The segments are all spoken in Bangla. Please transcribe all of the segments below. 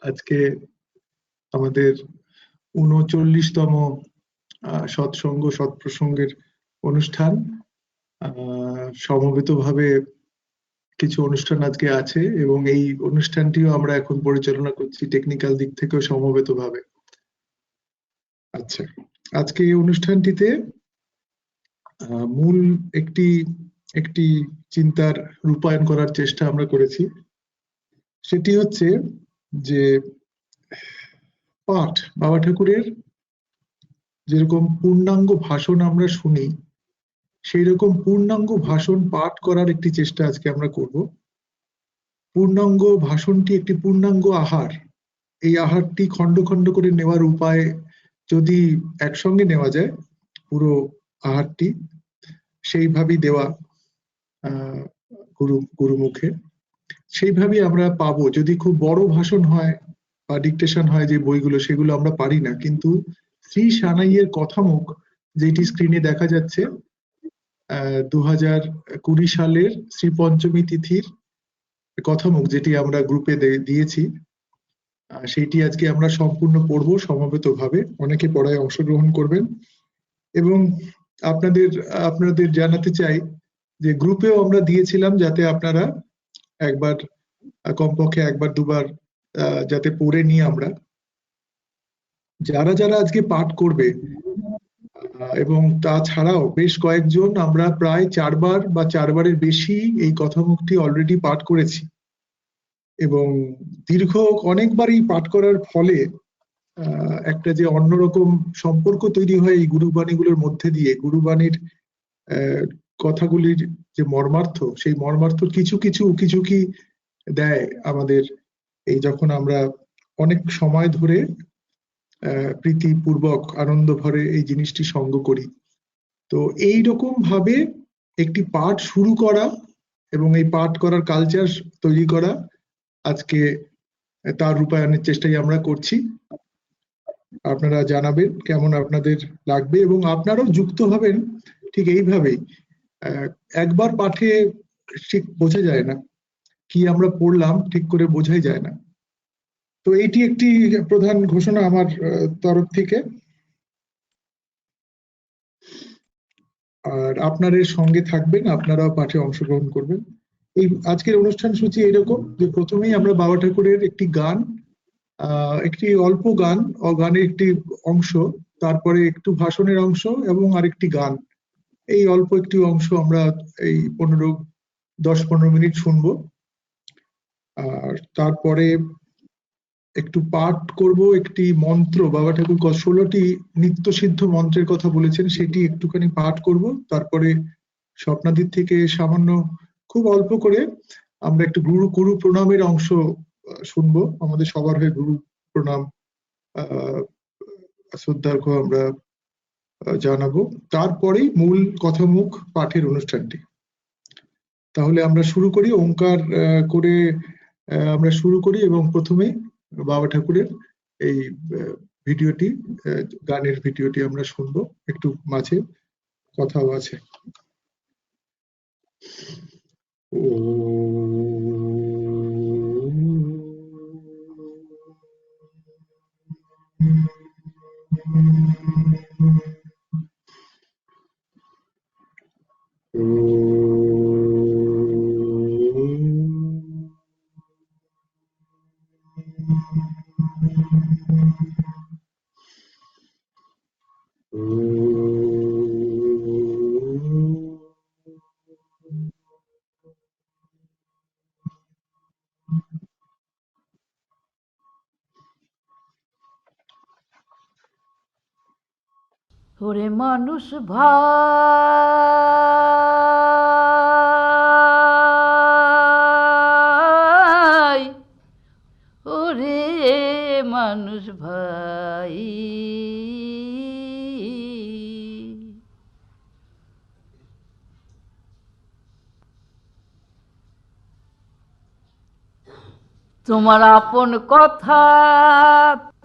আজকে আমাদের ৩৯তম সৎসঙ্গ সৎপ্রসঙ্গের অনুষ্ঠান। সমবেতভাবে কিছু অনুষ্ঠান আজকে আছে এবং এই অনুষ্ঠানটিও আমরা এখন পরিচালনা করছি টেকনিক্যাল দিক থেকেও সমবেতভাবে। আচ্ছা, আজকে এই অনুষ্ঠানটিতে মূল একটি চিন্তার রূপায়ণ করার চেষ্টা আমরা করেছি। সেটি হচ্ছে যে পাঠ, বাবা ঠাকুরের যেরকম পূর্ণাঙ্গ ভাষণ আমরা শুনি, সেই রকম পূর্ণাঙ্গ ভাষণ পাঠ করার একটি চেষ্টা আজকে আমরা করব। পূর্ণাঙ্গ ভাষণটি একটি পূর্ণাঙ্গ আহার। এই আহারটি খণ্ড খণ্ড করে নেওয়ার উপায় যদি একসঙ্গে নেওয়া যায়, পুরো আহারটি সেইভাবেই দেওয়া গুরুমুখে, সেইভাবেই আমরা পাবো। যদি খুব বড় ভাষণ হয় বা ডিকটেশন হয় যে বইগুলো, সেগুলো আমরা পারি না, কিন্তু শ্রী সানাইয়ের কথামুখ যেটি স্ক্রিনে দেখা যাচ্ছে, 2020 সালের শ্রী পঞ্চমী তিথির কথামুখ, যেটি আমরা গ্রুপে দিয়েছি, সেইটি আজকে আমরা সম্পূর্ণ পড়বো সমবেতভাবে। অনেকে পড়ায় অংশগ্রহণ করবেন এবং আপনাদের জানাতে চাই যে গ্রুপেও আমরা দিয়েছিলাম, যাতে আপনারা একবার, কমপক্ষে একবার দুবার যাতে পড়ে নিই আমরা। যারা যারা আজকে পাঠ করবে এবং তাছাড়াও বেশ কয়েকজন, আমরা প্রায় 4 বার বা 4 বারের বেশি এই কথামুখটি অলরেডি পাঠ করেছি এবং দীর্ঘ অনেকবারই পাঠ করার ফলে একটা যে অন্যরকম সম্পর্ক তৈরি হয় এই গুরুবাণীগুলোর মধ্যে দিয়ে, গুরুবাণীর কথাগুলির যে মর্মার্থ, সেই মর্মার্থ কিছু কিছু উকিঝুঁকি দেয় আমাদের, এই যখন আমরা অনেক সময় ধরে প্রীতিপূর্বক আনন্দ ভরে এই জিনিসটি সঙ্গ করি। তো এইরকম ভাবে একটি পাঠ শুরু করা এবং এই পাঠ করার কালচার তৈরি করা, আজকে তার রূপায়ণের চেষ্টাই আমরা করছি। আপনারা জানাবেন কেমন আপনাদের লাগবে এবং আপনারাও যুক্ত হবেন ঠিক এইভাবেই। একবার পাঠে ঠিক বোঝা যায় না, কি আমরা পড়লাম ঠিক করে বোঝাই যায় না। তো এটি একটি প্রধান ঘোষণা আমার তরফ থেকে। আর আপনাদের সঙ্গে থাকবেন, আপনারাও পাঠে অংশগ্রহণ করবেন। এই আজকের অনুষ্ঠান সূচি এরকম যে প্রথমেই আমরা বাবা ঠাকুরের একটি গান, একটি অল্প গান, গানের একটি অংশ, তারপরে একটু ভাষণের অংশ এবং আরেকটি গান। এই অল্প একটি অংশ আমরা এই 10-15 মিনিট শুনবো। আর তারপরে একটু পাঠ করব একটি মন্ত্র, বাবা ঠাকুর 16টি নিত্য সিদ্ধ মন্ত্রের কথা বলেছেন, সেটি একটুখানি পাঠ করব। তারপরে স্বপ্নাদির থেকে সামান্য, খুব অল্প করে আমরা একটু গুরু প্রণামের অংশ শুনবো। আমাদের সবার হয়ে গুরু প্রণাম শ্রদ্ধার্ঘ আমরা জানাবো। তারপরেই মূল কথামুখ পাঠের অনুষ্ঠানটি। তাহলে আমরা শুরু করি, ওঙ্কার করে আমরা শুরু করি এবং প্রথমে বাবা ঠাকুরের এই ভিডিওটি, গানের ভিডিওটি আমরা শুনবো। একটু মাঝে কথাও আছে। ওরে মানুষ ভাই, ওরে মানুষ ভাই, তোমার আপন কথা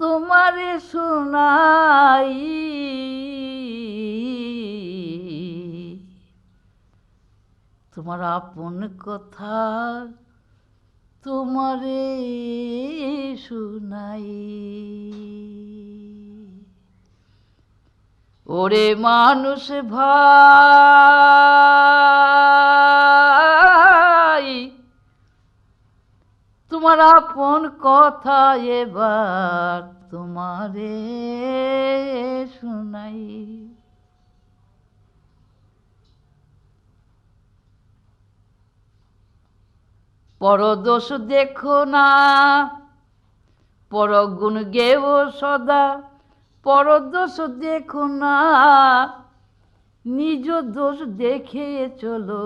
তোমারে শোনাই, তোমার আপন কথা তোমারে শোনাই। শোনাই। ওরে মানুষ ভাই, তোমার আপন কথা এবার তোমারে শোনাই। পরদোষ দেখো না, পরগুণ গেও সদা। পরদোষ দেখো না, নিজ দোষ দেখে চলো,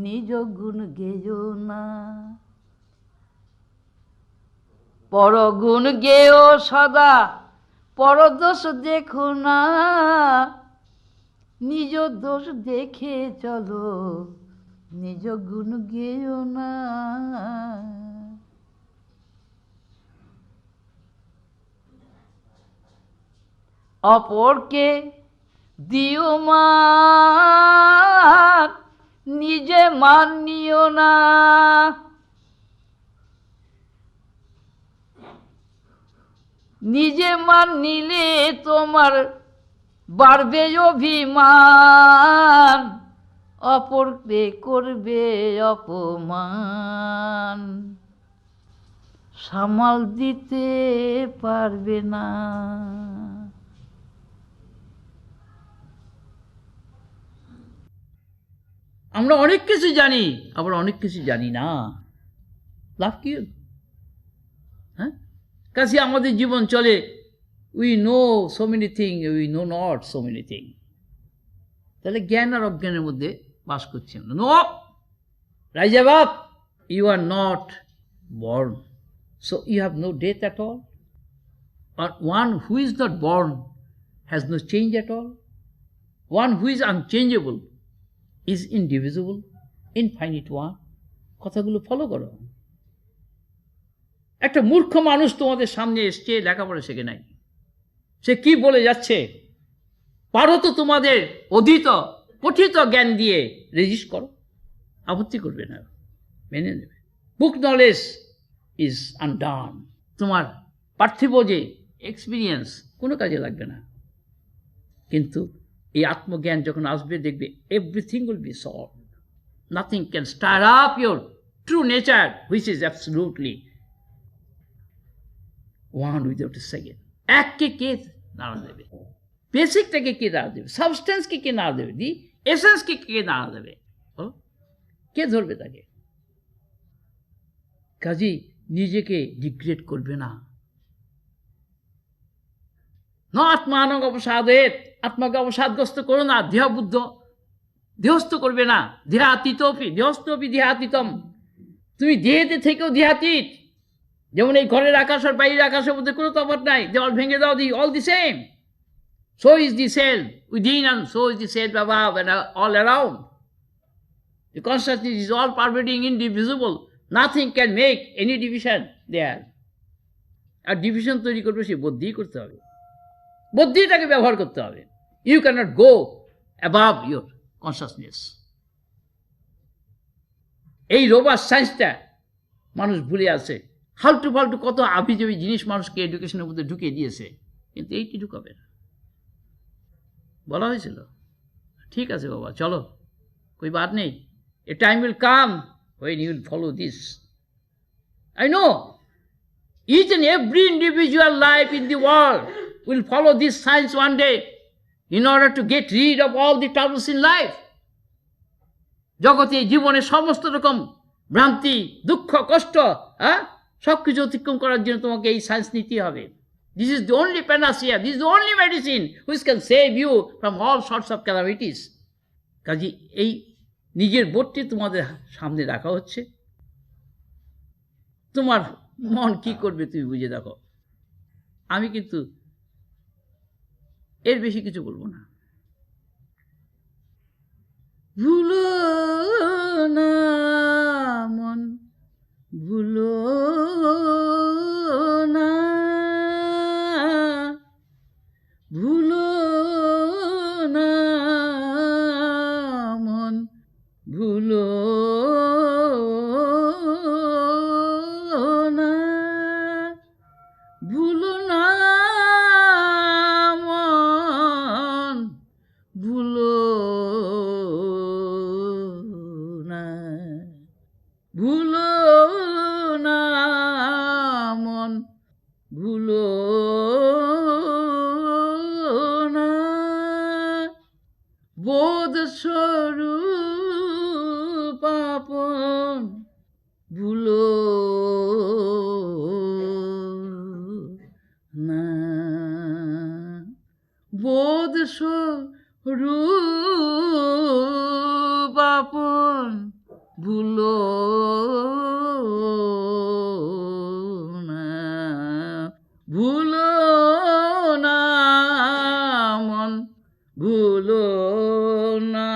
নিজ গুণ গেও না। পরগুণ গেও সদা, পরদোষ দেখো না, নিজ দোষ দেখে চলো, নিজ গুণ গেও না। অপরকে দিও মান, নিজে মান নিও না। নিজে মান নিলে তোমার বাড়বে অভিমান, অপরকে করবে অপমান, সামাল দিতে পারবে না। আমরা অনেক কিছু জানি, আবার অনেক কিছু জানি না। লাভ কি? হ্যাঁ, কাছে আমাদের জীবন চলে, we know so many thing, we know not so many thing. তাহলে জ্ঞান আর অজ্ঞানের মধ্যে বাস করছি আমরা। No, rise up, you are not born, so you have no death at all. আর one who is not born has no change at all. One who is unchangeable is indivisible, infinite one. কথাগুলো ফলো করো। একটা মূর্খ মানুষ তোমাদের সামনে এসছে, লেখাপড়া শেখে নাই, সে কি বলে যাচ্ছে পারো তো তোমাদের অধীত পঠিত জ্ঞান দিয়ে রেজিস্ট করো, আপত্তি করবে না, মেনে নেবে। বুক নলেজ ইজ আনডান। তোমার পার্থিব যে এক্সপিরিয়েন্স কোনো কাজে লাগবে না, কিন্তু এই আত্মজ্ঞান যখন আসবে দেখবে everything will be solved. Nothing can star up your true nature, which is absolutely one without a second. এককে কে নাড়া দেবে? বেসিকটাকে কে নাড়া দেবে? সাবস্টেন্সকে কে নাড়া দেবে? দি এসেন্সকে কে নাড়া দেবে? কে ধরবে তাকে? কাজী নিজেকে ডিগ্রেড করবে না। ন আত্মানং অবসাদেত, আত্মাকে অবসাদগ্রস্ত করো না। দেহ বুদ্ধ দেহস্থ করবে না। দেহাতীতপি দেহস্থপি দেহাতীতম। তুমি দেহেতে থেকেও দেহাতীত। যেমন এই ঘরের আকাশ আর বাইরের আকাশের মধ্যে কোনো তফাৎ নাই। দেওয়াল ভেঙে দাও, the all the same. So is the cell within and so is the cell above and all around. The consciousness is all pervading, indivisible. Nothing can make any division there. আর ডিভিশন তৈরি করবে সে বুদ্ধি করতে হবে, বুদ্ধিটাকে ব্যবহার করতে হবে। You can't go above your consciousness. এই রোবার সায়েন্সটা মানুষ ভুলে আছে। হালটু ফালটু কত আবিজাবি জিনিস মানুষকে এডুকেশনের মধ্যে ঢুকিয়ে দিয়েছে, কিন্তু এইটি ঢুকাবে না। বলা হয়েছিল ঠিক আছে বাবা চলো, कोई बात नहीं, a time will come when you will follow this. I know each and every individual life in the world will follow this science one day in order to get rid of all the troubles in life. জগতে জীবনে সমস্ত রকম ভ্রান্তি, দুঃখ, কষ্ট, সব কিছু অতিক্রম করার জন্য তোমাকে এই সায়েন্স নিতে হবে। This is the only panacea, this is the only medicine which can save you from all sorts of calamities. কাজী এই নিজের বোধটি তোমাদের সামনে রাখা হচ্ছে। তোমার মন কি করবে তুমি বুঝে দেখো। আমি কিন্তু এর বেশি কিছু বলবো না। ভুলো না মন, ভুলো না, ভুলো না মন, ভুলো না, ভুলো না মন, ভুলো না, ভুলো না মন, ভুলো না, বোধ স্বরূপ আপন, ভুলো না, বোধ স্বরূপ আপন, ভুলো না, ভুলো না মন, ভুলো না।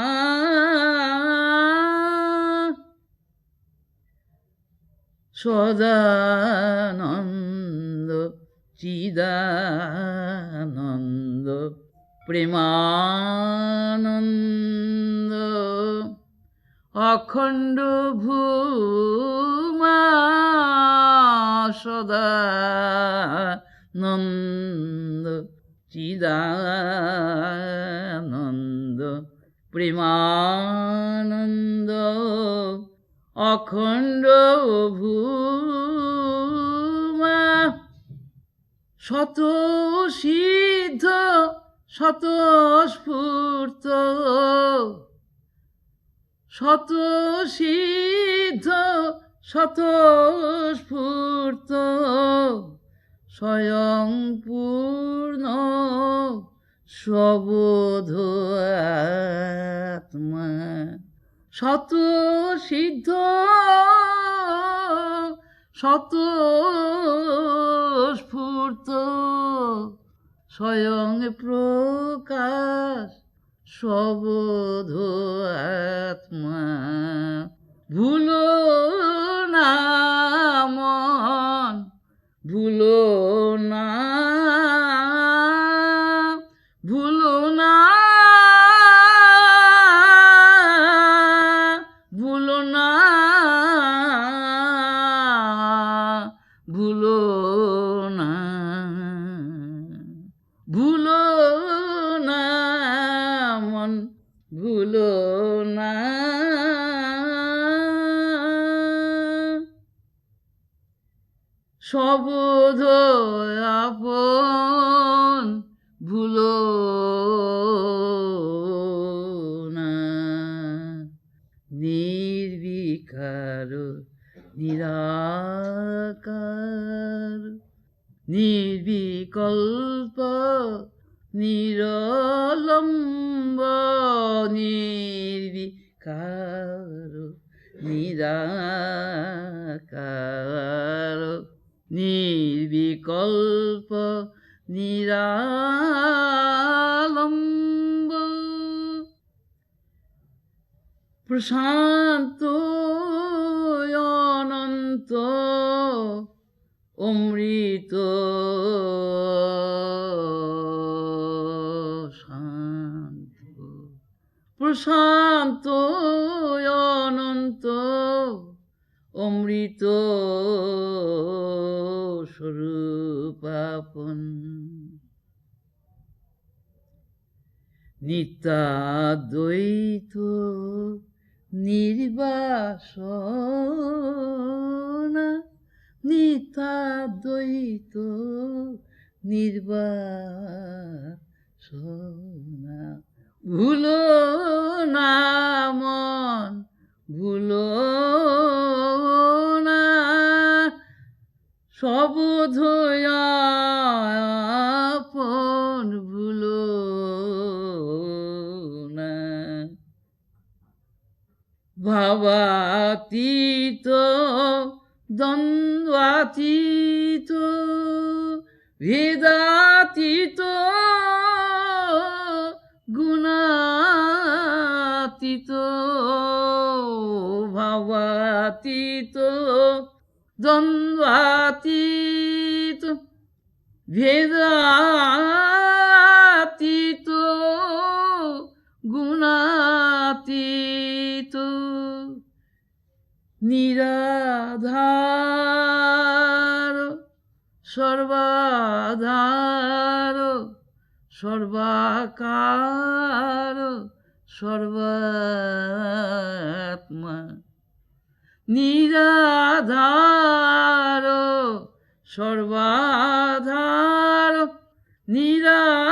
সদানন্দ চিদানন্দ প্রেমানন্দ অখণ্ড ভূমা সদানন্দ চিদানন্দ প্রেমানন্দ অখণ্ড ভূমা শত সিদ্ধ শত স্ফূর্ত, শত সিদ্ধ শত স্ফূর্ত, স্বয়ং পূর্ণ সবোধ আত্মা, শত সিদ্ধ শত স্ফূর্ত, স্বয়ং প্রকাশ সবোধ আত্মা, ভুলো না মন, ভুলো না, ভুলো না, ভুলো না, ভুলো না, ভুলো না মন, ভুলো না। সবোধ আপন, ভুলো না, নির্বিকার নিরাকার, নির্বিকল্প নিরলম্ব, নির্বিকার নিরাকার, নির্বিকল্প নিরালম্ব, প্রশান্ত অনন্ত অমৃত শান্ত, প্রশান্ত অনন্ত অমৃত স্বরূপ আপন, নিত্যাদ্বৈত নির্বাসনা, নিত্যাদ্বৈত নির্বাসনা, ভুলো না মন, ভুলো না, সবোধ আপন, ভুলো না, ভাবাতীত দ্বন্দ্বাতীত ভেদাতীত গুণাতীত, ভাবাতীত দ্বন্দ্বাতীত ভেদাতীত গুণাতীত, নিরাধার সর্বাধার সর্বাকার সর্বাত্মা নিরাধার সর্বাধার নিরাকার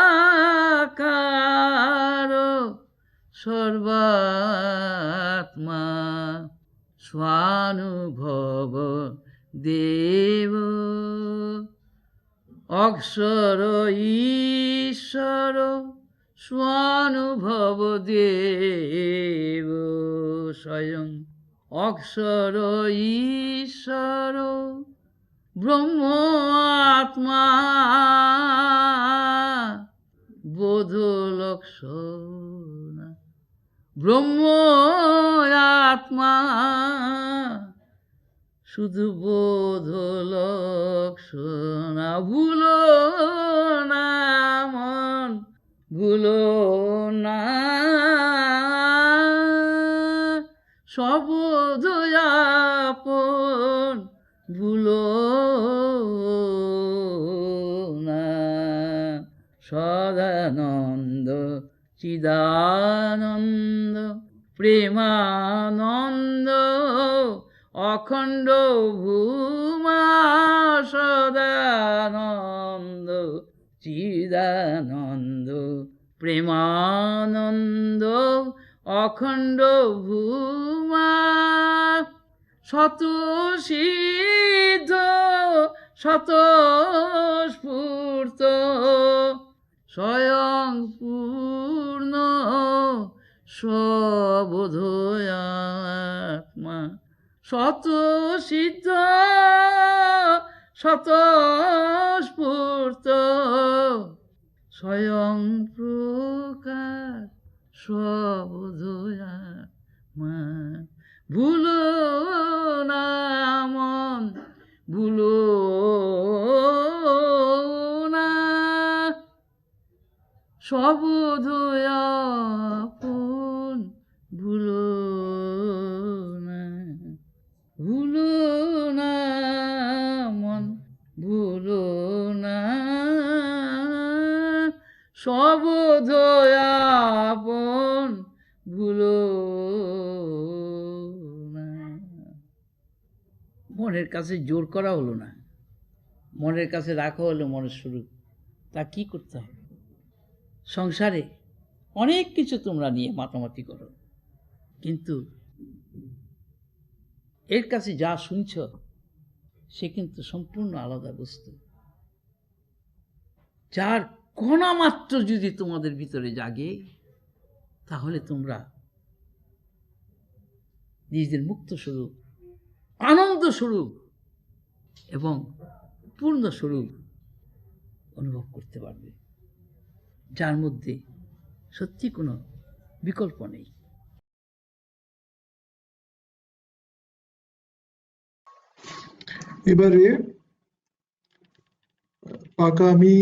সর্বাত্মা স্বানুভব দেব অক্ষর ঈশ্বর স্বানুভব দেব স্বয়ং অক্ষর ঈশ্বর ব্রহ্ম আত্মা বোধ লক্ষণ ব্রহ্ম আত্মা শুধু বোধ লক্ষণ ভুলো না মন ভুলো না সবোধ আপন ভুলো না সদানন্দ চিদানন্দ প্রেমানন্দ অখণ্ড ভূমা সদানন্দ চিদানন্দ প্রেমানন্দ অখণ্ড ভূমা শত সিদ্ধ শত স্ফূর্ত স্বয়ং পূর্ণ সবোধ আত্মা শত সিদ্ধ শত স্ফূর্ত স্বয়ং প্রকাশ সবোধ আত্মা ভুলো না মন ভুলো না সবোধ আপন ভুলো না ভুলো না মন ভুলো না সবোধ আপন ভুলো না। মনের কাছে জোর করা হলো না, মনের কাছে রাখা হলো মনের স্বরূপ। তা কি করতে হবে? সংসারে অনেক কিছু তোমরা নিয়ে মাতামাতি করো, কিন্তু এর কাছে যা শুনছ সে কিন্তু সম্পূর্ণ আলাদা বস্তু। যার কণা মাত্র যদি তোমাদের ভিতরে জাগে, তাহলে তোমরা নিজেদের মুক্ত স্বরূপ, আনন্দ স্বরূপ এবং পূর্ণ স্বরূপ অনুভব করতে পারবে, যার মধ্যে সত্যি কোনো বিকল্প নেই। এবারে পাকা আমি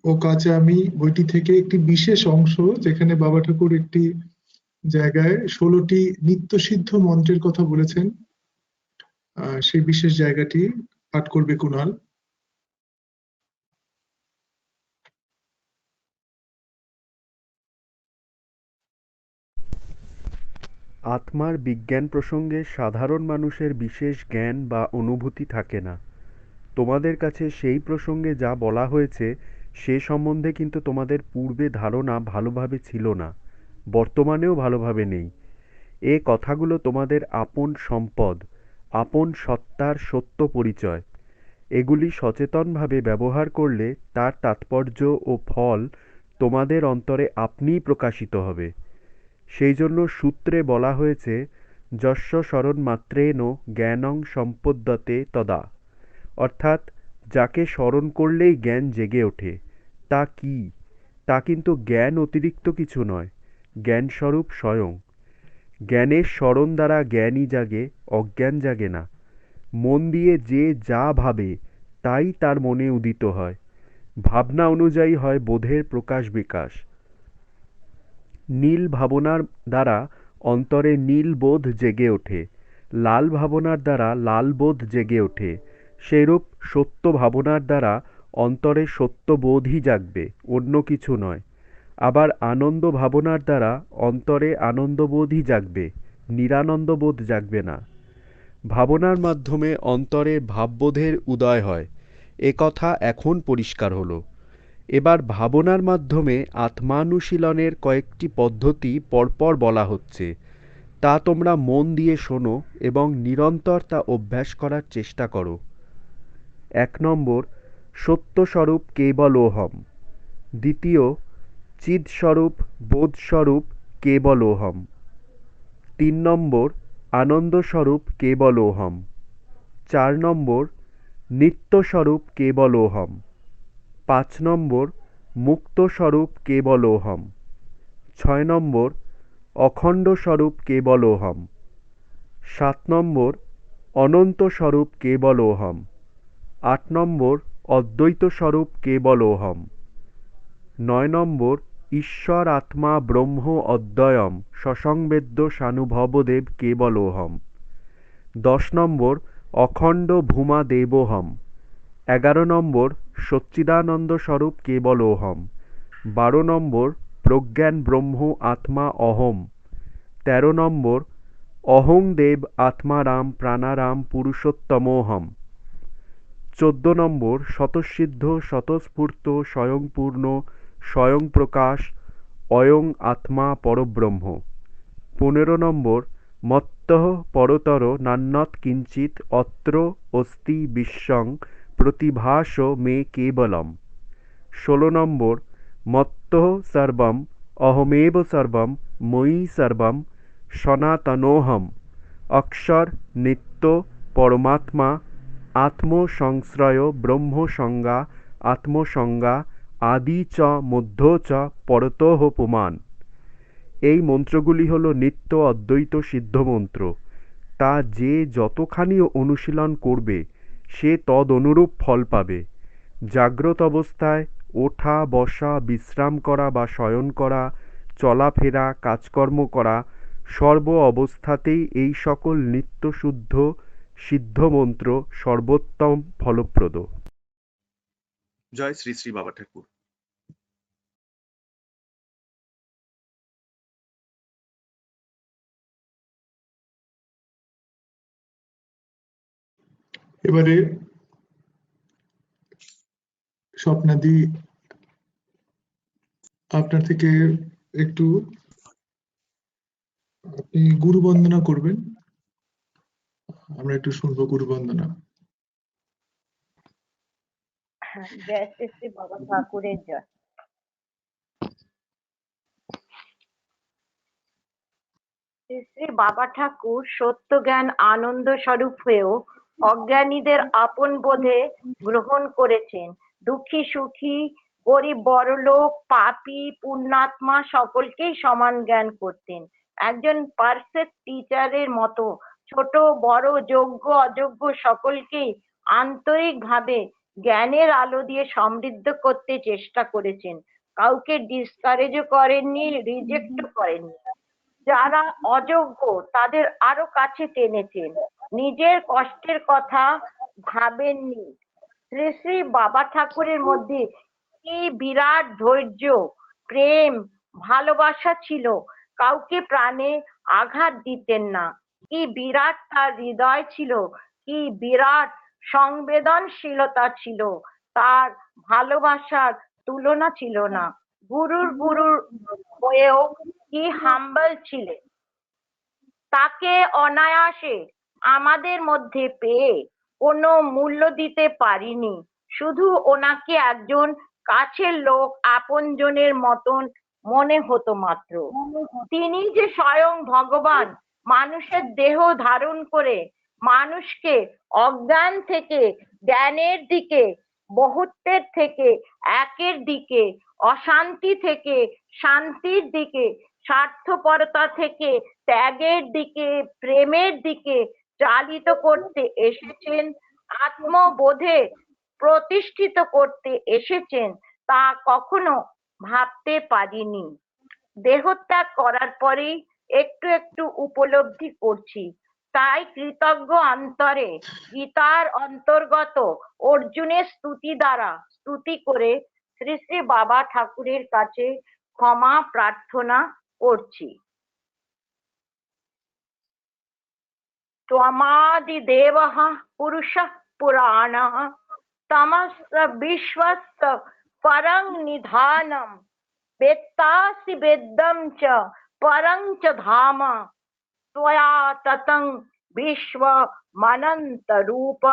ও কাঁচা আমি বইটি থেকে একটি বিশেষ অংশ, যেখানে বাবা ঠাকুর একটি জায়গায় 16টি নিত্যসিদ্ধ মন্ত্রের কথা বলেছেন, সেই বিশেষ জায়গাটি পাঠ করবে কুণাল। আত্মার বিজ্ঞান প্রসঙ্গে সাধারণ মানুষের বিশেষ জ্ঞান বা অনুভূতি থাকে না। তোমাদের কাছে সেই প্রসঙ্গে যা বলা হয়েছে সে সম্বন্ধে কিন্তু তোমাদের পূর্বে ধারণা ভালোভাবে ছিল না, বর্তমানেও ভালোভাবে নেই। এ কথাগুলো তোমাদের আপন সম্পদ, আপন সত্তার সত্য পরিচয়। এগুলি সচেতনভাবে ব্যবহার করলে তার তাৎপর্য ও ফল তোমাদের অন্তরে আপনিই প্রকাশিত হবে। সেই জন্য সূত্রে বলা হয়েছে, যস্য স্মরণ মাত্রেণ জ্ঞানং সম্পদ্যতে তদা, অর্থাৎ যাকে স্মরণ করলেই জ্ঞান জেগে ওঠে। তা কি? তা কিন্তু জ্ঞান অতিরিক্ত কিছু নয়, জ্ঞানস্বরূপ স্বয়ং। জ্ঞানের স্মরণ দ্বারা জ্ঞানই জাগে, অজ্ঞান জাগে না। মন দিয়ে যে যা ভাবে তাই তার মনে উদিত হয়। ভাবনা অনুযায়ী হয় বোধের প্রকাশ বিকাশ। নীল ভাবনার দ্বারা অন্তরে নীল বোধ জেগে ওঠে, লাল ভাবনার দ্বারা লাল বোধ জেগে ওঠে, সেইরূপ সত্য ভাবনার দ্বারা অন্তরে সত্যবোধই জাগবে, অন্য কিছু নয়। আবার আনন্দ ভাবনার দ্বারা অন্তরে আনন্দবোধই জাগবে, নিরানন্দবোধ জাগবে না। ভাবনার মাধ্যমে অন্তরে ভাববোধের উদয় হয়, এ কথা এখন পরিষ্কার হলো। এবার ভাবনার মাধ্যমে আত্মানুশীলনের কয়েকটি পদ্ধতি পরপর বলা হচ্ছে, তা তোমরা মন দিয়ে শোনো এবং নিরন্তর তা অভ্যাস করার চেষ্টা করো। 1 নম্বর, সত্যস্বরূপ কেবলোহম। দ্বিতীয়, চিদস্বরূপ বোধস্বরূপ কেবলোহম। 3 নম্বর, আনন্দস্বরূপ কেবলোহম। 4 নম্বর, নিত্যস্বরূপ কেবলোহম। 5 নম্বর, মুক্তস্বরূপ কেবলোহম। 6 নম্বর, অখণ্ড স্বরূপ কেবলোহম। 7 নম্বর, অনন্ত স্বরূপ কেবলোহম। 8 নম্বর, অদ্বৈত স্বরূপ কেবলোহম। 9 নম্বর, ঈশ্বর আত্মা ব্রহ্ম অদ্বয়ম সসংবেদ্য সানুভবদেব কেবলোহম। 10 নম্বর, অখণ্ড ভূমা দেবোহম। 11 নম্বর, সচ্চিদানন্দ স্বরূপ কেবলোহম। 12 নম্বর, প্রজ্ঞান ব্রহ্ম আত্মা অহম। 13 নম্বর, অহং দেব আত্মারাম প্রাণারাম পুরুষোত্তমোহম। 14 নম্বর, স্বতঃসিদ্ধ স্বতঃস্ফূর্ত স্বয়ংপূর্ণ স্বয়ংপ্রকাশ অয়ং আত্মা পরব্রহ্ম। 15 নম্বর, মত্তঃ পরতর নান্যৎ কিঞ্চিৎ অত্র অস্তি বিশ্বং প্রতিভাস মে কেবলম। 16 নম্বর, মত্তঃ সর্বম অহমেব সর্বম ময়ি সর্বম সনাতনোহম অক্ষর নিত্য পরমাত্মা আত্মসংশ্রয় ব্রহ্মসংজ্ঞা আত্মসংজ্ঞা আদি চ মধ্য চ পরতঃ পুমান। এই মন্ত্রগুলি হল নিত্য অদ্বৈত সিদ্ধ মন্ত্র। তা যে যতখানি অনুশীলন করবে সে তদনুরূপ ফল পাবে। জাগ্রত অবস্থায় ওঠা বসা বিশ্রাম করা বা শয়ন করা চলাফেরা কাজকর্ম করা সর্ব অবস্থাতেই এই সকল নিত্যশুদ্ধ সিদ্ধ মন্ত্র সর্বোত্তম ফলপ্রদ। জয় শ্রী শ্রী বাবা ঠাকুর। এবারে স্বপ্নাদি আপনার থেকে একটু আপনি গুরু বন্দনা করবেন, আমরা একটু শুনবো গুরু বন্দনা। জয় শ্রী শ্রী বাবা ঠাকুরের জয়। শ্রী শ্রী বাবা ঠাকুর সত্য জ্ঞান আনন্দ স্বরূপ হয়েও অজ্ঞানীদের আপন বোধে গ্রহণ করেছেন। দুঃখী সুখী গরিব বড়লোক পাপী পুণ্যাত্মা সকলকেই সমান জ্ঞান করতেন। একজন পারফেক্ট টিচারের মতো ছোট বড় যোগ্য অযোগ্য সকলকেই আন্তরিকভাবে জ্ঞানের আলো দিয়ে সমৃদ্ধ করতে চেষ্টা করেছেন। কাউকে ডিসকারেজও করেননি, রিজেক্টও করেননি। যারা অযোগ্য তাদের আরো কাছে টেনেছেন, নিজের কষ্টের কথা ভাবেননি। শ্রী শ্রী বাবা ঠাকুরের মধ্যে কি বিরাট ধৈর্য প্রেম ভালোবাসা ছিল, কাউকে প্রাণে আঘাত দিতেন না। কি বিরাট তার হৃদয় ছিল, কি বিরাট সংবেদনশীলতা ছিল, তার ভালোবাসার তুলনা ছিল না। গুরুর হয়েও কি হাম্বল ছিলেন। তাকে অনায়াসে আমাদের মধ্যে পেয়ে কোনো মূল্য দিতে পারিনি, শুধু ওনাকে একজন কাছের লোক আপনজনের মতন মনে হতো মাত্র। তিনি যে স্বয়ং ভগবান মানুষের দেহ ধারণ করে মানুষকে অজ্ঞান থেকে জ্ঞানের দিকে, বহুত্বের থেকে একের দিকে, অশান্তি থেকে শান্তির দিকে, স্বার্থপরতা থেকে ত্যাগের দিকে প্রেমের দিকে চালিত করতে এসেছেন, আত্মবোধে প্রতিষ্ঠিত করতে এসেছেন, তা কখনো ভাবতে পারিনি। দেহত্যাগ করার পরেই একটু একটু উপলব্ধি করছি তাই কৃতজ্ঞ অন্তরে গীতার অন্তর্গত অর্জুনের স্তুতি দ্বারা স্তুতি করে শ্রী শ্রী বাবা ঠাকুরের কাছে ক্ষমা প্রার্থনা করছি। त्वमादिदेवः पुरुषः पुराणः तमस्य विश्वस्य परं निधानं वेत्तासि वेद्यं च परं च धाम त्वया ततं विश्वमनन्तरूप।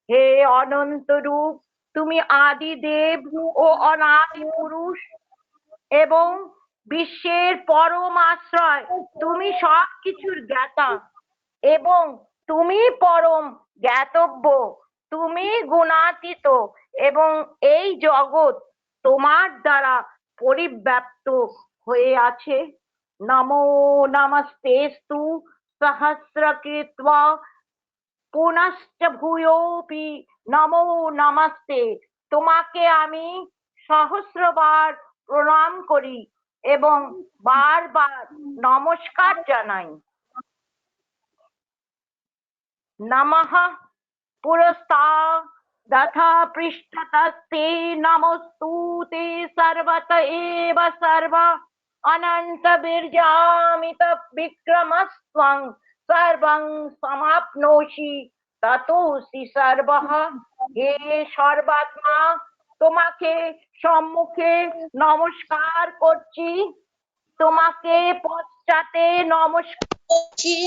হে অনন্ত রূপ, তুমি আদিদেব ও অনাদি পুরুষ এবং বিশ্বের পরম আশ্রয়। তুমি সবকিছুর জ্ঞাতা এবং তুমি পরম জ্ঞাতব্য। তুমি গুণাতীত এবং এই জগৎ তোমার দ্বারা পরিব্যাপ্ত হয়ে আছে। নমো নমস্তেস্তু সহস্রকৃত্বা পুনশ্চ ভূয়োপি নমো নমস্তে। তোমাকে আমি সহস্রবার প্রণাম করি এবং বারবার নমস্কার জানাই। নমঃ পুরস্তাদথ পৃষ্ঠতস্তে নমস্তুতে সর্বত এব সর্ব অনন্ত বীর্যামিত বিক্রমস্ত্বং সর্বং সমাপ্নোষি ততোসি সর্বঃ। হে সর্বাত্মা, তোমাকে সম্মুখে নমস্কার করছি, তোমাকে পশ্চাতে নমস্কার করছি,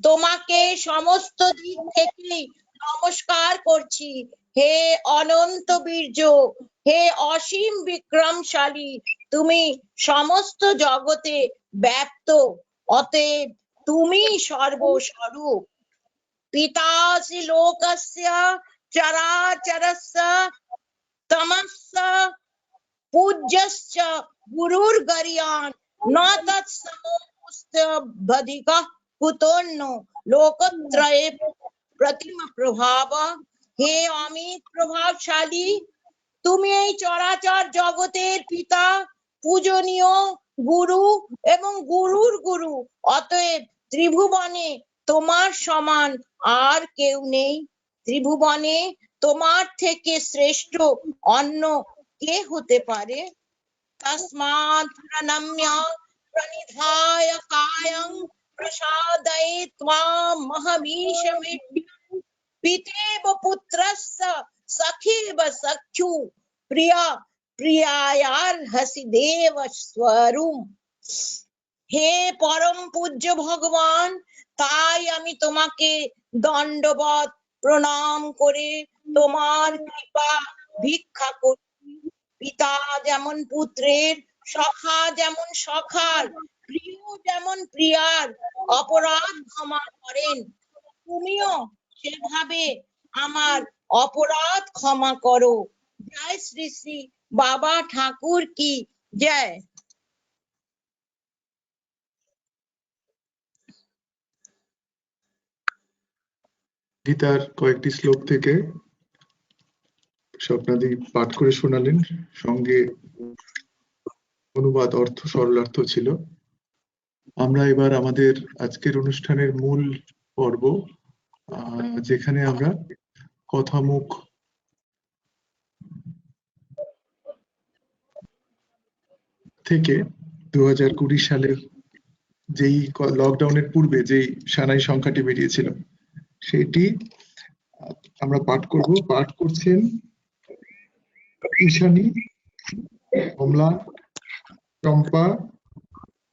তোমাকে সমস্ত দিক থেকে নমস্কার করছি। হে অনন্ত বীর্য, হে অসীম বিক্রমশালী, তুমি সমস্ত জগতে ব্যাপ্ত, অতএব তুমি সর্বস্বরূপ। পিতাসি লোকস্য চরাচরস্য তমস্য পূজ্যশ্চ গুরুর্গরিয়ান ন তৎসমস্ত্যবধিকঃ কুতোন্য লোকত্রয়ে প্রতিম প্রভাব। হে অমিত প্রভাবশালী, তুমি এই চরাচর জগতের পিতা, পূজনীয় গুরু এবং গুরুর গুরু। অতএব ত্রিভুবনে তোমার সমান আর কেউ নেই। ত্রিভুবনে তোমার থেকে শ্রেষ্ঠ অন্য কে হতে পারে? তস্মাৎ প্রণম্য প্রণিধায় কায়ং প্রসাদয়ে ত্বামহমীশমিড্য পিতেব পুত্রস্য সখেব সখ্যু প্রিয়া প্রিয়ায়ার্হসি দেব স্বরূপ। হে পরম পূজ্য ভগবান, তাই আমি তোমাকে দণ্ডবৎ প্রণাম করে তোমার কৃপা ভিক্ষা করছি। পিতা যেমন পুত্রের, সখা যেমন সখার, প্রিয় যেমন প্রিয়ার অপরাধ ক্ষমা করেন, তুমিও সেভাবে আমার অপরাধ ক্ষমা করো। জয় শ্রী শ্রী বাবা ঠাকুর কি জয়। গীতার কয়েকটি শ্লোক থেকে স্বপ্নাদি পাঠ করে শোনালেন, সঙ্গে অনুবাদ অর্থ সরলার্থ ছিল। আমরা এবার আমাদের আজকের অনুষ্ঠানের মূল পর্ব, যেখানে আমরা কথামুখ থেকে 2020 সালের যেই লকডাউনের পূর্বে যেই সানাই সংখ্যাটি বেরিয়েছিল সেটি আমরা পাঠ করব। পাঠ করছেন ঈশানী, কমলা, চম্পা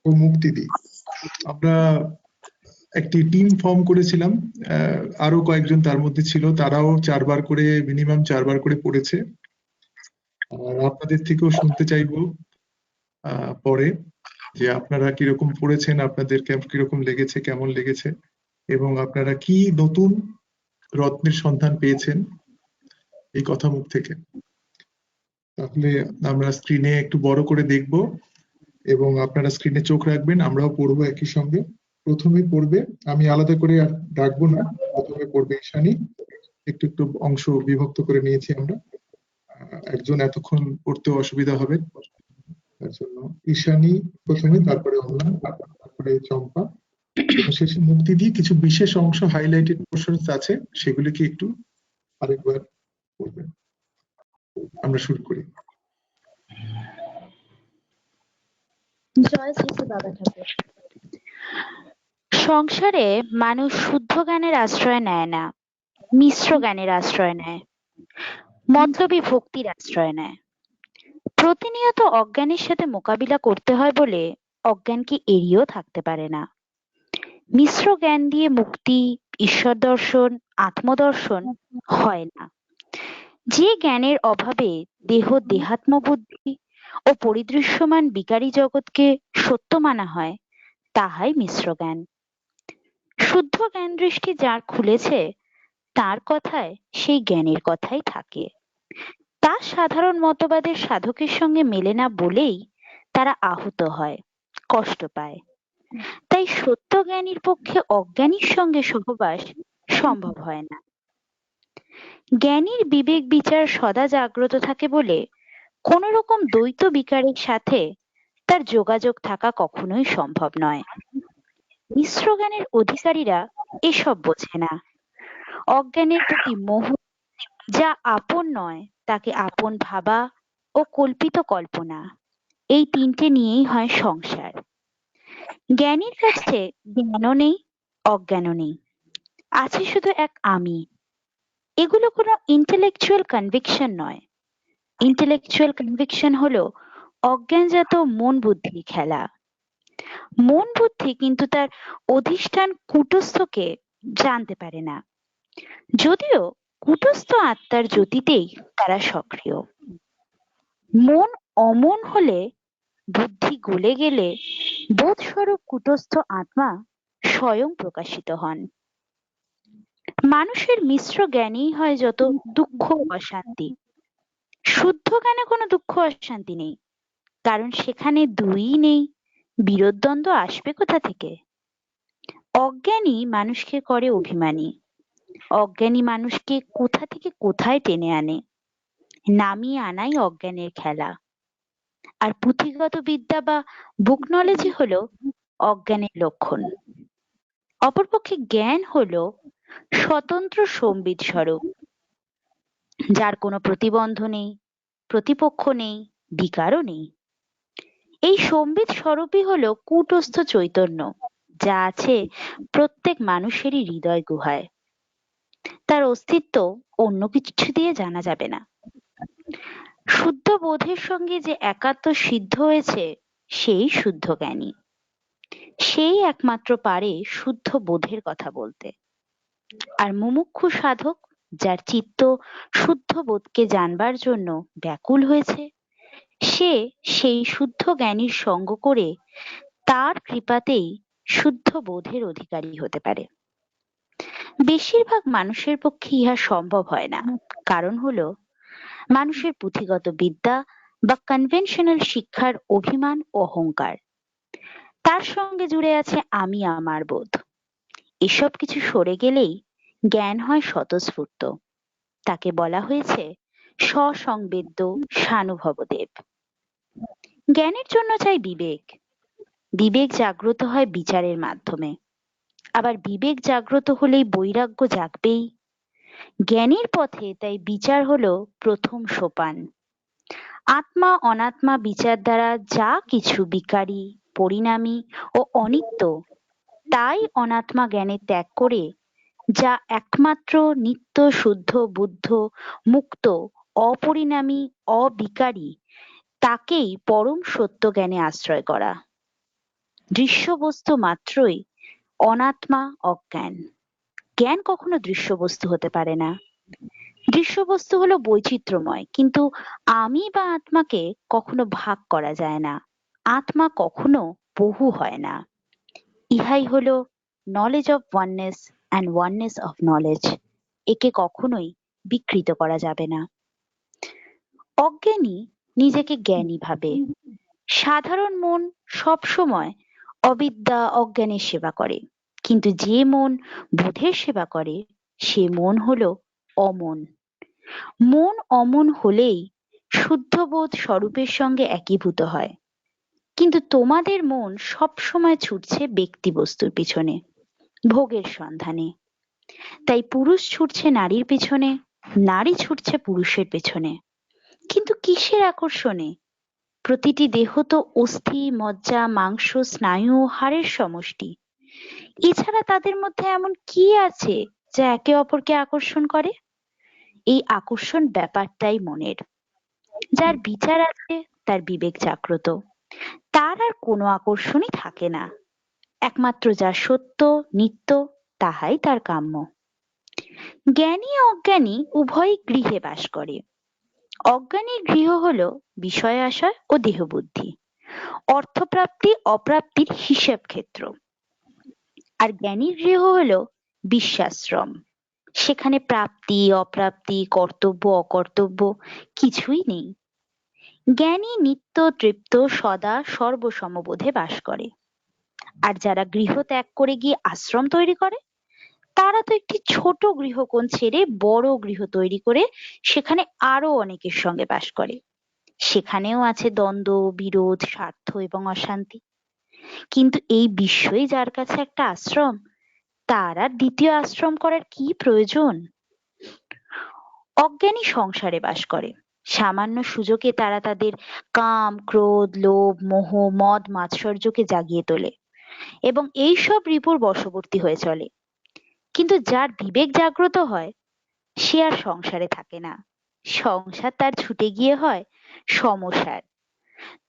ও মুক্তিদি। আমরা একটি টিম ফর্ম করেছিলাম, আরো কয়েকজন তার মধ্যে ছিল, তারাও মিনিমাম চারবার করে পড়েছে। আর আপনাদের থেকেও শুনতে চাইবো পরে যে আপনারা কিরকম পড়েছেন, আপনাদের কিরকম লেগেছে, কেমন লেগেছে, এবং আপনারা কি নতুন রত্নের সন্ধান পেয়েছেন এই কথামুখ থেকে। তাহলে আমরা স্ক্রিনে একটু বড় করে দেখব এবং আপনারা স্ক্রিনে চোখ রাখবেন, আমরাও পড়বো একই সঙ্গে। প্রথমে পড়বে, আমি আলাদা করে আর ডাকবো না, প্রথমে পড়বে ঈশানী। একটু একটু অংশ বিভক্ত করে নিয়েছি আমরা, একজন এতক্ষণ পড়তেও অসুবিধা হবে তার জন্য। ঈশানী প্রথমে, তারপরে অম্লান, তারপরে চম্পা। এবং শেষে মুক্তি দিয়ে কিছু বিশেষ অংশ হাইলাইটেড পোর্শনস আছে, সেগুলিকে একটু আরেকবার বলবেন। আমরা শুরু করি। জয় শ্রী শ্রী বাবা ঠাকুর। সংসারে মানুষ শুদ্ধ জ্ঞানের আশ্রয় নেয় না, মিশ্র জ্ঞানের আশ্রয় নেয়, মতলবী ভক্তির আশ্রয় নেয়। প্রতিনিয়ত অজ্ঞানের সাথে মোকাবিলা করতে হয় বলে অজ্ঞানকে এড়িয়েও থাকতে পারে না। মিশ্র জ্ঞান দিয়ে মুক্তি, ঈশ্বর দর্শন, আত্মদর্শন হয় না। যে জ্ঞানের অভাবে দেহ দেহাত্ম বুদ্ধি ও পরিদৃশ্যমান বিকারী জগৎকে সত্য মানা হয়, তাহাই মিশ্র জ্ঞান। শুদ্ধ জ্ঞান দৃষ্টি যার খুলেছে, তার কথায় সেই জ্ঞানের কথাই থাকে। তা সাধারণ মতবাদের সাধকের সঙ্গে মেলে না বলেই তারা আহত হয়, কষ্ট পায়। তাই সত্য জ্ঞানীর পক্ষে অজ্ঞানীর সঙ্গে সহবাস সম্ভব হয় না। জ্ঞানীর বিবেক বিচার সদা জাগ্রত থাকে বলে কোন রকম দ্বৈত বিকারের সাথে তার যোগাযোগ থাকা কখনোই সম্ভব নয়। মিশ্র জ্ঞানের অধিকারীরা এসব বোঝে না। অজ্ঞানের প্রতি মোহ, যা আপন নয় তাকে আপন ভাবা ও কল্পিত কল্পনা, এই তিনটে নিয়েই হয় সংসার। জ্ঞানীর কাছে জ্ঞানও নেই, অজ্ঞানও নেই, আছে শুধু এক আমি। এগুলো কোনো ইন্টেলেকচুয়াল কনভিকশন নয়। ইন্টেলেকচুয়াল কনভিকশন হলো অজ্ঞানজাত মন বুদ্ধির খেলা। মন বুদ্ধি কিন্তু তার অধিষ্ঠান কূটস্থকে জানতে পারে না, যদিও কূটস্থ আত্মার জ্যোতিতেই তারা সক্রিয়। মন অমন হলে, বুদ্ধি গলে গেলে বোধস্বরূপ কূটস্থ আত্মা স্বয়ং প্রকাশিত হন। মানুষের মিশ্র জ্ঞানেই হয় যত দুঃখ অশান্তি। শুদ্ধ জ্ঞানে কোনো দুঃখ অশান্তি নেই, কারণ সেখানে দুই নেই, বিরোধ দ্বন্দ্ব আসবে কোথা থেকে? অজ্ঞানী মানুষকে করে অভিমানী। অজ্ঞানী মানুষকে কোথা থেকে কোথায় টেনে আনে। নামিয়ে আনাই অজ্ঞানের খেলা। আর পুঁথিগত বিদ্যা বা বুক নলেজই হলো অজ্ঞানের লক্ষণ। অপরপক্ষে জ্ঞান হলো স্বতন্ত্র সম্বিত স্বরূপ, যার কোনো প্রতিবন্ধ নেই, প্রতিপক্ষ নেই, বিকারও নেই। এই সম্বিত স্বরূপই হলো কূটস্থ চৈতন্য, যা আছে প্রত্যেক মানুষেরই হৃদয় গুহায়। তার অস্তিত্ব অন্য কিছু দিয়ে জানা যাবে না। শুদ্ধ বোধের সঙ্গে যে একাত্ম সিদ্ধ হয়েছে, সেই শুদ্ধ জ্ঞানী। সেই একমাত্র পারে শুদ্ধ বোধের কথা বলতে। আর মুমুক্ষু সাধক, যার চিত্ত শুদ্ধ বোধকে জানবার জন্য ব্যাকুল হয়েছে, সে সেই শুদ্ধ জ্ঞানীর সঙ্গ করে তার কৃপাতেই শুদ্ধ বোধের অধিকারী হতে পারে। বেশিরভাগ মানুষের পক্ষে ইহা সম্ভব হয় না। কারণ হলো মানুষের পুঁথিগত বিদ্যা বা কনভেনশনাল শিক্ষার অভিমান ও অহংকার। তার সঙ্গে জুড়ে আছে আমি আমার বোধ। এসব কিছু সরে গেলেই জ্ঞান হয় স্বতঃস্ফূর্ত। তাকে বলা হয়েছে স্বসংবেদ্য সানুভবদেব। জ্ঞানের জন্য চাই বিবেক। বিবেক জাগ্রত হয় বিচারের মাধ্যমে। আবার বিবেক জাগ্রত হলেই বৈরাগ্য জাগবেই। জ্ঞানের পথে তাই বিচার হলো প্রথম সোপান। আত্মা অনাত্মা বিচার দ্বারা যা কিছু বিকারী, পরিণামী ও অনিত্য, তাই অনাত্মা জ্ঞানে ত্যাগ করে যা একমাত্র নিত্য, শুদ্ধ, বুদ্ধ, মুক্ত, অপরিণামী, অবিকারী, তাকেই পরম সত্য জ্ঞানে আশ্রয় করা। দৃশ্য বস্তু মাত্রই অনাত্মা, অজ্ঞান। জ্ঞান কখনো দৃশ্য বস্তু হতে পারে না। দৃশ্য বস্তু হলো বৈচিত্র্যময়, কিন্তু আমি বা আত্মাকে কখনো ভাগ করা যায় না। আত্মা কখনো বহু হয় না। ইহাই হলো knowledge of oneness and oneness of knowledge. একে কখনোই বিকৃত করা যাবে না। অজ্ঞানী নিজেকে জ্ঞানী ভাবে। সাধারণ মন সব সময় অবিদ্যা, অজ্ঞানের সেবা করে। কিন্তু যে মন বোধের সেবা করে, সে মন হলো অমন। মন অমন হলেই শুদ্ধ বোধ স্বরূপের সঙ্গে একীভূত হয়। কিন্তু তোমাদের মন সব সময় ছুটছে ব্যক্তি বস্তুর পিছনে, ভোগের সন্ধানে। তাই পুরুষ ছুটছে নারীর পেছনে, নারী ছুটছে পুরুষের পেছনে। কিন্তু কিসের আকর্ষণে? প্রতিটি দেহ তো অস্থি, মজ্জা, মাংস, স্নায়ু ও হাড়ের সমষ্টি। এছাড়া তাদের মধ্যে এমন কি আছে যা একে অপরকে আকর্ষণ করে? এই আকর্ষণ ব্যাপারটাই মনের। যার বিচার আছে, তার বিবেক জাগ্রত, তার আর কোনো আকর্ষণই থাকে না। একমাত্র যা সত্য, নিত্য, তাহাই তার কাম্য। জ্ঞানী অজ্ঞানী উভয়ই গৃহে বাস করে। অজ্ঞানীর গৃহ হলো বিষয় আশয় ও দেহবুদ্ধি, অর্থপ্রাপ্তি অপ্রাপ্তির হিসেব ক্ষেত্র। আর জ্ঞানীর গৃহ হলো বিশ্বাশ্রম, সেখানে প্রাপ্তি অপ্রাপ্তি, কর্তব্য অকর্তব্য কিছুই নেই। জ্ঞানী নিত্য তৃপ্ত, সদা সর্বসমবোধে বাস করে। আর যারা গৃহ ত্যাগ করে গিয়ে আশ্রম তৈরি করে, তারা তো একটি ছোট গৃহকোণ ছেড়ে বড় গৃহ তৈরি করে সেখানে আরো অনেকের সঙ্গে বাস করে। সেখানেও আছে দ্বন্দ্ব, বিরোধ, স্বার্থ এবং অশান্তি। কিন্তু এই বিশ্বই যার কাছে একটা আশ্রম, তার আর দ্বিতীয় আশ্রম করার কি প্রয়োজন? অজ্ঞানী সংসারে বাস করে। সামান্য সুযোগে তারা তাদের কাম, ক্রোধ, লোভ, মোহ, মদ, মাৎসর্যকে জাগিয়ে তোলে এবং এইসব রিপুর বশবর্তী হয়ে চলে। কিন্তু যার বিবেক জাগ্রত হয়, সে আর সংসারে থাকে না। সংসার তার ছুটে গিয়ে হয় সমসার।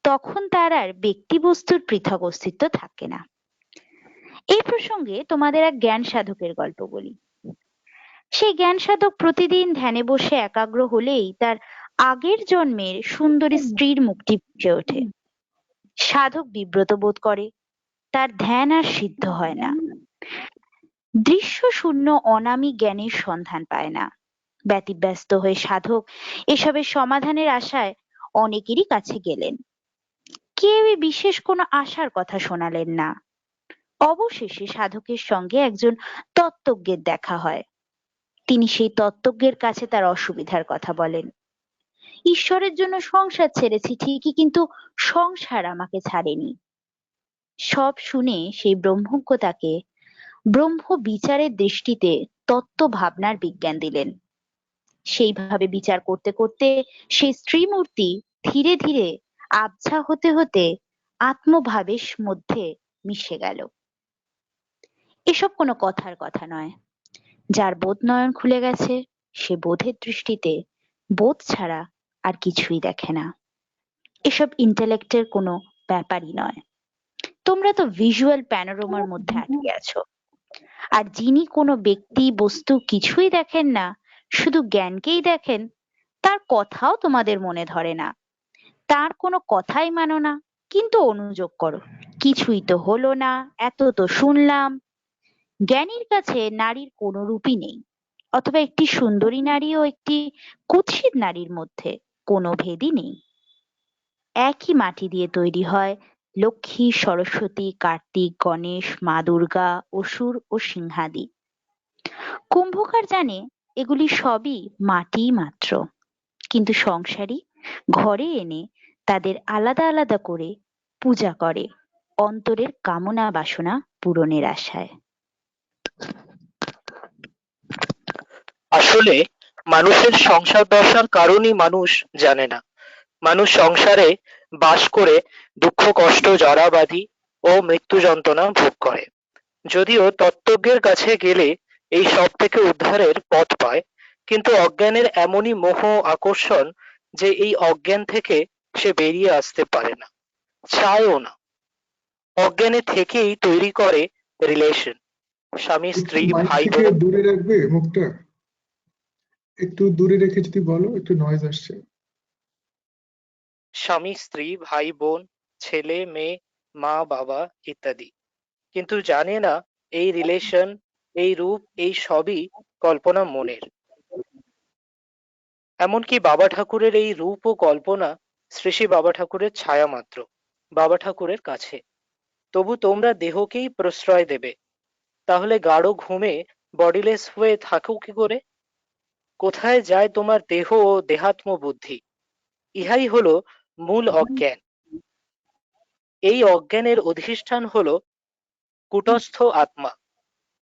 তখন তার আর ব্যক্তি বস্তুর পৃথক অস্তিত্ব থাকে না। এই প্রসঙ্গে তোমাদের এক জ্ঞান সাধকের গল্প বলি। সেই জ্ঞান সাধক প্রতিদিন ধ্যানে বসে একাগ্র হলেই তার আগের জন্মের সুন্দরী স্ত্রীর মুখটি ভেসে ওঠে। সাধক বিব্রত বোধ করে, তার ধ্যান আর সিদ্ধ হয় না। দৃশ্য শূন্য অনামী জ্ঞানের সন্ধান পায় না। ব্যতিব্যস্ত হয়ে সাধক এসবের সমাধানের আশায় অনেকেরই কাছে গেলেন। কেউই বিশেষ কোনো আশার কথা শোনালেন না। অবশেষে সাধকের সঙ্গে একজন তত্ত্বজ্ঞের দেখা হয়। তিনি সেই তত্ত্বজ্ঞের কাছে তার অসুবিধার কথা বলেন। ঈশ্বরের জন্য সংসার ছেড়েছি ঠিকই, কিন্তু সংসার আমাকে ছাড়েনি। সব শুনে সেই ব্রহ্মজ্ঞ তাকে ব্রহ্ম বিচারের দৃষ্টিতে তত্ত্ব ভাবনার বিজ্ঞান দিলেন। সেইভাবে বিচার করতে করতে সেই স্ত্রীমূর্তি ধীরে ধীরে আবছা হতে হতে আত্মভাবের মধ্যে মিশে গেল। এসব কোনো কথার কথা নয়। যার বোধ নয়ন খুলে গেছে, সে বোধের দৃষ্টিতে বোধ ছাড়া আর কিছুই দেখে না। এসব ইন্টেলেক্টের কোনো ব্যাপারই নয়। তোমরা তো ভিজুয়াল প্যানোরামার মধ্যে আটকে আছো। আর যিনি কোনো ব্যক্তি বস্তু কিছুই দেখেন না, শুধু জ্ঞানকেই দেখেন, তার কথাও তোমাদের মনে ধরে না। তার কোনো কথাই মানো না, কিন্তু অনুযোগ করো, কিছুই তো হলো না, এত তো শুনলাম। জ্ঞানীর কাছে নারীর কোনো রূপই নেই, অথবা একটি সুন্দরী নারী ও একটি কুৎসিত নারীর মধ্যে কোনো ভেদই নেই। একই মাটি দিয়ে তৈরি হয় লক্ষ্মী, সরস্বতী, কার্তিক, গণেশ, মা দুর্গা, অসুর ও সিংহাদি। কুম্ভকার জানে এগুলি সবই মাটি মাত্র, কিন্তু সংসারী ঘরে এনে তাদের আলাদা আলাদা করে পূজা করে অন্তরের কামনা বাসনা পূরণের আশায়। আসলে মানুষের সংসার দশার কারণই মানুষ জানে না। মানুষ সংসারে বাস করে দুঃখ, কষ্ট, জরা ব্যাধি ও মৃত্যু যন্ত্রণা ভোগ করে। যদিও তত্ত্বজ্ঞের কাছে গেলে এই সব থেকে উদ্ধারের পথ পায়, কিন্তু অজ্ঞানের এমনই মোহ আকর্ষণ যে এই অজ্ঞান থেকে সে বেরিয়ে আসতে পারে না, চায়ও না। অজ্ঞানে থেকেই তৈরি করে রিলেশন, স্বামী একটু স্ত্রী, মাইক ভাই থেকে বোন। দূরে রাখবে মুখটা, একটু দূরে রেখে যদি বলো, একটু নয়েজ আসছে। স্বামী স্ত্রী, ভাই বোন, ছেলে মেয়ে, মা বাবা ইত্যাদি। কিন্তু জানে না এই রিলেশন, এই রূপ, এই সবই কল্পনা মনের। এমনকি বাবা ঠাকুরের এই রূপ ও কল্পনা শ্রী শ্রী বাবা ঠাকুরের ছায়া মাত্র বাবা ঠাকুরের কাছে। তবু তোমরা দেহকেই প্রশ্রয় দেবে, তাহলে গাঢ় ঘুমে বডিলেস হয়ে থাকো কি করে? কোথায় যায় তোমার দেহ ও দেহাত্ম বুদ্ধি? ইহাই হলো মূল অজ্ঞান। এই অজ্ঞানের অধিষ্ঠান হলো কূটস্থ আত্মা।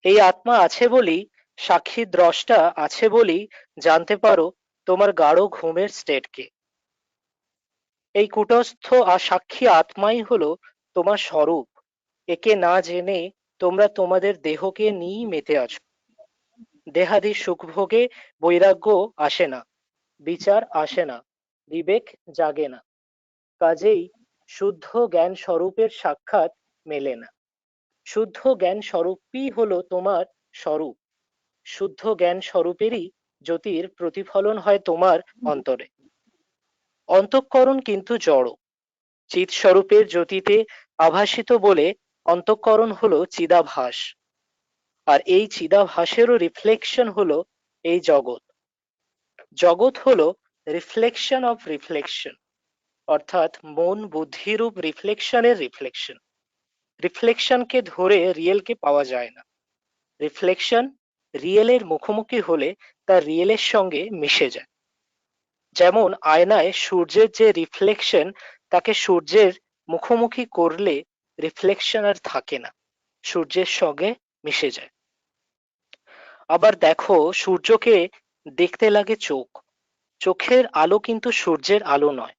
এই আত্মা আছে বলেই, সাক্ষী দ্রষ্টা আছে বলেই জানতে পারো তোমার গাঢ় ঘুমের স্টেটকে। এই কূটস্থ আর সাক্ষী আত্মাই হলো তোমার স্বরূপ। একে না জেনে তোমরা তোমাদের দেহকে নিয়েই মেতে আছো। দেহাদি সুখভোগে বৈরাগ্য আসে না, বিচার আসে না, বিবেক জাগে না। কাজেই শুদ্ধ জ্ঞান স্বরূপের সাক্ষাৎ মেলে না। শুদ্ধ জ্ঞান স্বরূপই হলো তোমার স্বরূপ। শুদ্ধ জ্ঞান স্বরূপেরই জ্যোতির প্রতিফলন হয় তোমার অন্তরে। অন্তঃকরণ কিন্তু জড়। চিৎ স্বরূপের জ্যোতিতে আভাসিত বলে অন্তঃকরণ হলো চিদাভাস। আর এই চিদাভাসেরও রিফ্লেকশন হলো এই জগৎ। জগৎ হলো রিফ্লেকশন অফ রিফ্লেকশন, অর্থাৎ মন বুদ্ধিরূপ রিফ্লেকশনের রিফ্লেকশন। রিফ্লেকশনকে ধরে রিয়েলকে পাওয়া যায় না। রিফ্লেকশন রিয়েলের মুখোমুখি হলে তা রিয়েলের সঙ্গে মিশে যায়। যেমন আয়নায় সূর্যের যে রিফ্লেকশন, তাকে সূর্যের মুখোমুখি করলে রিফ্লেকশন আর থাকে না, সূর্যের সঙ্গে মিশে যায়। আবার দেখো, সূর্যকে দেখতে লাগে চোখ। চোখের আলো কিন্তু সূর্যের আলো নয়।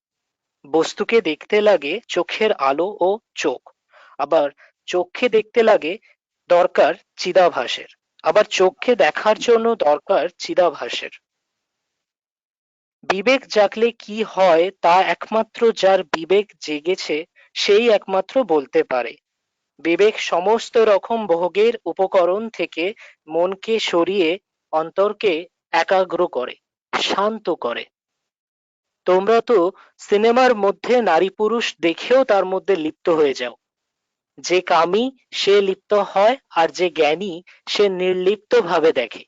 বস্তুকে দেখতে লাগে চোখের আলো ও চোখ। আবার চোখকে দেখতে লাগে দরকার চিদাভাসের। আবার চোখকে দেখার জন্য দরকার চিদাভাসের। বিবেক জাগলে কি হয় তা একমাত্র যার বিবেক জেগেছে সেই একমাত্র বলতে পারে। বিবেক সমস্ত রকম ভোগের উপকরণ থেকে মনকে সরিয়ে অন্তরকে একাগ্র করে, শান্ত করে। তোমরা তো সিনেমার মধ্যে নারী পুরুষ দেখেও তার মধ্যে লিপ্ত হয়ে যাও। যে কামী সে লিপ্ত হয়, আর যে জ্ঞানী সে নির্লিপ্ত ভাবে দেখে।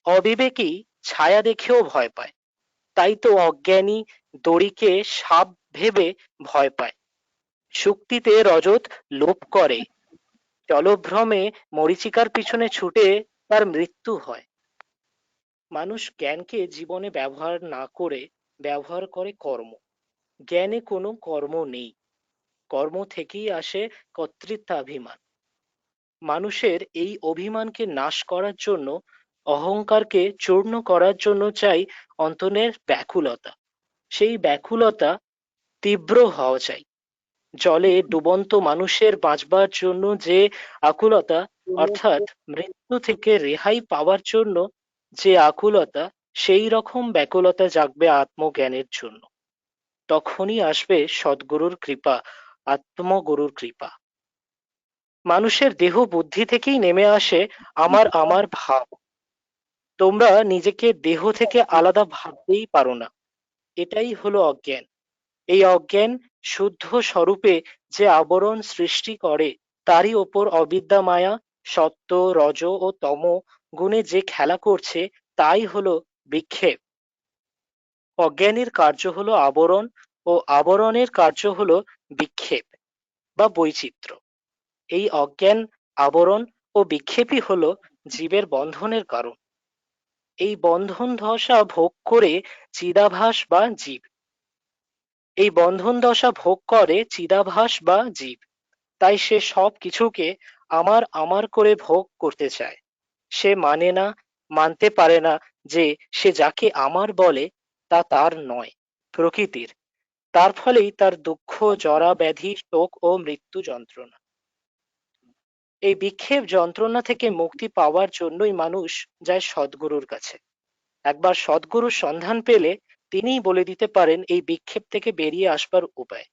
অবিবেকী ছায়া দেখেও ভয় পায়। তাই তো অজ্ঞানী দড়িকে সাপ ভেবে ভয় পায়। শুক্তিতে রজত লোপ করে, জলভ্রমে মরীচিকার পিছনে ছুটে তার মৃত্যু হয়। মানুষ জ্ঞানকে জীবনে ব্যবহার না করে ব্যবহার করে কর্ম। জ্ঞানে কোনো কর্ম নেই। কর্ম থেকেই আসে কর্তৃত্বাভিমান। মানুষের এই অভিমানকে নাশ করার জন্য, অহংকারকে চূর্ণ করার জন্য চাই অন্তরের ব্যাকুলতা। সেই ব্যাকুলতা তীব্র হওয়া চাই। জলে ডুবন্ত মানুষের বাঁচবার জন্য যে আকুলতা, অর্থাৎ মৃত্যু থেকে রেহাই পাওয়ার জন্য যে আকুলতা, সেই রকম ব্যাকুলতা জাগবে আত্মজ্ঞানের জন্য। তখনই আসবে সদ্গুরুর কৃপা, আত্মগুরুর কৃপা। মানুষের দেহ বুদ্ধি থেকেই নেমে আসে আমার আমার ভাব। তোমরা নিজেকে দেহ থেকে আলাদা ভাবতেই পারো না। এটাই হলো অজ্ঞান। এই অজ্ঞান শুদ্ধ স্বরূপে যে আবরণ সৃষ্টি করে, তারই ওপর অবিদ্যা মায়া সত্য রজ ও তম গুণে যে খেলা করছে, তাই হলো বিক্ষেপ। অজ্ঞানের কার্য হলো আবরণ, ও আবরণের কার্য হলো বিক্ষেপ বা বৈচিত্র্য। এই অজ্ঞান, আবরণ ও বিক্ষেপই হলো জীবের বন্ধনের কারণ। এই বন্ধন দশা ভোগ করে চিদাভাস বা জীব। এই বন্ধন দশা ভোগ করে চিদাভাস বা জীব। তাই সে সব কিছুকে আমার আমার করে ভোগ করতে চায়। সে মানে না, মানতে পারে না যে সে যাকে আমার বলে তা তার নয়, প্রকৃতির। তার ফলেই তার দুঃখ, জরা ব্যাধি, শোক ও মৃত্যু যন্ত্রণা। এই বিক্ষেপ যন্ত্রণা থেকে মুক্তি পাওয়ার জন্যই মানুষ যায় সদ্গুরুর কাছে। একবার সদ্গুরুর সন্ধান পেলে তিনিই বলে দিতে পারেন এই বিক্ষেপ থেকে বেরিয়ে আসবার উপায়।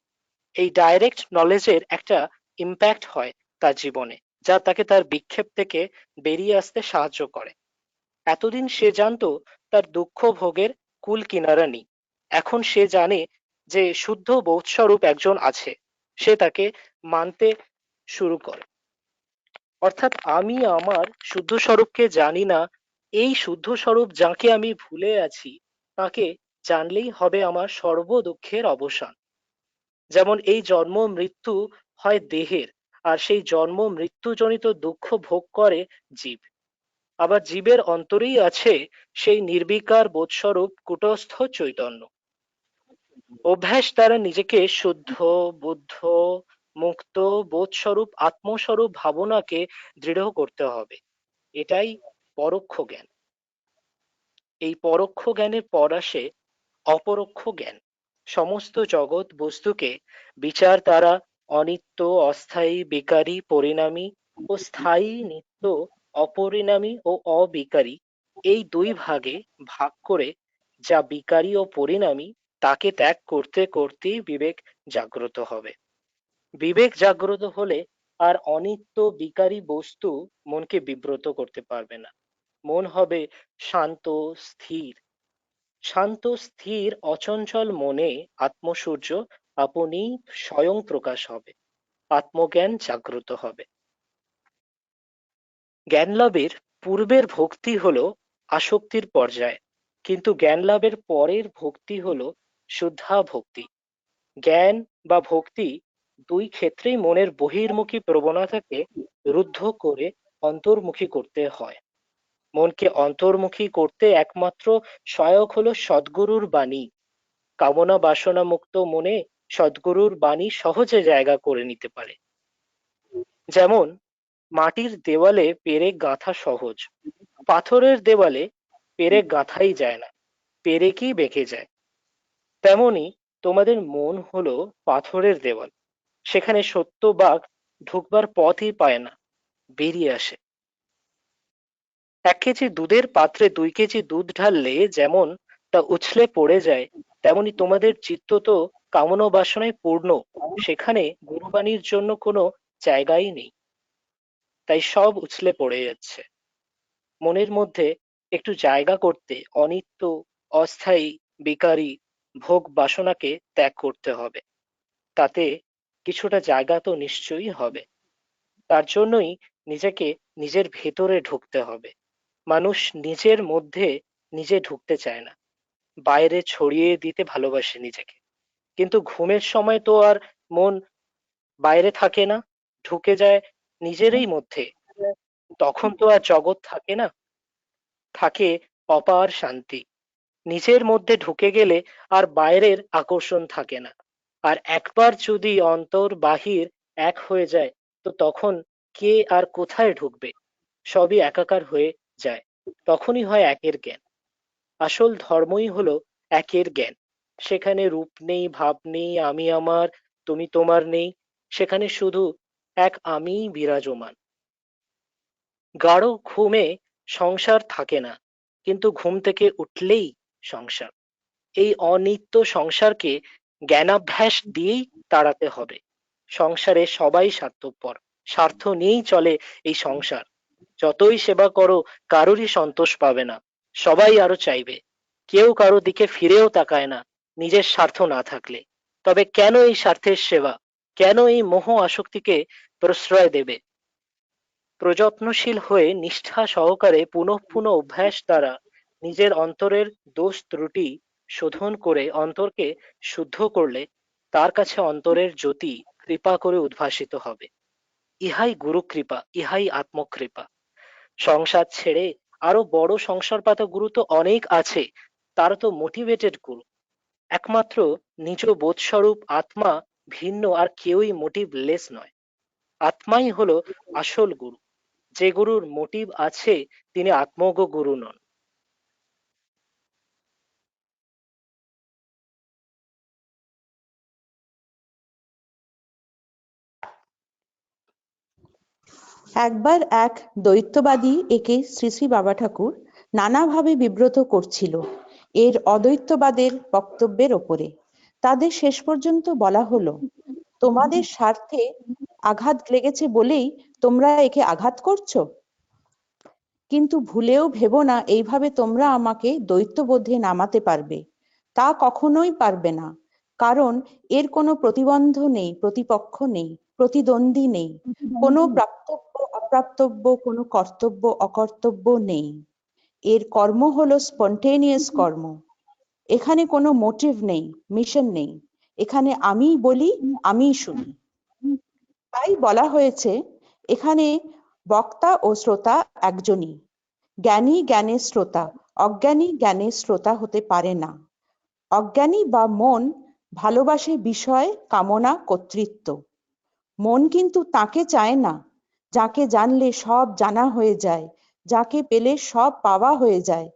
এই ডাইরেক্ট নলেজের একটা ইম্প্যাক্ট হয় তার জীবনে, যা তাকে তার বিক্ষেপ থেকে বেরিয়ে আসতে সাহায্য করে। এতদিন সে জানতো তার দুঃখ ভোগের কুল কিনারা নেই। এখন সে জানে যে শুদ্ধ বোধস্বরূপ একজন আছে। সে তাকে মানতে শুরু করে। অর্থাৎ আমি আমার শুদ্ধ স্বরূপকে জানি না, এই শুদ্ধ স্বরূপ যাকে আমি ভুলে আছি, তাকে জানলেই হবে আমার সর্ব দুঃখের অবসান। যেমন এই জন্ম মৃত্যু হয় দেহের, আর সেই জন্ম মৃত্যুজনিত দুঃখ ভোগ করে জীব। আবার জীবের অন্তরেই আছে সেই নির্বিকার বোধস্বরূপ কূটস্থ চৈতন্য। অভ্যাস দ্বারা নিজেকে শুদ্ধ, বুদ্ধ, মুক্ত, বোধস্বরূপ, আত্মস্বরূপ ভাবনাকে দৃঢ় করতে হবে। এটাই পরোক্ষ জ্ঞান। এই পরোক্ষ জ্ঞানের পর আসে অপরোক্ষ জ্ঞান। সমস্ত জগৎ বস্তুকে বিচার দ্বারা অনিত্য, অস্থায়ী, বিকারী, পরিণামী ও স্থায়ী, নিত্য, অপরিণামী ও অবিকারী এই দুই ভাগে ভাগ করে যা বিকারী ও পরিণামী তাকে ত্যাগ করতে করতেই বিবেক জাগ্রত হবে। বিবেক জাগ্রত হলে আর অনিত্য, বিকারী বস্তু মনকে বিব্রত করতে পারবে না। মন হবে শান্ত, স্থির। শান্ত, স্থির, অচঞ্চল মনে আত্মসূর্য আপনি স্বয়ং প্রকাশ হবে, আত্মজ্ঞান জাগ্রত হবে। জ্ঞান লাভের পূর্বের ভক্তি হলো আসক্তির পর্যায়, কিন্তু জ্ঞান লাভের পরের ভক্তি হলো শুদ্ধা ভক্তি। জ্ঞান বা ভক্তি দুই ক্ষেত্রেই মনের বহির্মুখী প্রবণতাকে রুদ্ধ করে অন্তর্মুখী করতে হয়। মনকে অন্তর্মুখী করতে একমাত্র সহায়ক হলো সদ্গুরুর বাণী। কামনা বাসনা মুক্ত মনে সদ্গুরুর বাণী সহজে জায়গা করে নিতে পারে। যেমন মাটির দেওয়ালে পেরেক গাঁথা সহজ, পাথরের দেওয়ালে পেরেক গাঁথাই যায় না, পেরেকই বেঁকে যায়। তেমনি তোমাদের মন হলো পাথরের দেওয়াল, সেখানে সত্য বাঘ ঢুকবার পথই পায় না, বেরিয়ে আসে। 1 কেজি দুধের পাত্রে 2 কেজি দুধ ঢাললে যেমন তা উছলে পড়ে যায়, তেমনি তোমাদের চিত্ত তো কামনা বাসনায় পূর্ণ, সেখানে গুরুবাণীর জন্য কোনো জায়গাই নেই, তাই সব উছলে পড়ে যাচ্ছে। মনের মধ্যে একটু জায়গা করতে অনিত্য, অস্থায়ী, বিকারী ভোগ বাসনাকে ত্যাগ করতে হবে। তাতে কিছুটা জায়গা তো নিশ্চয়ই হবে। তার জন্যই নিজেকে নিজের ভেতরে ঢুকতে হবে। মানুষ নিজের মধ্যে নিজে ঢুকতে চায় না, বাইরে ছড়িয়ে দিতে ভালোবাসে নিজেকে। কিন্তু ঘুমের সময় তো আর মন বাইরে থাকে না, ঢুকে যায় নিজেরই মধ্যে। তখন তো আর জগৎ থাকে না, থাকে অপার শান্তি। নিজের মধ্যে ঢুকে গেলে আর বাইরের আকর্ষণ থাকে না। আর একবার যদি অন্তর বাহির এক হয়ে যায়, তো তখন কে আর কোথায় ঢুকবে, সবই একাকার হয়ে যায়। তখনই হয় একের জ্ঞান। আসল ধর্মই হলো একের জ্ঞান। সেখানে রূপ নেই, ভাব নেই, আমি আমার, তুমি তোমার নেই, সেখানে শুধু এক আমিই বিরাজমান। গাঢ় ঘুমে সংসার থাকে না, কিন্তু ঘুম থেকে উঠলেই সংসার। এই অনিত্য সংসারকে জ্ঞানাভ্যাস দিয়েই তাড়াতে হবে। সংসারে সবাই স্বার্থপর, স্বার্থ নিয়েই চলে এই সংসার। যতই সেবা করো কারোরই সন্তোষ পাবে না, সবাই আরো চাইবে। কেউ কারো দিকে ফিরেও তাকায় না নিজের স্বার্থ না থাকলে। তবে কেন এই স্বার্থের সেবা, কেন এই মোহ আসক্তিকে প্রশ্রয় দেবে? প্রযত্নশীল হয়ে নিষ্ঠা সহকারে পুনঃ পুনঃ অভ্যাস দ্বারা নিজের অন্তরের দোষ ত্রুটি শোধন করে অন্তরকে শুদ্ধ করলে তার কাছে অন্তরের জ্যোতি কৃপা করে উদ্ভাসিত হবে। ইহাই গুরু কৃপা, ইহাই আত্মকৃপা। সংসার ছেড়ে আরো বড় সংসার পাতা গুরু তো অনেক আছে, তারা তো মোটিভেটেড গুরু। একমাত্র নিজ বোধস্বরূপ আত্মা ভিন্ন আর কেউই মোটিভলেস নয়। আত্মাই হলো আসল গুরু। যে গুরুর মোটিভ আছে তিনি আত্মজ্ঞ গুরু নন। একবার এক দ্বৈতবাদী একে শ্রী শ্রী বাবা ঠাকুর নানাভাবে বিব্রত করছিল এর অদ্বৈতবাদের বক্তব্যের ওপরে। তাদের শেষ পর্যন্ত বলা হলো, তোমাদের স্বার্থে আঘাত লেগেছে বলেই তোমরা একে আঘাত করছো, কিন্তু ভুলেও ভেবো না এইভাবে তোমরা আমাকে দ্বৈতবোধে নামাতে পারবে। তা কখনোই পারবে না, কারণ এর কোনো প্রতিবন্ধ নেই, প্রতিপক্ষ নেই, প্রতিদ্বন্দ্বী নেই, কোনো প্রাপ্তব্য অপ্রাপ্তব্য, কোনো কর্তব্য অকর্তব্য নেই। এর কর্ম হলো স্পন্টেনিয়াস কর্ম। এখানে কোনো মোটিভ নেই, মিশন নেই। এখানে আমিই বলি, আমিই শুনি। তাই বলা হয়েছে এখানে বক্তা ও শ্রোতা একজনই। জ্ঞানী জ্ঞানের শ্রোতা, অজ্ঞানী জ্ঞানের শ্রোতা হতে পারে না। অজ্ঞানী বা মন ভালোবাসে বিষয়, কামনা, কর্তৃত্ব। মন কিন্তু তাকে চায় না যাকে জানলে সব জানা হয়ে যায়, যাকে পেলে সব পাওয়া হয়ে যায়।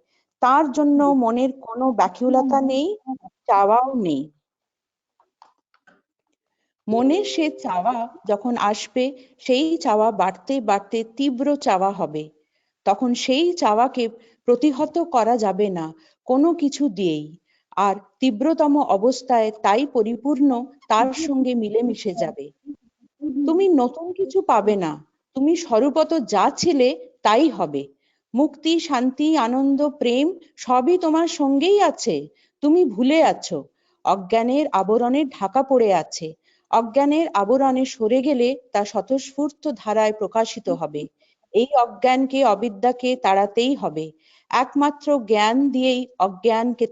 তার জন্য মনের কোনো ব্যাকুলতা নেই, চাওয়াও নেই। মনের সে চাওয়া যখন আসবে, সেই চাওয়া বাড়তে বাড়তে তীব্র চাওয়া হবে। তখন সেই চাওয়াকে প্রতিহত করা যাবে না কোনো কিছু দিয়েই। আর তীব্রতম অবস্থায় তাই পরিপূর্ণ তার সঙ্গে মিলেমিশে যাবে। তুমি নতুন কিছু পাবে না, তুমি স্বরূপত যা ছিলে তাই হবে। মুক্তি, শান্তি, আনন্দ, প্রেম সবই তোমার সঙ্গেই আছে, তুমি ভুলে আছো। অজ্ঞানের আবরণে ঢাকা পড়ে আছে। অজ্ঞানের আবরণে সরে গেলে তা স্বতঃস্ফূর্ত ধারায় প্রকাশিত হবে। এই অজ্ঞানকে, অবিদ্যাকে তাড়াতেই হবে। একমাত্র জ্ঞান দিয়েই অজ্ঞানকে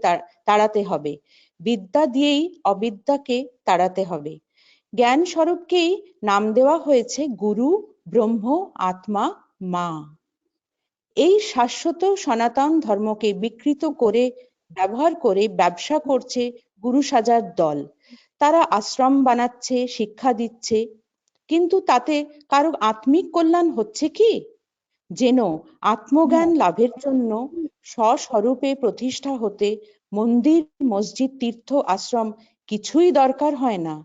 তাড়াতে হবে, বিদ্যা দিয়েই অবিদ্যাকে তাড়াতে হবে। জ্ঞান স্বরূপকেই নাম দেওয়া হয়েছে গুরু, ব্রহ্ম, আত্মা, মা। এই শাশ্বত সনাতন ধর্মকে বিকৃত করে ব্যবহার করে ব্যবসা করছে গুরু সাজার দল। তারা আশ্রম বানাচ্ছে, শিক্ষা দিচ্ছে, কিন্তু তাতে কারো আত্মিক কল্যাণ হচ্ছে কি? যেন আত্মজ্ঞান লাভের জন্য স্বস্বরূপে প্রতিষ্ঠা হতে মন্দির, মসজিদ, তীর্থ, আশ্রম কিছুই দরকার হয় না।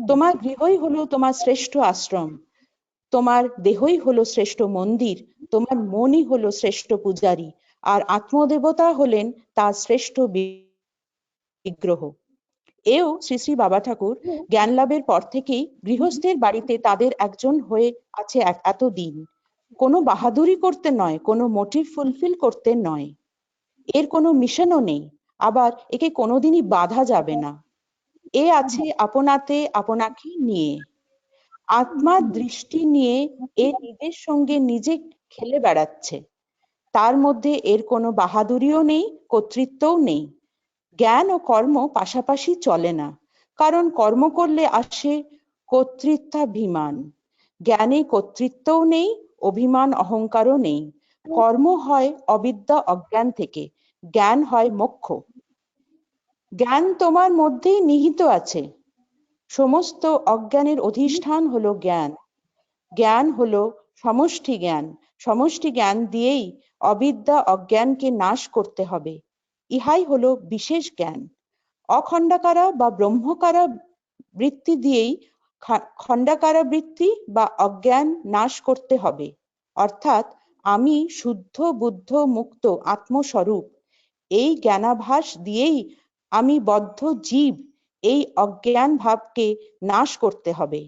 তোমার গৃহই হলো তোমার শ্রেষ্ঠ আশ্রম, তোমার দেহই হলো শ্রেষ্ঠ মন্দির, তোমার মনই হলো শ্রেষ্ঠ পূজারী, আর আত্মদেবতা হলেন তার শ্রেষ্ঠ বিগ্রহ। এও শ্রী শ্রী বাবা ঠাকুর জ্ঞান লাভের পর থেকেই গৃহস্থের বাড়িতে তাদের একজন হয়ে আছে এতদিন। কোনো বাহাদুরি করতে নয়, কোনো মোটিভ ফুলফিল করতে নয়। এর কোনো মিশনও নেই, আবার একে কোনোদিনই বাধা যাবে না। এ আছে আপনাতে আপনাকে নিয়ে, আত্মার দৃষ্টি নিয়ে এ নিজের সঙ্গে নিজে খেলে বেড়াচ্ছে। তার মধ্যে এর কোনো বাহাদুরিও নেই, কর্তৃত্বও নেই। জ্ঞান ও কর্ম পাশাপাশি চলে না, কারণ কর্ম করলে আসে কর্তৃত্বাভিমান। জ্ঞানে কর্তৃত্বও নেই, অভিমান অহংকারও নেই। কর্ম হয় অবিদ্যা অজ্ঞান থেকে, জ্ঞান হয় মোক্ষ। জ্ঞান তোমার মধ্যেই নিহিত আছে। সমস্ত অজ্ঞানের অধিষ্ঠান হলো জ্ঞান। জ্ঞান হলো সমষ্টি জ্ঞান। সমষ্টি জ্ঞান দিয়েই অবিদ্যা অজ্ঞানকে নাশ করতে হবে। ইহাই হলো বিশেষ জ্ঞান। অখণ্ডাকারা বা ব্রহ্মকারা বৃত্তি দিয়েই খণ্ডাকারা বৃত্তি বা অজ্ঞান নাশ করতে হবে। অর্থাৎ আমি শুদ্ধ, বুদ্ধ, মুক্ত আত্মস্বরূপ, এই জ্ঞানাভাস দিয়েই আমি বদ্ধ জীব, এই অজ্ঞান ভাবকে নাশ করতে হবে।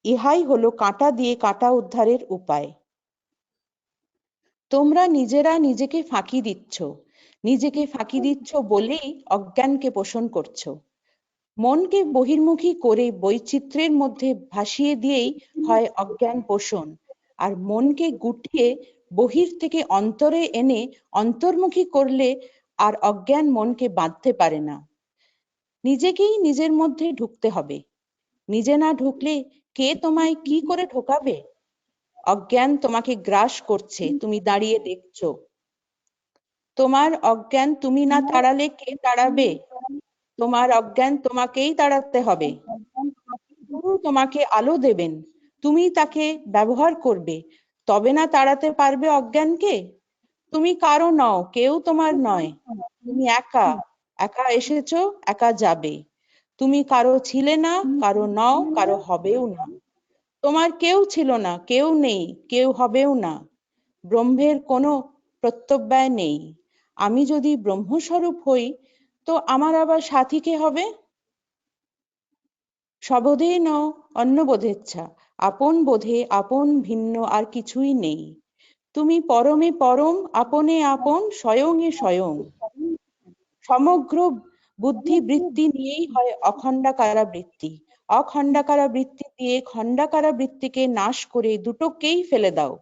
ইহাই হলো কাঁটা দিয়ে কাঁটা উদ্ধারের উপায়। তোমরা নিজেরা নিজেকে ফাঁকি দিচ্ছ, নিজেকে ফাঁকি দিচ্ছ বলেই অজ্ঞানকে পোষণ করছো। মনকে বহির্মুখী করে বৈচিত্র্যের মধ্যে ভাসিয়ে দিয়েই হয় অজ্ঞান পোষণ, আর মনকে গুটিয়ে বহির থেকে অন্তরে এনে অন্তর্মুখী করলে আর অজ্ঞান মনকে বাঁধতে পারে না। নিজেকেই নিজের মধ্যে ঢুকতে হবে। নিজে না ঢুকলে কে তোমায় কি করে ঢোকাবে? অজ্ঞান তোমাকে গ্রাস করছে, তুমি দাঁড়িয়ে দেখছো। তোমার অজ্ঞান তুমি না তাড়ালে কে তাড়াবে? তোমার অজ্ঞান তোমাকেই তাড়াতে হবে। গুরু তোমাকে আলো দেবেন, তুমি তাকে ব্যবহার করবে, তবে না তাড়াতে পারবে অজ্ঞানকে। তুমি কারো নও, কেউ তোমার নয়। তুমি একা, একা এসেছো, একা যাবে। তুমি কারো ছিলে না, কারো নও, কারো হবেও না। তোমার কেউ ছিল না, কেউ নেই, কেউ হবেও না। ব্রহ্মের কোনো প্রত্যব্যয় নেই। আমি যদি ব্রহ্মস্বরূপ হই, তো আমার আবার সাথী কে হবে? স্ববোধে ন অন্য বোধেচ্ছা, আপন বোধে আপন ভিন্ন আর কিছুই নেই। তুমি পরমে পরম, আপনে আপন, স্বয়ংয়ে স্বয়ং। সমগ্র বুদ্ধি বৃত্তি নিয়েই হয় অখণ্ডাকারা বৃত্তি। অখণ্ডাকারা বৃত্তি দিয়ে খণ্ডাকারা বৃত্তিকে নাশ করে দুটোকেই ফেলে দাও।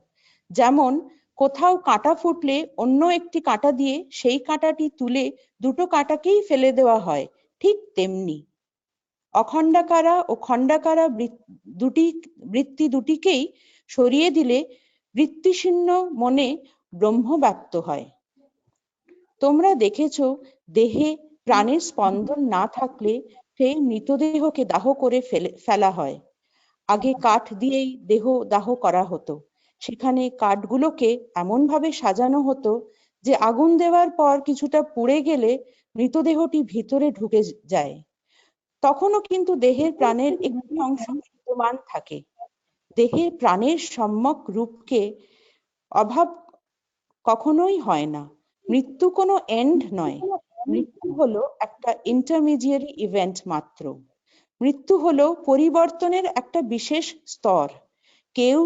যেমন কোথাও কাঁটা ফুটলে অন্য একটি কাঁটা দিয়ে সেই কাঁটাটি তুলে দুটো কাঁটাকেই ফেলে দেওয়া হয়, ঠিক তেমনি অখণ্ডাকারা ও খণ্ডাকারা বৃত্তি দুটিকেই সরিয়ে দিলে বৃত্তিশূন্য মনে ব্রহ্ম ব্যক্ত হয়। তোমরা দেখেছো, দেহে প্রাণের স্পন্দন না থাকলে সেই মৃতদেহকে দাহ করে ফেলা হয়। আগে কাঠ দিয়েই দেহ দাহ করা হতো। সেখানে কাঠগুলোকে এমনভাবে সাজানো হতো যে আগুন দেওয়ার পর কিছুটা পুড়ে গেলে মৃতদেহটি ভিতরে ঢুকে যায়। তখনও কিন্তু দেহের প্রাণের একটি অংশ বিদ্যমান থাকে। দেহের প্রাণের সম্যক রূপকে অভাব কখনোই হয় না। মৃত্যু কোনো এন্ড নয়। মৃত্যু হলো একটা ইন্টারমিডিয়ারি ইভেন্ট মাত্র। মৃত্যু হলো পরিবর্তনের একটা বিশেষ স্তর। কেউ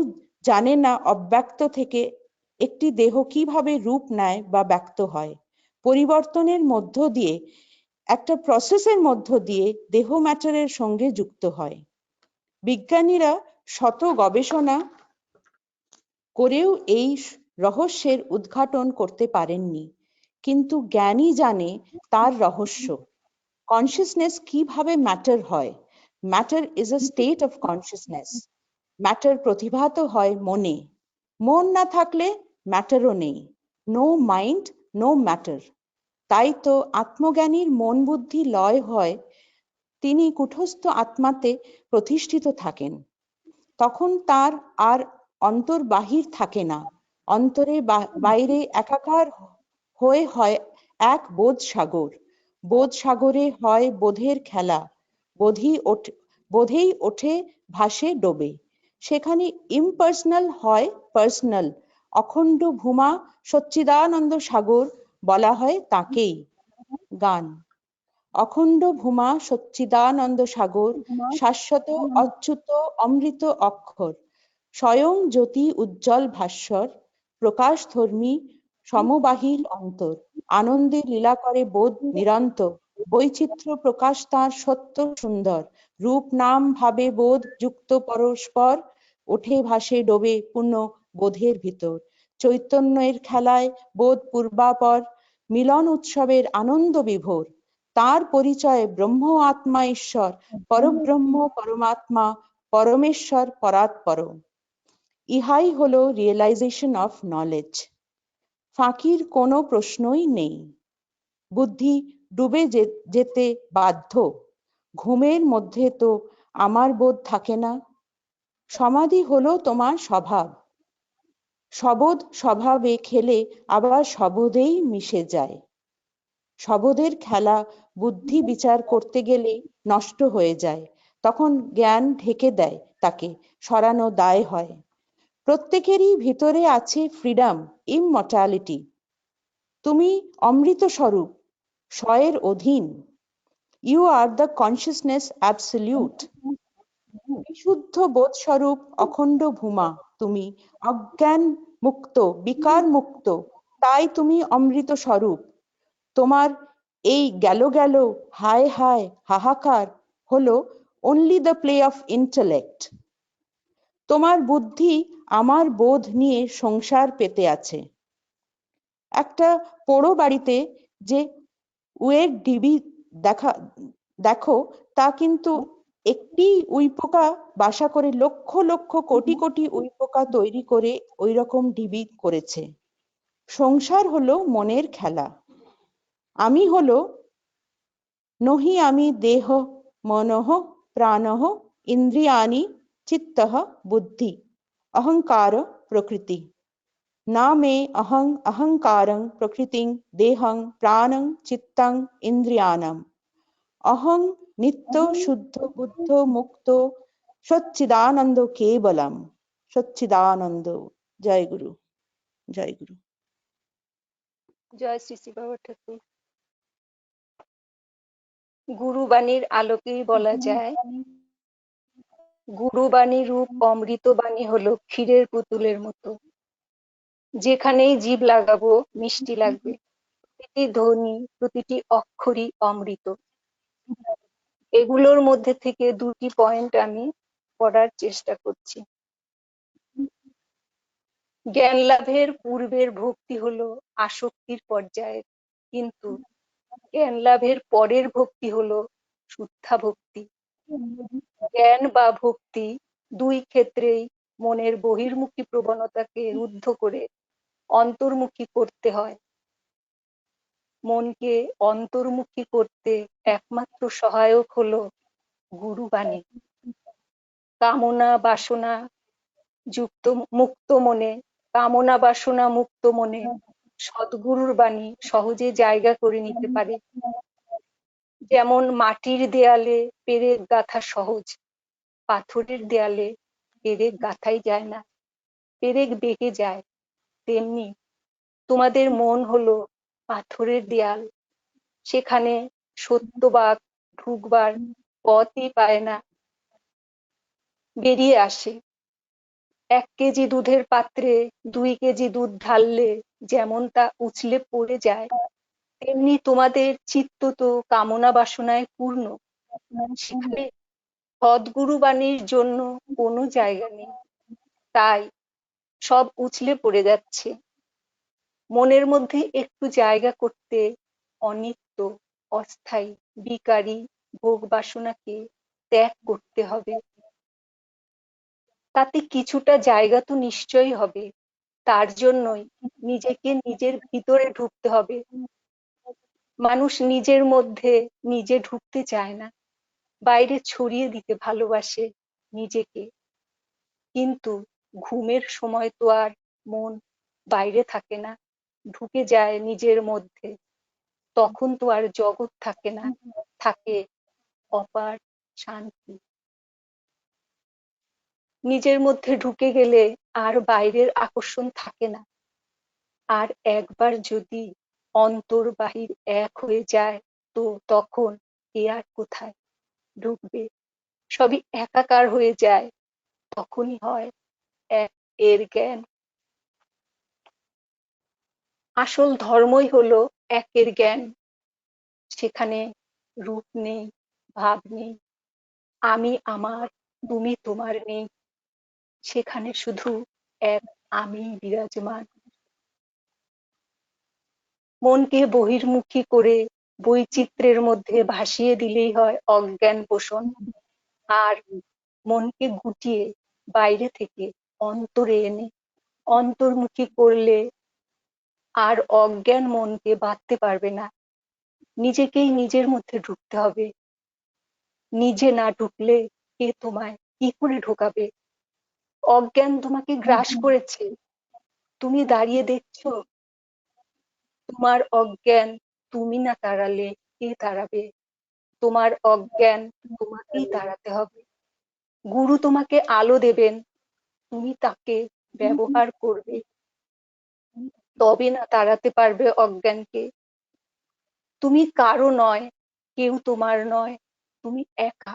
জানে না অব্যক্ত থেকে একটি দেহ কিভাবে রূপ নেয় বা ব্যক্ত হয়। পরিবর্তনের মধ্য দিয়ে, একটা প্রসেসের মধ্য দিয়ে দেহ ম্যাটারের সঙ্গে যুক্ত হয়। বিজ্ঞানীরা শত গবেষণা করেও এই রহস্যের উদ্ঘাটন করতে পারেননি, কিন্তু জ্ঞানী জানে তার রহস্য। কনসিয়াসনেস কিভাবে ম্যাটার হয়। Matter is a state of consciousness. Matter প্রতিভাত হয় মনে। মন না থাকলে ম্যাটারও নেই। No mind, no matter. তাই তো আত্মজ্ঞানীর মন বুদ্ধি লয় হয়, তিনি কুটস্থ আত্মাতে প্রতিষ্ঠিত থাকেন। তখন তার আর অন্তর বাহির থাকে না। অন্তরে বাইরে একাকার হয়ে হয় এক বোধ সাগর। বোধ সাগরে হয় বোধের খেলা। বোধেই ওঠে, ভাসে, ডোবে। সেখানে ইমপার্সোনাল হয় পার্সোনাল। অখণ্ড ভূমা সচ্চিদানন্দ সাগর বলা হয় তাকেই। গান। অখণ্ড ভূমা সচ্চিদানন্দ সাগর, শাশ্বত অচ্যুত অমৃত অক্ষর, স্বয়ং জ্যোতি উজ্জ্বল ভাস্বর, প্রকাশধর্মী সমবাহীর অন্তর, আনন্দে লীলা করে বোধ নিরন্তর, বৈচিত্র্য প্রকাশ তাঁর সত্য সুন্দর, রূপ নাম ভাবে বোধ যুক্ত পরস্পর, ওঠে ভাসে ডোবে পূর্ণ বোধের ভিতর, চৈতন্যের খেলায় বোধ পূর্বাপর, মিলন উৎসবের আনন্দ বিভোর, তার পরিচয় ব্রহ্ম আত্মা ঈশ্বর, পরব্রহ্ম পরমাত্মা, পরমেশ্বর পরাৎপর। ইহাই হলো রিয়েলাইজেশন অফ নলেজ। ফাঁকির কোনো প্রশ্নই নেই। বুদ্ধি ডুবে যেতে বাধ্য। ঘুমের মধ্যে তো আমার বোধ থাকে না। সমাধি হলো তোমার স্বভাব। সবোধ স্বভাবে খেলে আবার সবোধেই মিশে যায়। সবোধের খেলা বুদ্ধি বিচার করতে গেলে নষ্ট হয়ে যায়। তখন জ্ঞান ঢেকে দেয়, তাকে সরানো দায় হয়। প্রত্যেকেরই ভিতরে আছে ফ্রিডম, ইমমর্টালিটি। তুমি অমৃত স্বরূপ, স্বয়ের অধীন। You are the consciousness absolute. বিশুদ্ধ বোধ স্বরূপ অখণ্ড ভূমা তুমি, অজ্ঞান মুক্ত, বিকার মুক্ত, তাই তুমি অমৃত স্বরূপ। তোমার এই গেল গেল হায় হায় হাহাকার হলো only the play of intellect. তোমার বুদ্ধি আমার বোধ নিয়ে সংসার পেতে আছে। একটা পোড়ো বাড়িতে যে উয়ের ঢিবি দেখো, তা কিন্তু একটি উইপোকা বাসা করে লক্ষ লক্ষ কোটি কোটি উইপোকা তৈরি করে ওই রকম ঢিবি করেছে। সংসার হলো মনের খেলা। আমি হলো নহি আমি দেহ মনঃ প্রাণঃ ইন্দ্রিয়াণি চিত্তঃ বুদ্ধি অহংকার প্রকৃতি। না মে অহং অহংকারং প্রকৃতিং দেহং প্রাণং চিত্তং ইন্দ্রিয়াণম। অহং নিত্য শুদ্ধ বুদ্ধ মুক্ত সচ্চিদানন্দ কেবলম। সচ্চিদানন্দ। জয় গুরু। জয় গুরু। জয় শ্রী শ্রী বাবা ঠাকুর। গুরুবাণীর আলোকেই বলা যায়, গুরুবাণী রূপ অমৃতবাণী হলো ক্ষীরের পুতুলের মতো। যেখানেই জিভ লাগাবো মিষ্টি লাগবে। প্রতিটি ধ্বনি, প্রতিটি অক্ষরই অমৃত। এগুলোর মধ্যে থেকে দুটি পয়েন্ট আমি পড়ার চেষ্টা করছি। জ্ঞান লাভের পূর্বের ভক্তি হলো আসক্তির পর্যায়ের, কিন্তু জ্ঞান লাভের পরের ভক্তি হলো শুদ্ধা ভক্তি। জ্ঞান বা ভক্তি দুই ক্ষেত্রেই মনের বহির্মুখী প্রবণতাকে রুদ্ধ করে অন্তর্মুখী করতে হয়। মনকে অন্তর্মুখী করতে একমাত্র সহায়ক হলো গুরুবাণী। কামনা বাসনা মুক্ত মনে সদ্গুরুর বাণী সহজে জায়গা করে নিতে পারে। যেমন মাটির দেয়ালে পেরেক গাঁথা সহজ, পাথরের দেয়ালে পেরেক গাঁথাই যায় না, পেরেক বেঁকে যায়। তেমনি তোমাদের মন হলো পাথরের দেয়াল, সেখানে সত্যবাক ঢুকবার পথই পায় না, বেরিয়ে আসে। 1 কেজি দুধের পাত্রে 2 কেজি দুধ ঢাললে যেমন তা উছলে পড়ে যায়, তেমনি তোমাদের চিত্ত তো কামনা বাসনায় পূর্ণ, সেখানে সদ্গুরু বাণীর জন্য কোনো জায়গা নেই, তাই সব উছলে পড়ে যাচ্ছে। মনের মধ্যে একটু জায়গা করতে অনিত্য, অস্থায়ী, বিকারী ভোগ বাসনাকে ত্যাগ করতে হবে। তাতে কিছুটা জায়গা তো নিশ্চয়ই হবে, তার জন্যই নিজেকে নিজের ভিতরে ঢুকতে হবে। মানুষ নিজের মধ্যে নিজে ঢুকতে চায় না, বাইরে ছড়িয়ে দিতে ভালোবাসে নিজেকে, কিন্তু ঘুমের সময় তো আর মন বাইরে থাকে না, ঢুকে যায় নিজের মধ্যে, তখন তো আর জগৎ থাকে না, থাকে অপার শান্তি। নিজের মধ্যে ঢুকে গেলে আর বাইরের আকর্ষণ থাকে না। আর একবার যদি অন্তর বাহির এক হয়ে যায়, তো তখন এ আর কোথায় ঢুকবে, সবই একাকার হয়ে যায়, তখনই হয় এক এর জ্ঞান। আসল ধর্মই হলো একের জ্ঞান, সেখানে রূপ নেই, ভাব নেই, আমি আমার, তুমি তোমার নেই, সেখানে শুধু এক আমি বিরাজমান। মনকে বহির্মুখী করে বৈচিত্র্যের মধ্যে ভাসিয়ে দিলেই হয় অজ্ঞান পোষণ, আর মনকে গুটিয়ে বাইরে থেকে অন্তরে এনে অন্তর্মুখী করলে আর অজ্ঞান মনকে বাঁধতে পারবে না। নিজেকেই নিজের মধ্যে ঢুকতে হবে, নিজে না ঢুকলে কে তোমায় কি করে ঢোকাবে? অজ্ঞান তোমাকে গ্রাস করেছে, তুমি দাঁড়িয়ে দেখছো, তোমার অজ্ঞান তুমি না তাড়ালে কে তাড়াবে? তোমার অজ্ঞান তোমাকেই তাড়াতে হবে। গুরু তোমাকে আলো দেবেন, তুমি তাকে ব্যবহার করবে, তবে না তাড়াতে পারবে অজ্ঞানকে। তুমি কারো নয়, কেউ তোমার নয়, তুমি একা,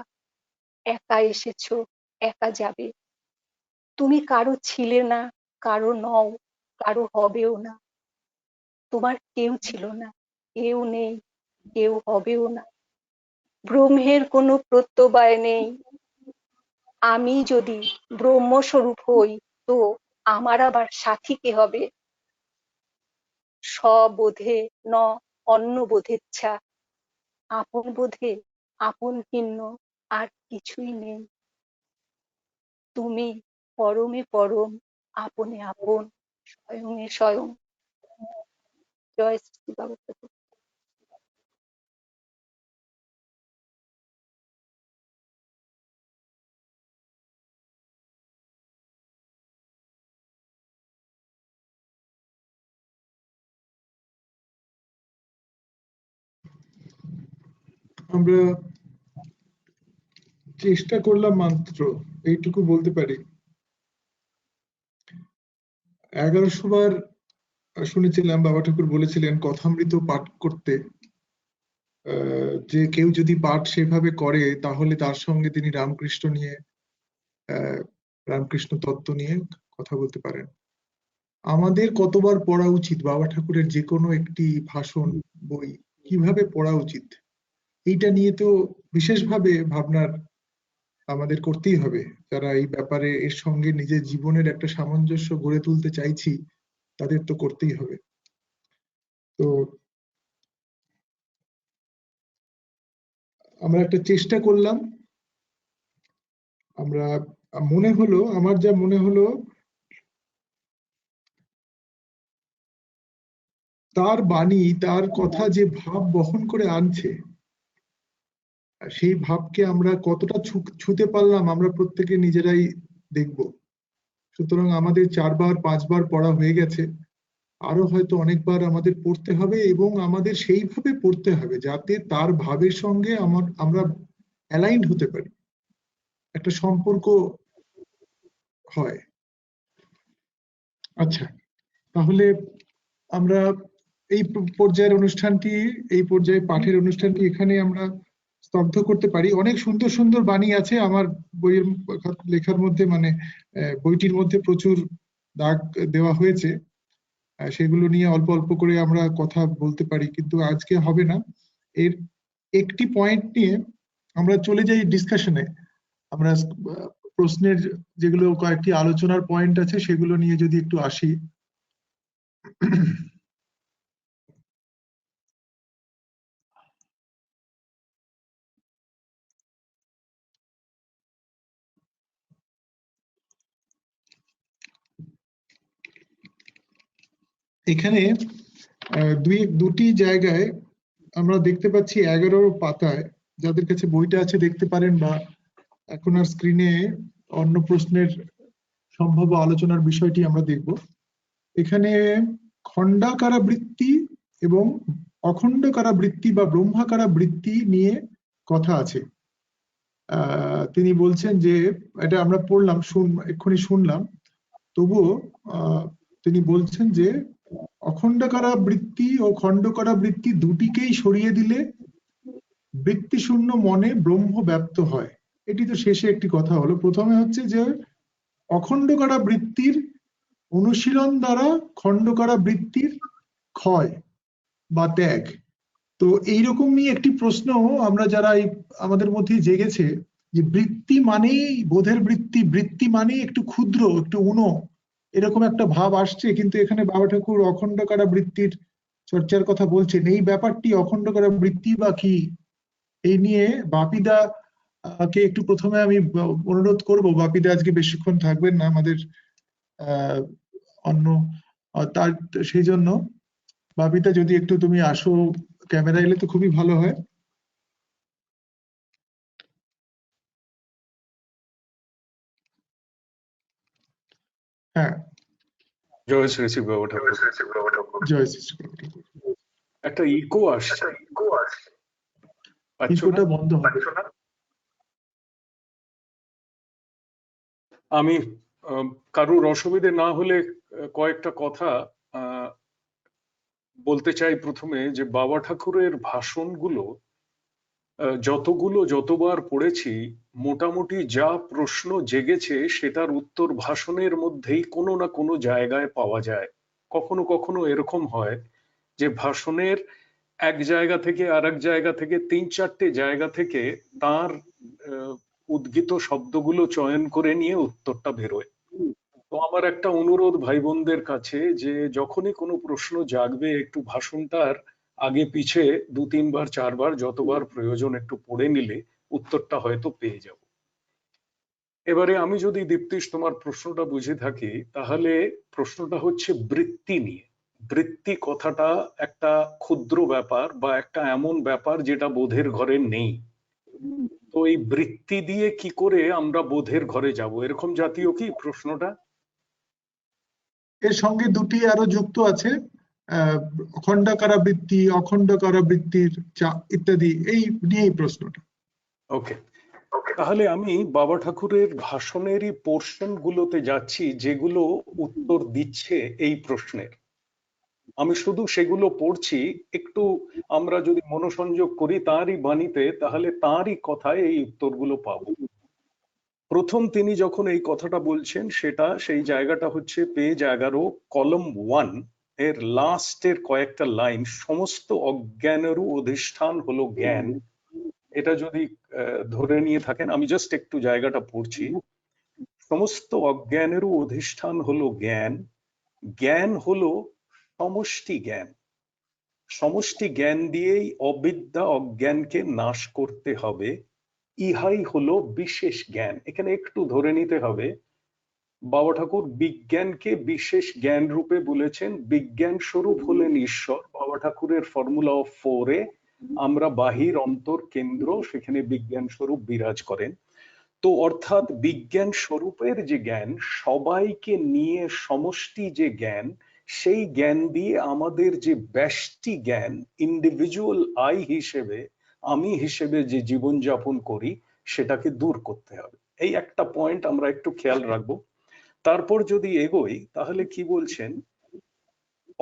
একা এসেছো, একা যাবে। তুমি কারো ছিলে না, কারো নও, কারো হবেও না। তোমার কেউ ছিল না, কেউ নেই, কেউ হবেও না। ব্রহ্মের কোনো প্রত্যয় নেই। আমি যদি ব্রহ্মস্বরূপ হই, তো আমার আবার সাথী কে হবে? স্ববোধে ন অন্য বোধেচ্ছা, আপন বোধে আপন ভিন্ন আর কিছুই নেই। তুমি পরমে পরম, আপনে আপন, স্বয়ংয়ে স্বয়ং। জয় শ্রী বাবা ঠাকুর। আমরা চেষ্টা করলাম মাত্র এইটুকু বলতে পারি। 1100 বার শুনেছিলাম বাবা ঠাকুর বলেছিলেন কথামৃত পাঠ করতে, যে কেউ যদি পাঠ সেভাবে করে তাহলে তার সঙ্গে তিনি রামকৃষ্ণ নিয়ে রামকৃষ্ণ তত্ত্ব নিয়ে কথা বলতে পারেন। আমাদের কতবার পড়া উচিত বাবা ঠাকুরের যে কোনো একটি ভাষণ, বই কিভাবে পড়া উচিত, এইটা নিয়ে তো বিশেষভাবে ভাবনার আমাদের করতেই হবে। যারা এই ব্যাপারে এর সঙ্গে নিজের জীবনের একটা সামঞ্জস্য গড়ে তুলতে চাইছি, তাদের তো করতেই হবে। তো আমরা একটা চেষ্টা করলাম। আমরা আমার যা মনে হলো তার বাণী, তার কথা যে ভাব বহন করে আনছে, সেই ভাবকে আমরা কতটা ছুঁতে পারলাম আমরা প্রত্যেকে নিজেরাই দেখব। সুতরাং আমাদের 4 বার 5 বার পড়া হয়ে গেছে, আরো হয়তো অনেকবার আমাদের পড়তে হবে, এবং আমাদের সেইভাবে পড়তে হবে যাতে তার ভাবের সঙ্গে আমরা অ্যালাইন্ড হতে পারি, একটা সম্পর্ক হয়। আচ্ছা, তাহলে আমরা এই পর্যায়ের অনুষ্ঠানটি, এই পর্যায়ে পাঠের অনুষ্ঠানটি এখানে আমরা স্তব্ধ করতে পারি। অনেক সুন্দর সুন্দর বাণী আছে আমার বইয়ের লেখার মধ্যে, মানে বইটির মধ্যে প্রচুর দাগ দেওয়া হয়েছে, সেগুলো নিয়ে অল্প অল্প করে আমরা কথা বলতে পারি, কিন্তু আজকে হবে না। এর একটি পয়েন্ট নিয়ে আমরা চলে যাই ডিসকাশনে। আমরা প্রশ্নের যেগুলো কয়েকটি আলোচনার পয়েন্ট আছে সেগুলো নিয়ে যদি একটু আসি। এখানে দুটি জায়গায় আমরা দেখতে পাচ্ছি 11 পাতায়, যাদের কাছে বইটা আছে দেখতে পারেন, বা এখন আর স্ক্রিনে অন্য প্রশ্নের সম্ভাব্য আলোচনার বিষয়টি আমরা দেখব। এখানে খণ্ডাকারা বৃত্তি এবং অখণ্ডকারা বৃত্তি বা ব্রহ্মাকারা বৃত্তি নিয়ে কথা আছে। তিনি বলছেন যে, এটা আমরা পড়লাম, এক্ষুনি শুনলাম, তবুও তিনি বলছেন যে অখণ্ডকারা বৃত্তি ও খণ্ডকারা বৃত্তি দুটিকেই সরিয়ে দিলে বৃত্তিশূন্য মনে ব্রহ্ম ব্যপ্ত হয়। এটি তো শেষে একটি কথা হলো। প্রথমে হচ্ছে যে অখণ্ডকারা বৃত্তির অনুশীলন দ্বারা খণ্ডকারা বৃত্তির ক্ষয় বা ত্যাগ। তো এইরকম নিয়ে একটি প্রশ্ন আমরা যারা আমাদের মধ্যে জেগেছে, যে বৃত্তি মানেই বোধের বৃত্তি, বৃত্তি মানেই একটু ক্ষুদ্র, একটু উনো, এরকম একটা ভাব আসছে। কিন্তু এখানে বাবা ঠাকুর অখণ্ডকারা বৃত্তির চর্চার কথা বলছেন। এই ব্যাপারটি অখণ্ডকারা বৃত্তি বা কি, এই নিয়ে বাপিদা কে একটু প্রথমে আমি অনুরোধ করব। বাপিদা আজকে বেশিক্ষণ থাকবেন না আমাদের অন্য, তার সেই জন্য বাপিদা যদি একটু তুমি আসো, ক্যামেরা এলে তো খুবই ভালো হয়। হ্যাঁ, জয় শ্রী শ্রী বাবা ঠাকুর। জয় শ্রী শ্রী বাবা ঠাকুর। একটা ইকো আসছে, ইকোটা বন্ধ হবে। আমি কারুর অসুবিধে না হলে কয়েকটা কথা বলতে চাই। প্রথমে যে বাবা ঠাকুরের ভাষণগুলো যতবার পড়েছি, মোটামুটি যা প্রশ্ন জেগেছে সেটার উত্তর ভাষণের মধ্যেই কোনো না কোনো জায়গায় পাওয়া যায়। কখনো কখনো এরকম হয় যে ভাষণের এক জায়গা থেকে আর এক জায়গা থেকে 3-4টে জায়গা থেকে তার উদ্গীত শব্দগুলো চয়ন করে নিয়ে উত্তরটা বেরোয়। তো আমার একটা অনুরোধ ভাই বোনদের কাছে, যে যখনই কোনো প্রশ্ন জাগবে একটু ভাষণটার আগে পিছে 2-3 বার 4 বার যতবার প্রয়োজন একটু পড়ে নিলে উত্তরটা হয়তো পেয়ে যাব। এবারে আমি যদি দীপ্তিশ তোমার প্রশ্নটা বুঝে থাকি, তাহলে প্রশ্নটা হচ্ছে বৃত্তি নিয়ে। বৃত্তি কথাটা একটা ক্ষুদ্র ব্যাপার বা একটা এমন ব্যাপার যেটা বোধের ঘরে নেই। তো এই বৃত্তি দিয়ে কি করে আমরা বোধের ঘরে যাব, এরকম জাতীয় কি প্রশ্নটা? এর সঙ্গে দুটি আরো যুক্ত আছে, খণ্ডাকারা বৃত্তি, অখণ্ডকারা বৃত্তির ইত্যাদি, এই নিয়েই প্রশ্নটা। ওকে, তাহলে আমি বাবা ঠাকুরের ভাষণেরই পোর্শন গুলোতে যাচ্ছি যেগুলো উত্তর দিচ্ছে এই প্রশ্নের। আমি শুধু সেগুলো পড়ছি, একটু আমরা যদি মনোসংযোগ করি তাঁরই বাণীতে, তাহলে তাঁরই কথায় এই উত্তরগুলো পাবো। প্রথম তিনি যখন এই কথাটা বলছেন, সেই জায়গাটা হচ্ছে পেজ 11, কলম 1 এর লাস্টের কয়েকটা লাইন, সমস্ত অজ্ঞানেরও অধিষ্ঠান হলো জ্ঞান। এটা যদি ধরে নিয়ে থাকেন, আমি জাস্ট একটু জায়গাটা পড়ছি। সমস্ত অজ্ঞানেরও অধিষ্ঠান হলো জ্ঞান, জ্ঞান হলো সমষ্টি জ্ঞান, সমষ্টি জ্ঞান দিয়েই অবিদ্যা অজ্ঞানকে নাশ করতে হবে, ইহাই হলো বিশেষ জ্ঞান। এখানে একটু ধরে নিতে হবে, বাবা ঠাকুর বিজ্ঞানকে বিশেষ জ্ঞান রূপে বলেছেন, বিজ্ঞান স্বরূপ হলেন ঈশ্বর। বাবা ঠাকুরের ফর্মুলা অফ 4-এ আমরা বাহির অন্তর কেন্দ্র, সেখানে বিজ্ঞান স্বরূপ বিরাজ করেন। তো অর্থাৎ বিজ্ঞান স্বরূপের যে জ্ঞান, সবাইকে নিয়ে সমষ্টি যে জ্ঞান, সেই জ্ঞান দিয়ে আমাদের যে ব্যষ্টি জ্ঞান, ইন্ডিভিজুয়াল আই হিসেবে, আমি হিসেবে যে জীবনযাপন করি, সেটাকে দূর করতে হবে। এই একটা পয়েন্ট আমরা একটু খেয়াল রাখবো। তারপর যদি এগোই, তাহলে কি বলছেন,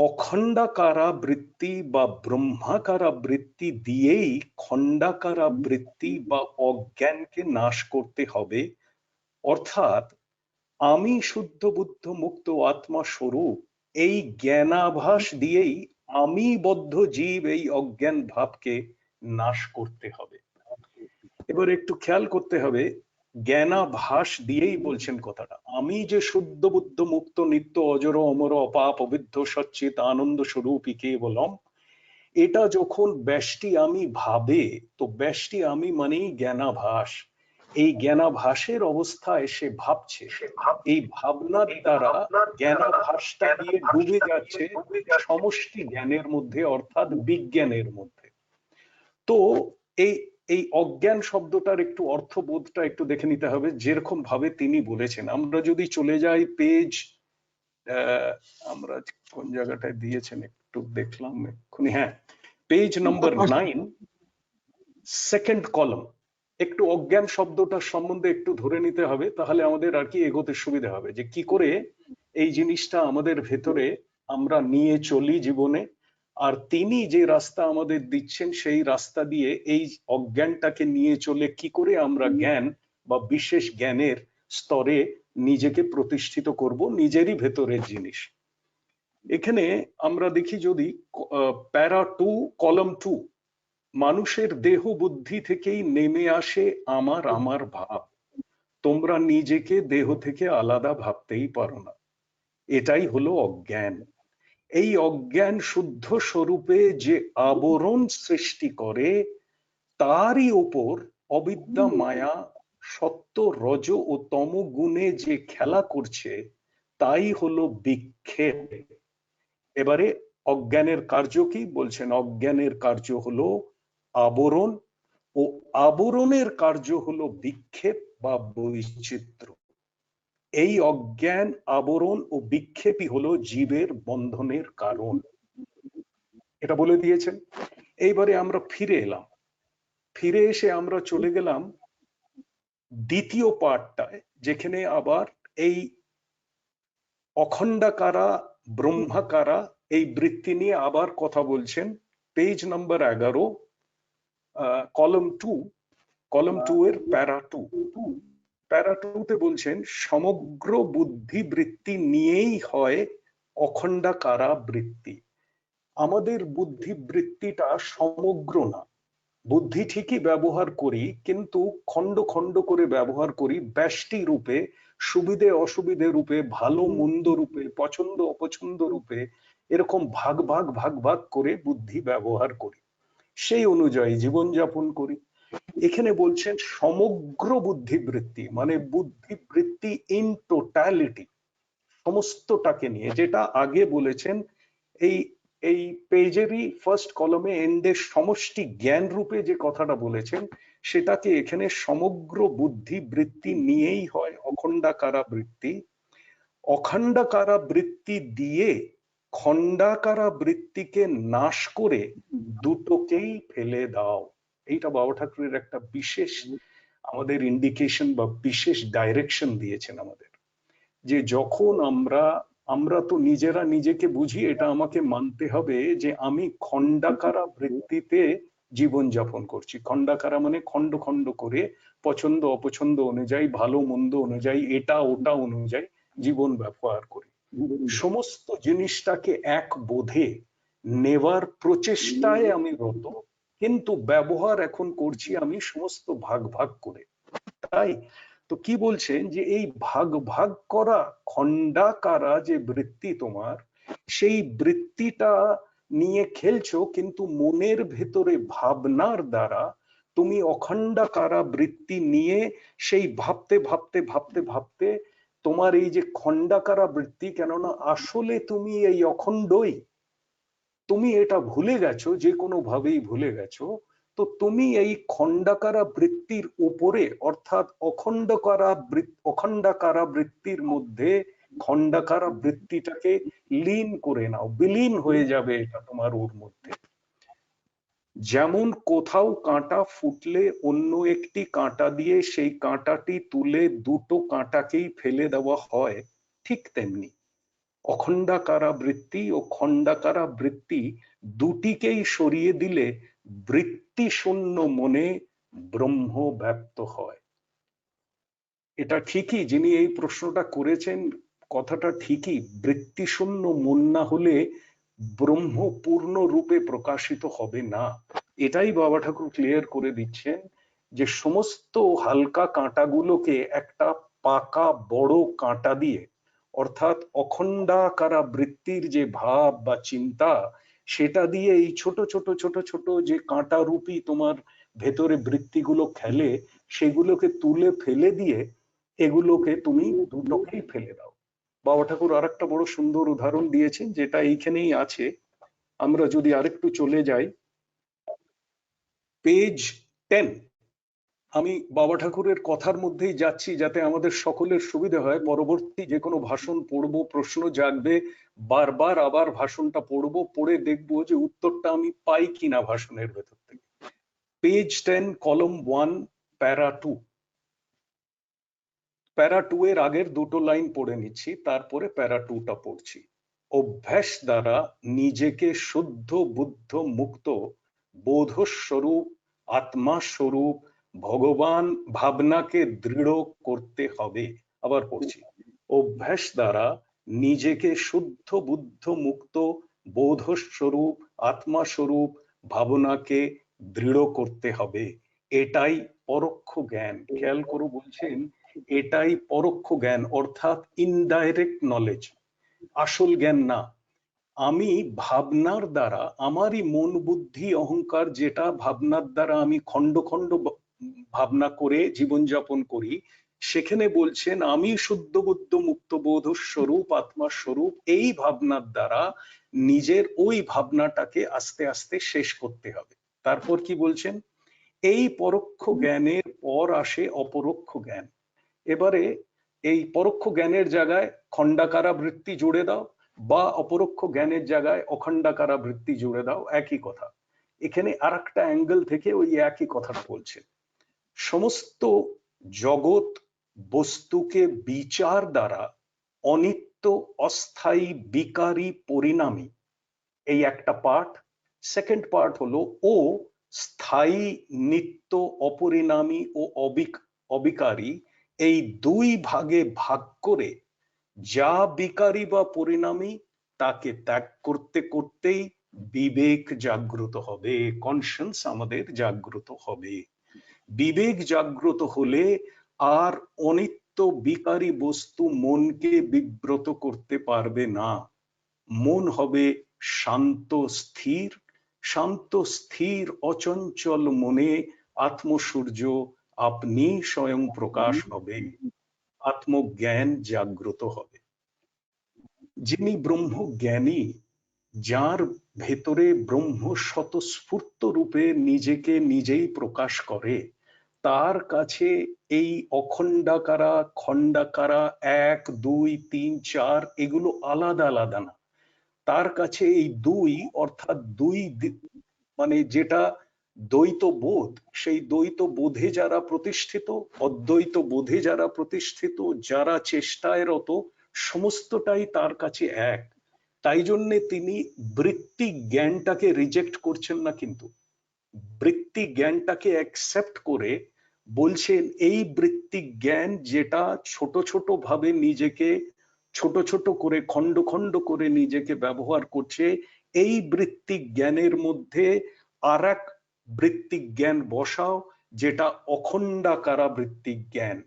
অখণ্ডাকারা বৃত্তি বা ব্রহ্মাকারা বৃত্তি দিয়েই খণ্ডাকারা বৃত্তি বা অজ্ঞানকে নাশ করতে হবে। অর্থাৎ আমি শুদ্ধ বুদ্ধ মুক্ত আত্মা স্বরূপ, এই জ্ঞানাভাস দিয়েই আমি বদ্ধ জীব, এই অজ্ঞান ভাবকে নাশ করতে হবে। এবার একটু খেয়াল করতে হবে, জ্ঞানাভাস দিয়েই বলছেন কথাটা। আমি যে শুদ্ধ বুদ্ধ মুক্ত নিত্য অজর অমর অপাপ অবিদ্ধ সচ্চিত আনন্দ স্বরূপই কেবলম, এটা যখন ব্যষ্টি আমি ভাবে, তো ব্যষ্টি আমি মানেই জ্ঞানাভাস। এই জ্ঞানাভাসের অবস্থায় সে ভাবছে, এই ভাবনার দ্বারা জ্ঞানাভাসটা দিয়ে ডুবে যাচ্ছে সমষ্টি জ্ঞানের মধ্যে, অর্থাৎ বিজ্ঞানের মধ্যে। তো এই এই অজ্ঞান শব্দটার একটু অর্থবোধটা একটু দেখে নিতে হবে, যেরকম ভাবে তিনি বলেছেন। আমরা যদি চলে যাই পেজ, আমরা কোন জায়গাটায় দিয়েছেন একটু দেখলাম এক্ষুনি, হ্যাঁ, পেজ নাম্বার 9, সেকেন্ড কলম। একটু অজ্ঞান শব্দটার সম্বন্ধে একটু ধরে নিতে হবে, তাহলে আমাদের আর কি এগোতে সুবিধা হবে, যে কি করে এই জিনিসটা আমাদের ভেতরে আমরা নিয়ে চলি জীবনে। আর তিনি যে রাস্তা আমাদের দিচ্ছেন, সেই রাস্তা দিয়ে এই অজ্ঞানটাকে নিয়ে চলে কি করে আমরা জ্ঞান বা বিশেষ জ্ঞানের স্তরে নিজেকে প্রতিষ্ঠিত করব, নিজেরই ভেতরের জিনিস। এখানে আমরা দেখি যদি প্যারা 2 কলম 2, মানুষের দেহ বুদ্ধি থেকেই নেমে আসে আমার আমার ভাব, তোমরা নিজেকে দেহ থেকে আলাদা ভাবতেই পারো না, এটাই হলো অজ্ঞান। এই অজ্ঞান শুদ্ধ স্বরূপে যে আবরণ সৃষ্টি করে, তারই ওপর অবিদ্যা মায়া সত্য রজ ও তম গুণে যে খেলা করছে, তাই হলো বিক্ষেপ। এবারে অজ্ঞানের কার্য কি বলছেন? অজ্ঞানের কার্য হলো আবরণ, ও আবরণের কার্য হলো বিক্ষেপ বা বৈচিত্র্য। এই অজ্ঞান, আবরণ ও বিক্ষেপই হলো জীবের বন্ধনের কারণ, এটা বলে দিয়েছেন। এইবারে আমরা ফিরে এলাম, ফিরে এসে আমরা চলে গেলাম দ্বিতীয় পার্টটায়, যেখানে আবার এই অখণ্ডাকারা ব্রহ্মাকারা এই বৃত্তি নিয়ে আবার কথা বলছেন। পেজ নাম্বার 11, কলম 2 এর প্যারা 2। প্যারা 2-তে বলছেন, সমগ্র বুদ্ধি বৃত্তি নিয়েই হয় অখণ্ডাকারা বৃত্তি। আমাদের বুদ্ধি বৃত্তিটা সমগ্র না, বুদ্ধি ঠিকই ব্যবহার করি, কিন্তু খণ্ড খণ্ড করে ব্যবহার করি, ব্যষ্টি রূপে, সুবিধে অসুবিধে রূপে, ভালো মন্দ রূপে, পছন্দ অপছন্দ রূপে, এরকম ভাগ ভাগ ভাগ ভাগ করে বুদ্ধি ব্যবহার করি, সেই অনুযায়ী জীবনযাপন করি। এখানে বলছেন সমগ্র বুদ্ধিবৃত্তি, মানে বুদ্ধিবৃত্তি ইন টোটালিটি, সমস্তটাকে নিয়ে, যেটা আগে বলেছেন এই এই পেজেরই ফার্স্ট কলমে এন্ডে সমষ্টি জ্ঞান রূপে যে কথাটা বলেছেন, সেটাকে এখানে সমগ্র বুদ্ধি বৃত্তি নিয়েই হয় অখণ্ডাকারা বৃত্তি। অখণ্ডাকারা বৃত্তি দিয়ে খণ্ডাকারা বৃত্তিকে নাশ করে দুটোকেই ফেলে দাও। এইটা বাবা ঠাকুরের একটা বিশেষ আমাদের ইন্ডিকেশন বা বিশেষ ডাইরেকশন দিয়েছেন আমাদের, যে যখন আমরা তো নিজেরা নিজেকে বুঝি, এটা আমাকে মানতে হবে যে আমি খণ্ডাকারা বৃত্তিতে জীবন যাপন করছি। খণ্ডাকারা মানে খণ্ড খণ্ড করে, পছন্দ অপছন্দ অনুযায়ী, ভালো মন্দ অনুযায়ী, এটা ওটা অনুযায়ী জীবন ব্যবহার করি। সমস্ত জিনিসটাকে এক বোধে নেবার প্রচেষ্টায় আমি রত, কিন্তু ব্যবহার এখন করছি আমি সমস্ত ভাগ ভাগ করে। তাই তো কি বলছেন, যে এই ভাগ ভাগ করা খণ্ডাকারা যে বৃত্তি তোমার, সেই বৃত্তিটা নিয়ে খেলছো, কিন্তু মনের ভেতরে ভাবনার দ্বারা তুমি অখণ্ডাকারা বৃত্তি নিয়ে সেই ভাবতে ভাবতে ভাবতে ভাবতে তোমার এই যে খণ্ডাকারা বৃত্তি, কেননা আসলে তুমি এই অখণ্ডই, তুমি এটা ভুলে গেছো, যে কোনো ভাবেই ভুলে গেছো। তো তুমি এই খণ্ডাকারা বৃত্তির উপরে অর্থাৎ অখণ্ডাকারা বৃত্তির মধ্যে খণ্ডাকারা বৃত্তিটাকে লীন করে নাও, বিলীন হয়ে যাবে এটা তোমার ওর মধ্যে। যেমন কোথাও কাঁটা ফুটলে অন্য একটি কাঁটা দিয়ে সেই কাঁটাটি তুলে দুটো কাঁটাকেই ফেলে দেওয়া হয়, ঠিক তেমনি অখণ্ডাকারা বৃত্তি ও খণ্ডাকারা বৃত্তি দুটিকেই সরিয়ে দিলে বৃত্তি শূন্য মনে ব্রহ্ম ব্যক্ত হয়। এটা ঠিকই, যিনি এই প্রশ্নটা করেছেন কথাটা ঠিকই, বৃত্তি শূন্য মন না হলে ব্রহ্ম পূর্ণ রূপে প্রকাশিত হবে না। এটাই বাবা ঠাকুর ক্লিয়ার করে দিচ্ছেন যে সমস্ত হালকা কাঁটাগুলোকে একটা পাকা বড় কাঁটা দিয়ে, অর্থাৎ অখণ্ডাকারা বৃত্তির যে ভাব বা চিন্তা, সেটা দিয়ে এই ছোট ছোট ছোট ছোট যে কাঁটা রূপী তোমার ভেতরে বৃত্তিগুলো খেলে, সেগুলোকে তুলে ফেলে দিয়ে এগুলোকে তুমি দুটোকেই ফেলে দাও। বাবা ঠাকুর আর একটা বড় সুন্দর উদাহরণ দিয়েছেন, যেটা এইখানেই আছে। আমরা যদি আরেকটু চলে যাই পেজ 10, আমি বাবা ঠাকুরের কথার মধ্যেই যাচ্ছি যাতে আমাদের সকলের সুবিধা হয়। পরবর্তী যে কোনো ভাষণ পড়বো, প্রশ্ন জাগবে, বারবার আবার ভাষণটা পড়বো, পড়ে দেখবো যে উত্তরটা আমি পাই কিনা ভাষণের ভেতর থেকে। পেজ 10 কলম 1 প্যারা 2। প্যারা 2 এর আগের দুটো লাইন পড়ে নিচ্ছি, তারপরে প্যারা 2টা পড়ছি। অভ্যাস দ্বারা নিজেকে শুদ্ধ বুদ্ধ মুক্ত বোধস্বরূপ আত্মা স্বরূপ ভগবান ভাবনাকে দৃঢ় করতে হবে। আবার পড়ছি, অভ্যাস দ্বারা নিজেকে শুদ্ধ বুদ্ধ মুক্ত বোধস্বরূপ আত্মা স্বরূপ ভাবনাকে দৃঢ় করতে হবে। এটাই পরোক্ষ জ্ঞান। খেয়াল করে বলছেন এটাই পরোক্ষ জ্ঞান, অর্থাৎ ইনডাইরেক্ট নলেজ, আসল জ্ঞান না। আমি ভাবনার দ্বারা, আমারই মন বুদ্ধি অহংকার, যেটা ভাবনার দ্বারা আমি খণ্ড খণ্ড ভাবনা করে জীবনযাপন করি, সেখানে বলছেন আমি শুদ্ধ বুদ্ধ মুক্ত বোধ স্বরূপ আত্মা স্বরূপ, এই ভাবনার দ্বারা নিজের ওই ভাবনাটাকে আস্তে আস্তে শেষ করতে হবে। তারপর কি বলছেন, এই পরোক্ষ জ্ঞানের পর আসে অপরোক্ষ জ্ঞান। এবারে এই পরোক্ষ জ্ঞানের জায়গায় খণ্ডাকারা বৃত্তি জুড়ে দাও, বা অপরোক্ষ জ্ঞানের জায়গায় অখণ্ডাকারা বৃত্তি জুড়ে দাও, একই কথা। এখানে আর একটা অ্যাঙ্গেল থেকে ওই একই কথাটা বলছে। সমস্ত জগৎ বস্তুকে বিচার দ্বারা অনিত্য অস্থায়ী বিকারী পরিণামী, এই একটা পার্ট। সেকেন্ড পার্ট হলো ও স্থায়ী নিত্য অপরিণামী ও অবিকারী, এই দুই ভাগে ভাগ করে যা বিকারী বা পরিণামী তাকে ত্যাগ করতে করতেই বিবেক জাগ্রত হবে, কনসিয়েন্স আমাদের জাগ্রত হবে। বিবেক জাগ্রত হলে আর অনিত্য বিকারী বস্তু মনকে বিব্রত করতে পারবে না। মন হবে শান্ত স্থির, শান্ত স্থির অচঞ্চল মনে আত্মসূর্য আপনি স্বয়ং প্রকাশ হবে, আত্মজ্ঞান জাগ্রত হবে। যিনি ব্রহ্ম জ্ঞানী, যার ভেতরে ব্রহ্ম স্বতঃস্ফূর্ত রূপে নিজেকে নিজেই প্রকাশ করে, তার কাছে এই অখণ্ডাকারা খণ্ডাকারা 1 2 3 4 এগুলো আলাদা আলাদা না। তার কাছে এই দুই, অর্থাৎ দুই মানে যেটা দ্বৈত বোধ, সেই দ্বৈত বোধে যারা প্রতিষ্ঠিত, অদ্বৈত বোধে যারা প্রতিষ্ঠিত, যারা চেষ্টায় রত, সমস্তটাই তার কাছে এক। তাই জন্যে তিনি বৃত্তি জ্ঞানটাকে রিজেক্ট করছেন না, কিন্তু বৃত্তি জ্ঞানটাকে অ্যাকসেপ্ট করে বলছেন এই বৃত্তি জ্ঞান যেটা ছোট ছোট ভাবে নিজেকে ছোট ছোট করে খণ্ড খণ্ড করে নিজেকে ব্যবহার করছে, এই বৃত্তি জ্ঞানের মধ্যে আর এক বৃত্তি জ্ঞান বসাও, যেটা অখণ্ডাকারা বৃত্তি জ্ঞান,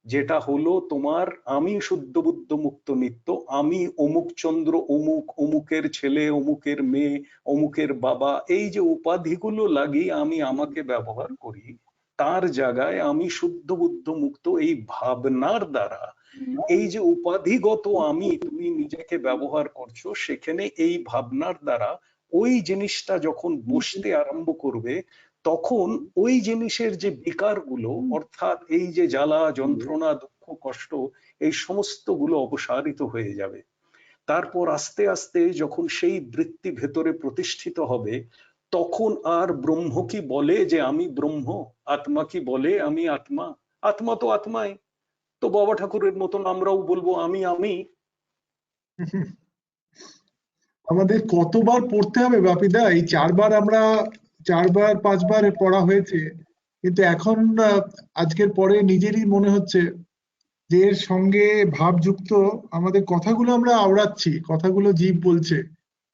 যেটা হলো তোমার আমি শুদ্ধ বুদ্ধ মুক্ত নিত্য, আমি অমুক চন্দ্র অমুক, অমুকের ছেলে অমুকের মেয়ে অমুকের বাবা, এই যে উপাধিগুলো লাগিয়ে আমি আমাকে ব্যবহার করি, তার জায়গায় আমি শুদ্ধ বুদ্ধ মুক্ত এই ভাবনার দ্বারা এই যে উপাধিগত আমি তুমি নিজেকে ব্যবহার করছো, সেখানে এই ভাবনার দ্বারা ওই জিনিসটা যখন বসতে আরম্ভ করবে, তখন ওই জিনিসের যে বিকারগুলো, অর্থাৎ এই যে জ্বালা যন্ত্রণা দুঃখ কষ্ট, এই সমস্ত গুলো অপসারিত হয়ে যাবে। তারপর আস্তে আস্তে যখন সেই বৃত্তি ভেতরে প্রতিষ্ঠিত হবে, তখন আর ব্রহ্ম কি বলে যে আমি ব্রহ্ম, আত্মা কি বলে আমি আত্মা? আত্মা তো আত্মাই। তো বাবা ঠাকুরের মতন আমরাও বলবো আমি আমি। আমাদের কতবার পড়তে হবে বাপিদা? এই 4বার আমরা 4-5বার পড়া হয়েছে, কিন্তু এখন আজকের পরে নিজেরই মনে হচ্ছে যে এর সঙ্গে ভাবযুক্ত আমাদের কথাগুলো আমরা আওড়াচ্ছি, কথাগুলো জীব বলছে,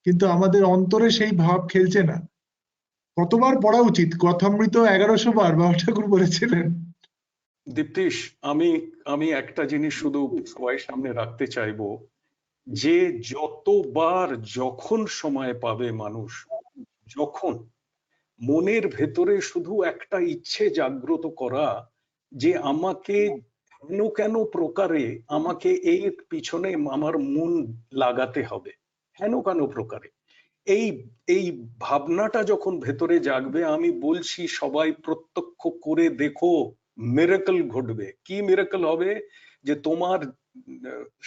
কিন্তু আমাদের অন্তরে সেই ভাব খেলছে না। কতবার পড়া উচিত? কথামৃত 1100 বার বাবা ঠাকুর বলেছিলেন। দীপ্তিশ, আমি একটা জিনিস শুধু সবাই সামনে রাখতে চাইবো, যে যতবার যখন সময় পাবে মানুষ, যখন মনের ভেতরে শুধু একটা ইচ্ছে জাগ্রত করা যে আমাকে কেন কেন প্রকারে আমাকে এই পিছনে আমার মন লাগাতে হবে, কেন কেন প্রকারে, এই এই ভাবনাটা যখন ভেতরে জাগবে, আমি বলছি সবাই প্রত্যক্ষ করে দেখো, মিরাকল ঘটবে। কি মিরাকল হবে? যে তোমার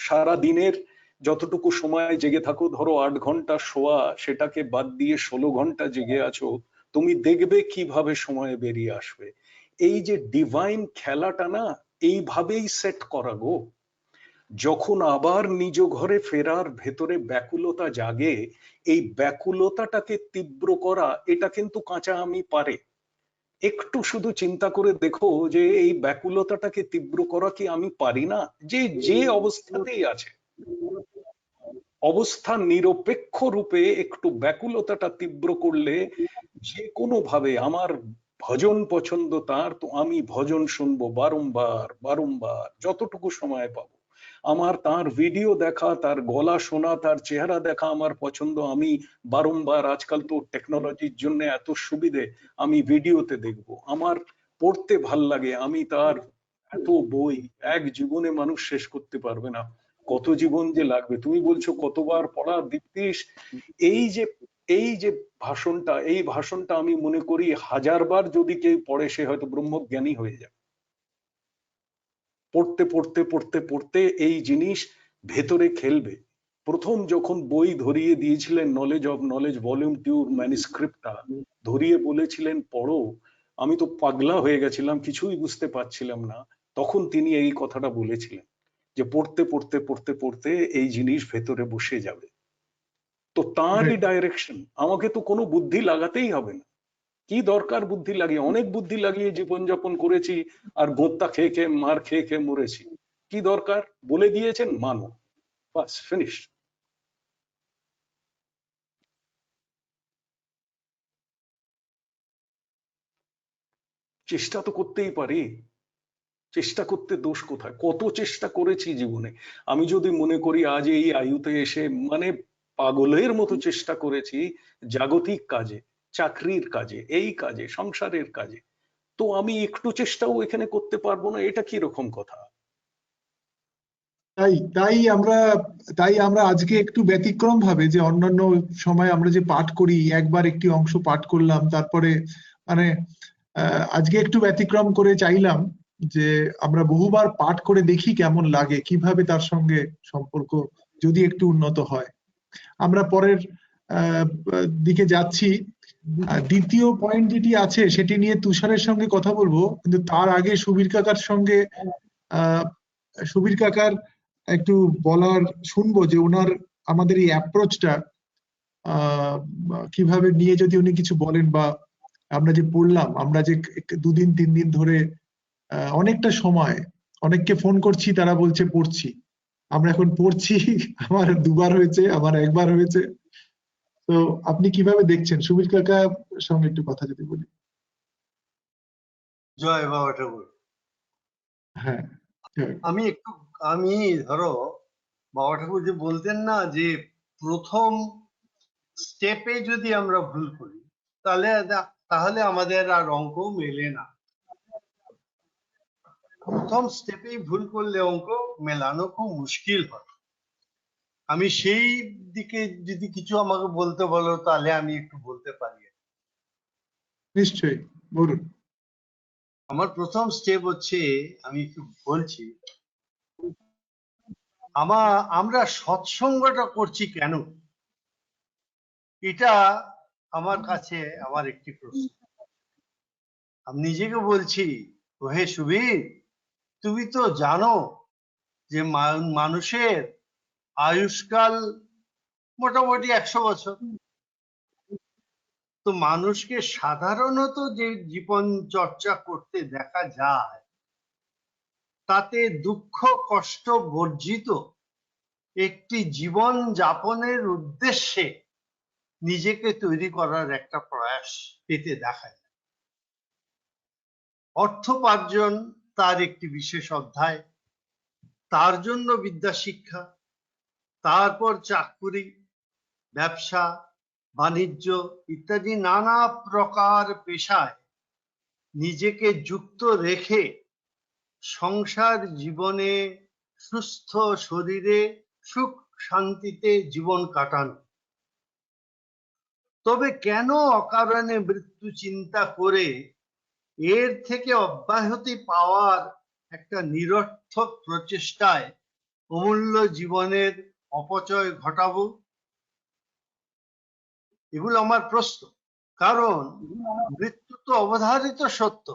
সারা দিনের যতটুকু সময় জেগে থাকো, ধরো 8 ঘন্টা শোয়া, সেটাকে বাদ দিয়ে 16 ঘন্টা জেগে আছো, তুমি দেখবে কিভাবে সময় বেরিয়ে আসবে। এই যে ডিভাইন খেলাটা না, এইভাবেই সেট করা গো। যখন আবার নিজ ঘরে ফেরার ভেতরে ব্যাকুলতা জাগে, এই ব্যাকুলতাটাকে তীব্র করা, এটা কিন্তু কাঁচা আমি পারে। একটু শুধু চিন্তা করে দেখো যে এই ব্যাকুলতাটাকে তীব্র করা কি আমি পারি না? যে অবস্থাতেই আছে, অবস্থা নিরপেক্ষ রূপে একটু ব্যাকুলতাটা তীব্র করলে, যে কোনো ভাবে আমার ভজন পছন্দ তার, তো আমি ভজন শুনবো বারংবার বারংবার যতটুকু সময় পাবো। আমার তার ভিডিও দেখা, তার গলা শোনা, তার চেহারা দেখা আমার পছন্দ, আমি বারংবার, আজকাল তো টেকনোলজির জন্য এত সুবিধে, আমি ভিডিওতে দেখবো। আমার পড়তে ভাল লাগে, আমি তার এত বই এক জীবনে মানুষ শেষ করতে পারবে না, কত জীবন যে লাগবে। তুমি বলছো কতবার পড়া, দীপ্তিশ, এই যে ভাষণটা, এই ভাষণটা আমি মনে করি 1000বার যদি কেউ পড়ে, সে হয়তো ব্রহ্মজ্ঞানী হয়ে যাবে। পড়তে পড়তে পড়তে পড়তে এই জিনিস ভেতরে খেলবে। প্রথম যখন বই ধরিয়ে দিয়েছিলেন নলেজ অফ নলেজ ভলিউম 2 ম্যানুস্ক্রিপ্টটা ধরিয়ে বলেছিলেন পড়ো, আমি তো পাগলা হয়ে গেছিলাম, কিছুই বুঝতে পারছিলাম না। তখন তিনি এই কথাটা বলেছিলেন যে পড়তে পড়তে পড়তে পড়তে এই জিনিস ভেতরে বসে যাবে। তো তারই ডাইরেকশন, আমাকে তো কোনো বুদ্ধি লাগাতেই হবে না। কি দরকার বুদ্ধি লাগিয়ে? অনেক বুদ্ধি লাগিয়ে জীবনযাপন করেছি, আর গোত্তা খেয়ে খেয়ে মার খেয়ে খেয়ে মরেছি। কি দরকার? বলে দিয়েছেন মানো, বাস ফিনিশ। চেষ্টা তো করতেই পারি, চেষ্টা করতে দোষ কোথায়? কত চেষ্টা করেছি জীবনে। আমি যদি মনে করি আজ এই আয়ুতে এসে, মানে পাগলের মতো চেষ্টা করেছি জাগতিক কাজে, চাকরির কাজে, এই কাজে, সংসারের কাজে, তো আমি একটু চেষ্টাও এখানে করতে পারবো না? এটা কি রকম কথা? তাই আমরা আজকে একটু ব্যতিক্রম ভাবে, যে অন্যান্য সময় আমরা যে পাঠ করি, একবার একটি অংশ পাঠ করলাম, তারপরে মানে আজকে একটু ব্যতিক্রম করে চাইলাম যে আমরা বহুবার পাঠ করে দেখি কেমন লাগে, কিভাবে তার সঙ্গে সম্পর্ক যদি একটু উন্নত হয়। আমরা পরের দিকে যাচ্ছি। দ্বিতীয় পয়েন্ট যেটি আছে সেটি নিয়ে তুষারের সঙ্গে কথা বলবো, কিন্তু তার আগে সুবীর কাকার সঙ্গে সুবীর কাকার একটু বলার শুনবো যে ওনার আমাদের এই অ্যাপ্রোচটা কিভাবে নিয়ে যদি উনি কিছু বলেন, বা আমরা যে পড়লাম, আমরা যে 2-3 দিন ধরে অনেকটা সময় অনেককে ফোন করছি, তারা বলছে পড়ছি, আমরা এখন পড়ছি। আমার 2বার হয়েছে, আমার 1বার হয়েছে। তো আপনি কিভাবে দেখছেন? সুবীর কাকার সঙ্গে একটু কথা যদি বলি। জয় বাবা ঠাকুর। হ্যাঁ, আমি ধরো বাবা ঠাকুর যে বলতেন না যে প্রথম স্টেপে যদি আমরা ভুল করি তাহলে আমাদের আর অঙ্ক মেলে না। প্রথম স্টেপেই ভুল করলে অঙ্ক মেলানো খুব মুশকিল হয়। আমি সেই দিকে যদি কিছু আমাকে বলতে বলো তাহলে আমি একটু বলতে পারি। নিশ্চয়ই বলুন। আমার প্রথম স্টেপ হচ্ছে, আমি একটু বলছি, আমরা সৎসঙ্গটা করছি কেন, এটা আমার কাছে আমার একটি প্রশ্ন। আমি নিজেকে বলছি, হে সুবীর, তুমি তো জানো যে মানুষের আয়ুষ্কাল মোটামুটি 100 বছর। তো মানুষকে সাধারণত যে জীবন চর্চা করতে দেখা যায় তাতে দুঃখ কষ্ট বর্জিত একটি জীবন যাপনের উদ্দেশ্যে নিজেকে তৈরি করার একটা প্রয়াস পেতে দেখা যায়। অর্থোপার্জন তার একটি বিশেষ অধ্যায়, তার জন্য বিদ্যা শিক্ষা, তারপর চাকুরি, ব্যবসা বাণিজ্য ইত্যাদি নানা প্রকার পেশায় নিজেকে যুক্ত রেখে সংসার জীবনে সুস্থ শরীরে সুখ শান্তিতে জীবন কাটানো। তবে কেন অকারণে মৃত্যু চিন্তা করে এর থেকে অব্যাহতি পাওয়ার একটা নিরর্থক প্রচেষ্টায় অমূল্য জীবনের অপচয় ঘটাবো? এগুলো আমার প্রশ্ন। কারণ মৃত্যু তো অবধারিত সত্য,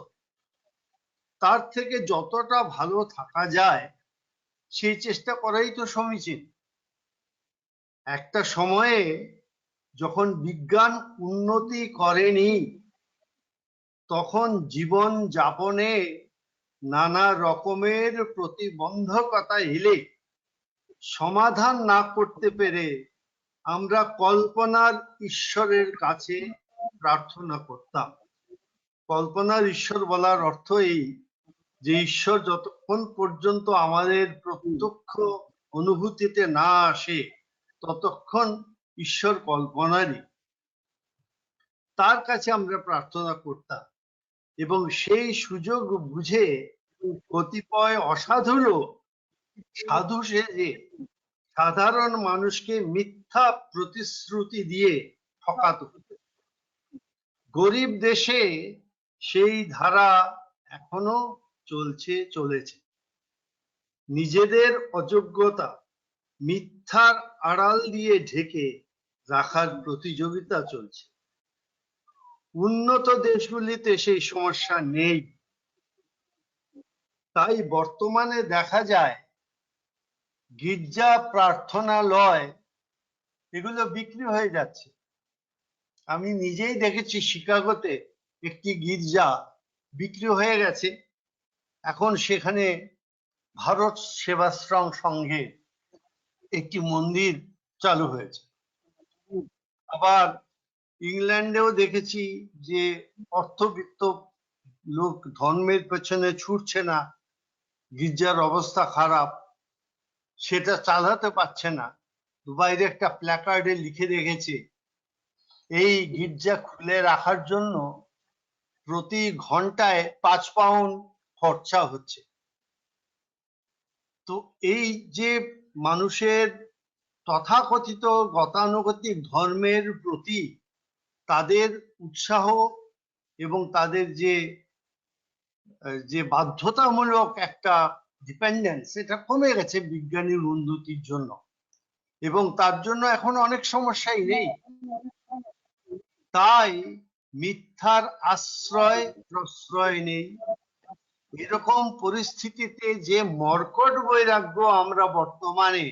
তার থেকে যতটা ভালো থাকা যায় সেই চেষ্টা করাই তো সমীচীন। একটা সময়ে যখন বিজ্ঞান উন্নতি করেনি তখন জীবন যাপনে নানা রকমের প্রতিবন্ধকতা এলে সমাধান না করতে পেরে আমরা কল্পনার ঈশ্বরের কাছে প্রার্থনা করতাম। কল্পনার ঈশ্বর বলার অর্থ এই যে ঈশ্বর যতক্ষণ পর্যন্ত আমাদের প্রত্যক্ষ অনুভূতিতে না আসে ততক্ষণ ঈশ্বর কল্পনারই। তার কাছে আমরা প্রার্থনা করতাম এবং সেই সুযোগ বুঝে কতিপয় অসাধু লোক সাধু সেজে সাধারণ মানুষকে মিথ্যা প্রতিশ্রুতি দিয়ে ঠকাতো। গরিব দেশে সেই ধারা এখনো চলেছে। নিজেদের অযোগ্যতা মিথ্যার আড়াল দিয়ে ঢেকে রাখার প্রতিযোগিতা চলছে। উন্নত দেশগুলিতে সেই সমস্যা নেই। তাই বর্তমানে দেখা যায় গির্জা প্রার্থনালয় এগুলো বিক্রি হয়ে যাচ্ছে। আমি নিজেই দেখেছি শিকাগোতে একটি গির্জা বিক্রি হয়ে গেছে। এখন সেখানে ভারত সেবাশ্রম সংঘের একটি মন্দির চালু হয়েছে। আবার ইংল্যান্ডেও দেখেছি যে অর্থবিত্ত লোক ধর্মের পেছনে ছুটছে না, গির্জার অবস্থা খারাপ, সেটা চালাতে পারছে না, বাইরে একটা প্ল্যাকার্ডে লিখে রেখেছে এই গির্জা খুলে রাখার জন্য প্রতি ঘন্টায় 5 পাউন্ড খরচা হচ্ছে। তো এই যে মানুষের তথাকথিত গতানুগতিক ধর্মের প্রতি তাদের উৎসাহ এবং তাদের যে বাধ্যতামূলক একটা ডিপেন্ডেন্স, সেটা কমে গেছে বিজ্ঞানীর উন্নতির জন্য, এবং তার জন্য এখন অনেক সমস্যাই নেই। তাই মিথ্যার আশ্রয় প্রশ্রয় নেই। এরকম পরিস্থিতিতে যে মর্কট বৈরাগ্য আমরা বর্তমানে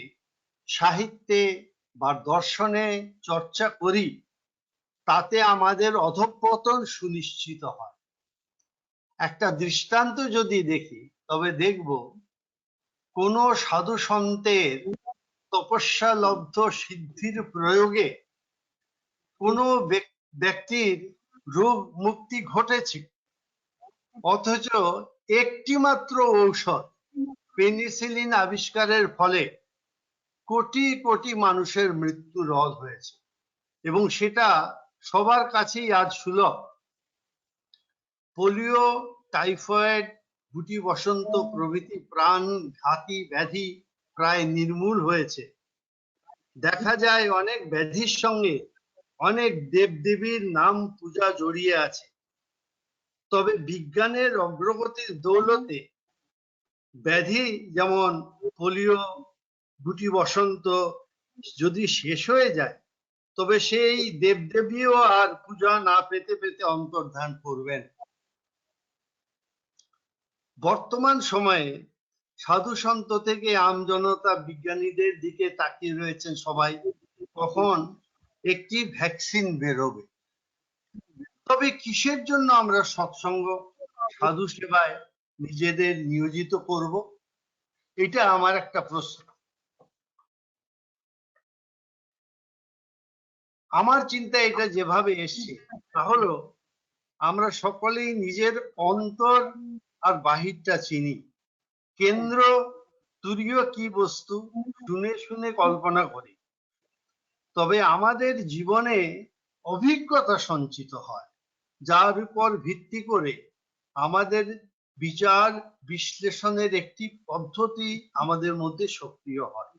সাহিত্যে বা দর্শনে চর্চা করি তাতে আমাদের অধঃপতন সুনিশ্চিত হয়। একটা দৃষ্টান্ত যদি দেখি তবে দেখব কোন সাধু সন্তের তপস্যালব্ধ সিদ্ধির প্রয়োগে কোনো ব্যক্তির রোগ মুক্তি ঘটেছে, অথচ একটি মাত্র ঔষধ পেনিসিলিন আবিষ্কারের ফলে কোটি কোটি মানুষের মৃত্যু রোধ হয়েছে, এবং সেটা সবার কাছেই আজ সুলভ। পোলিও, টাইফয়েড, গুটি বসন্ত প্রভৃতি প্রাণ ঘাতী ব্যাধি প্রায় নির্মূল হয়েছে। দেখা যায় অনেক ব্যাধির সঙ্গে অনেক দেবদেবীর নাম পূজা জড়িয়ে আছে। তবে বিজ্ঞানের অগ্রগতির দৌলতে ব্যাধি যেমন পোলিও, গুটি বসন্ত যদি শেষ হয়ে যায়, তবে সেই দেবদেবীও আর পূজা না পেতে পেতে অন্তর্ধান করবেন। বর্তমান সময়ে সাধু সন্ত থেকে আমজনতা বিজ্ঞানীদের দিকে তাকিয়ে রয়েছেন সবাই, কখন একটি ভ্যাকসিন বেরোবে। তবে কিসের জন্য আমরা সৎসঙ্গ সাধু সেবায় নিজেদের নিয়োজিত করব, এটা আমার একটা প্রশ্ন। আমার চিন্তা এটা যেভাবে এসছে তা হলো, আমরা সকলেই নিজের অন্তর আর বাহিরটা চিনি। কেন্দ্র তুরীয় কি বস্তু শুনে শুনে কল্পনা করি। তবে আমাদের জীবনে অভিজ্ঞতা সঞ্চিত হয়, যার উপর ভিত্তি করে আমাদের বিচার বিশ্লেষণের একটি পদ্ধতি আমাদের মধ্যে সক্রিয় হয়,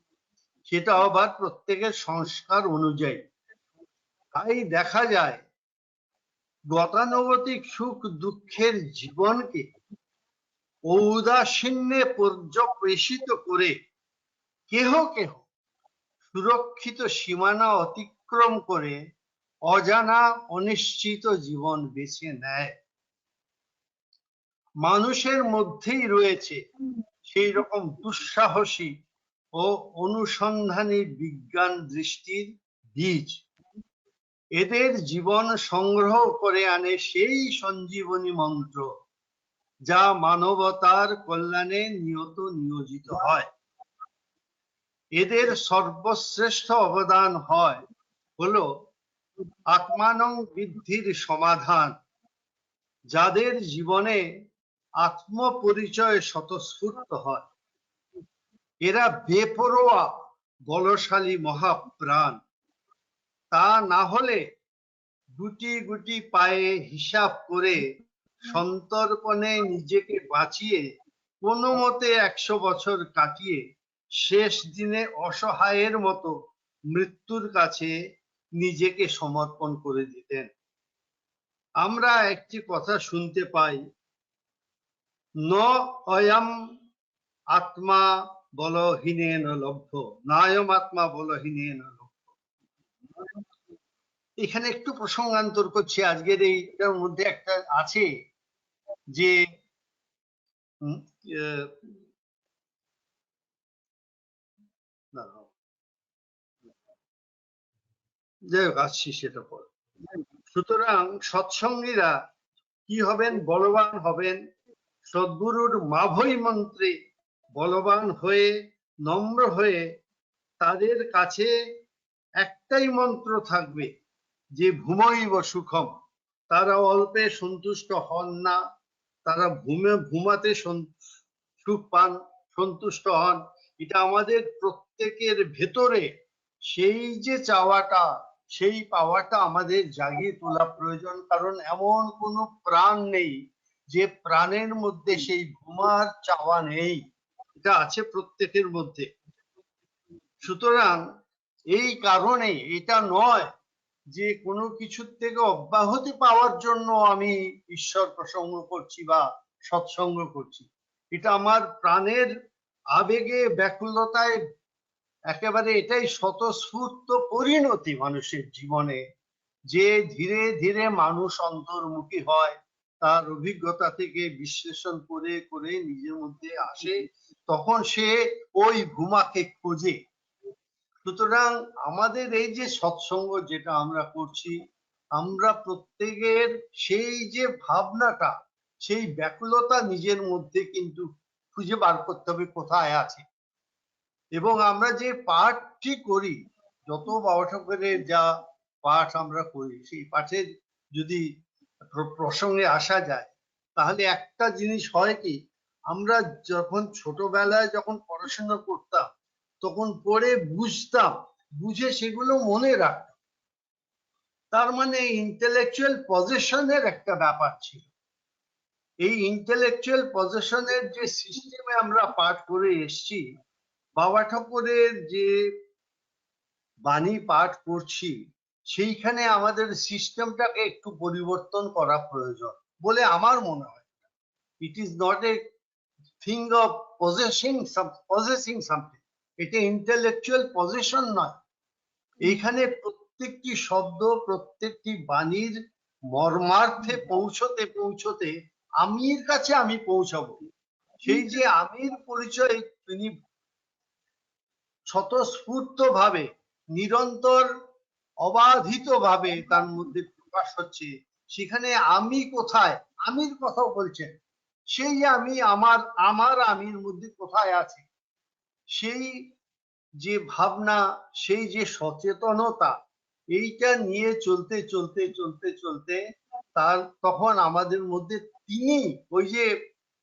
সেটা আবার প্রত্যেকের সংস্কার অনুযায়ী। তাই দেখা যায় গতানুগতিক সুখ দুঃখের জীবনকে ঔদাসীন্যে পর্যবেসিত করে কেহ কেহ সুরক্ষিত সীমানা অতিক্রম করে অজানা অনিশ্চিত জীবন বেছে নেয়। মানুষের মধ্যেই রয়েছে সেই রকম দুঃসাহসী ও অনুসন্ধানী বিজ্ঞান দৃষ্টির বীজ। এদের জীবন সংগ্রহ করে আনে সেই সঞ্জীবনী মন্ত্র, যা মানবতার কল্যাণে নিয়োজিত হয়। এদের সর্বশ্রেষ্ঠ অবদান হলো আত্মানং বৃদ্ধির সমাধান। যাদের জীবনে আত্মপরিচয় স্বতঃস্ফূর্ত হয়, এরা বেপরোয়া বলশালী মহাপ্রাণ। তা না হলে গুটি গুটি পায়ে হিসাব করে সন্তর্পণে নিজেকে বাঁচিয়ে কোনো মতে 100 বছর কাটিয়ে শেষ দিনে অসহায়ের মতো মৃত্যুর কাছে নিজেকে সমর্পণ করে দিতেন। আমরা একটি কথা শুনতে পাই, ন অয়ম আত্মা বলহীনেন লভ্য, নায়ম আত্মা বলহীনেন লভ্য। এখানে একটু প্রসঙ্গান্তর করছি, আজকের এইটার মধ্যে একটা আছে যে যাই হোক আসছি সেটা পর। সুতরাং সৎসঙ্গীরা কি হবেন? বলবান হবেন। সদ্গুরুর মাভৈ মন্ত্রে বলবান হয়ে নম্র হয়ে তাদের কাছে একটাই মন্ত্র থাকবে যে ভূমৈব সুখম। তারা অল্পে সন্তুষ্ট হন না, তারা ঘুমাতে সুখ পান, সন্তুষ্ট হন। এটা আমাদের প্রত্যেকের ভেতরে সেই যে চাওয়াটা, সেই পাওয়াটা আমাদের জাগিয়ে তোলা প্রয়োজন। কারণ এমন কোনো প্রাণ নেই যে প্রাণের মধ্যে সেই ঘুমার চাওয়া নেই, এটা আছে প্রত্যেকের মধ্যে। সুতরাং এই কারণে এটা নয় যে কোনো কিছুর থেকে অব্যাহতি পাওয়ার জন্য আমি ঈশ্বর প্রসঙ্গ করছি বা সৎসঙ্গ করছি। এটা আমার প্রাণের আবেগে ব্যাকুলতায় একেবারে এটাই স্বতঃস্ফূর্ত পরিণতি মানুষের জীবনে, যে ধীরে ধীরে মানুষ অন্তর্মুখী হয়, তার অভিজ্ঞতা থেকে বিশ্লেষণ করে করে নিজের মধ্যে আসে, তখন সে ওই ভূমাকে খোঁজে। সুতরাং আমাদের এই যে সৎসঙ্গ যেটা আমরা করছি, আমরা প্রত্যেকের সেই যে ভাবনাটা, সেই ব্যাকুলতা নিজের মধ্যে কিন্তু খুঁজে বার করতে হবে কোথায় আছে। এবং আমরা যে পাঠটি করি, যত বাবা ঠাকুরের যা পাঠ আমরা করি, সেই পাঠের যদি প্রসঙ্গে আসা যায়, তাহলে একটা জিনিস হয় কি, আমরা যখন ছোটবেলায় যখন পড়াশোনা করতাম তখন পড়ে বুঝতাম, বুঝে সেগুলো মনে রাখতাম। তার মানে ইন্টেলেকচুয়াল পজিশনের একটা ব্যাপার ছিল। এই ইন্টেলেকচুয়াল পজিশনের যে সিস্টেমে আমরা পাঠ করে এসেছি, বাবা ঠাকুরের যে বাণী পাঠ করছি, সেইখানে আমাদের সিস্টেমটাকে একটু পরিবর্তন করা প্রয়োজন বলে আমার মনে হয়। It is not a thing of possessing something, এটা ইন্টেলেকচুয়াল পজিশন নয়। এইখানে প্রত্যেকটি শব্দ, প্রত্যেকটি বাণীর মর্মার্থে পৌঁছতে পৌঁছতে আমির কাছে আমি পৌঁছাবো। সেই যে আমির পরিচয় তিনি স্বতঃস্ফূর্ত ভাবে, নিরন্তর অবাধিত ভাবে তার মধ্যে প্রকাশ হচ্ছে। সেখানে আমি কোথায়, আমির কথাও বলছেন, সেই আমি আমার আমির মধ্যে কোথায় আছে, সেই যে ভাবনা, সেই যে সচেতনতা, এইটা নিয়ে চলতে চলতে চলতে চলতে তার তখন আমাদের মধ্যে তিনি ওই যে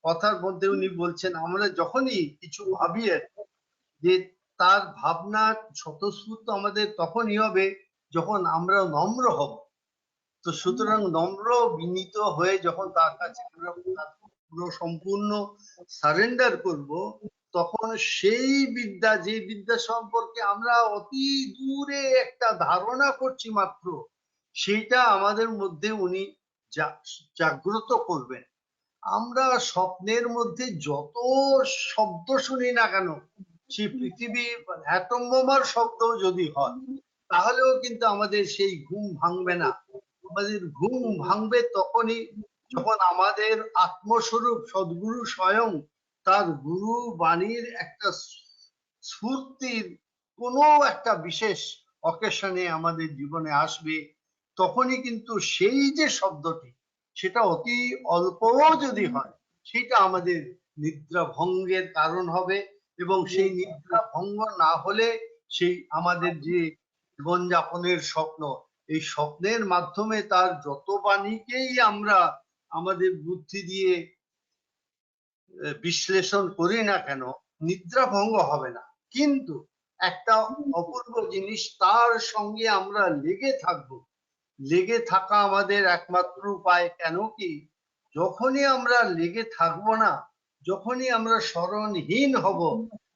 কথার মধ্যে উনি বলছেন, আমরা যখনই কিছু ভাবি যে তার ভাবনা স্বতঃস্ফূর্ত আমাদের তখনই হবে যখন আমরা নম্র হব। তো সুতরাং নম্র বিনীত হয়ে যখন তার কাছে আমরা পুরো সম্পূর্ণ সারেন্ডার করব, তখন সেই বিদ্যা, যে বিদ্যা সম্পর্কে আমরা অতি দূরে একটা ধারণা করছি মাত্র, সেইটা আমাদের মধ্যে উনি জাগ্রত করবেন। আমরা স্বপ্নের মধ্যে যত শব্দ শুনি না কেন, সেই পৃথিবী অ্যাটম বোমার শব্দ যদি হয়, তাহলেও কিন্তু আমাদের সেই ঘুম ভাঙবে না। আমাদের ঘুম ভাঙবে তখনই যখন আমাদের আত্মস্বরূপ সদ্গুরু স্বয়ং তার গুরু বাণীর একটা স্ফূর্তির কোনো একটা বিশেষ অকেশনে আমাদের জীবনে আসবে। তখনই কিন্তু সেই যে শব্দটি, সেটা অতি অল্পও যদি হয়, সেটা আমাদের নিদ্রা ভঙ্গের কারণ হবে। এবং সেই নিদ্রা ভঙ্গ না হলে সেই আমাদের যে জীবনযাপনের স্বপ্ন, এই স্বপ্নের মাধ্যমে তার যত বাণীকেই আমরা আমাদের বুদ্ধি দিয়ে বিশ্লেষণ করি না কেন, নিদ্রা ভঙ্গ হবে না। কিন্তু একটা অপূর্ব জিনিস, তার সঙ্গে আমরা লেগে থাকবো। লেগে থাকা আমাদের একমাত্র উপায়। কেন কি, যখনই আমরা লেগে থাকবো না, যখনই আমরা স্মরণহীন হব,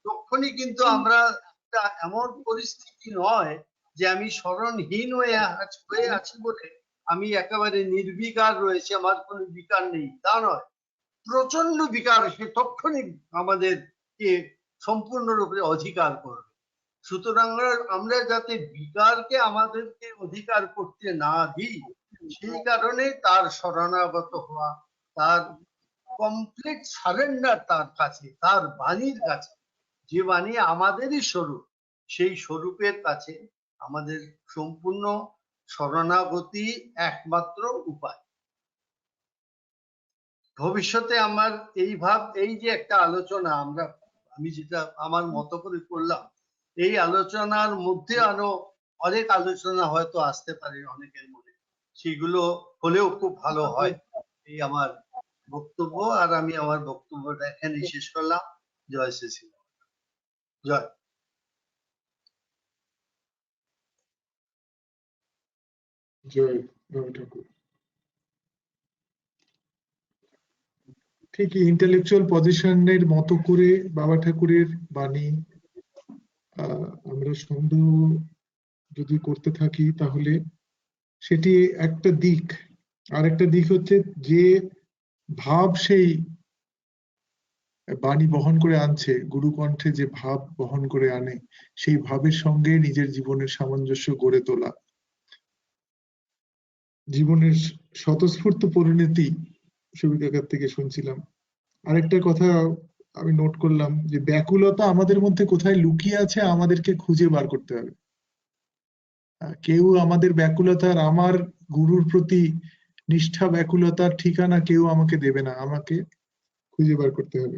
তখনই কিন্তু আমরা একটা এমন পরিস্থিতি নয় যে আমি স্মরণহীন হয়ে আছি বলে আমি একেবারে নির্বিকার রয়েছে, আমার কোনো বিকার নেই, তা নয়। প্রচন্ড বিকার সে তখনই আমাদেরকে সম্পূর্ণরূপে অধিকার করবে। সুতরাং আমরা যাতে বিকারকে আমাদেরকে অধিকার করতে না দিই, সেই কারণে তার শরণাগত হওয়া, তার কমপ্লিট সারেন্ডার তার কাছে, তার বাণীর কাছে, যে বাণী আমাদেরই স্বরূপ, সেই স্বরূপের কাছে আমাদের সম্পূর্ণ শরণাগতি একমাত্র উপায়। ভবিষ্যতে আমার এই যে একটা আলোচনা আমি যেটা আমার মতো করে করলাম, এই আলোচনার মধ্যে আরো অনেক আলোচনা হয়তো আসতে পারে অনেকের মনে, সেগুলো হলেও খুব ভালো হয়। এই আমার বক্তব্য, আর আমি আমার বক্তব্যটা এখানে শেষ করলাম। জয় শ্রী শ্রী জয়। জয় বাবা ঠাকুর। ঠিকই ইন্টেলেকচুয়াল পজিশনের মতো করে বাবা ঠাকুরের বাণী আমরা সন্দেহ যদি করতে থাকি, তাহলে সেটি একটা দিক। আর একটা দিক হচ্ছে যে ভাব সেই বাণী বহন করে আনছে, গুরুকণ্ঠে যে ভাব বহন করে আনে, সেই ভাবের সঙ্গে নিজের জীবনের সামঞ্জস্য গড়ে তোলা, জীবনের স্বতঃস্ফূর্ত পরিণতি সুবিধাকার থেকে শুনছিলাম। আরেকটা কথা আমি নোট করলাম যে ব্যাকুলতা আমাদের মধ্যে কোথায় লুকিয়ে আছে, আমাদেরকে খুঁজে বার করতে হবে। কেউ আমাদের ব্যাকুলতার, আমার গুরুর প্রতি নিষ্ঠা ব্যাকুলতার ঠিকানা কেউ আমাকে দেবে না, আমাকে খুঁজে বার করতে হবে।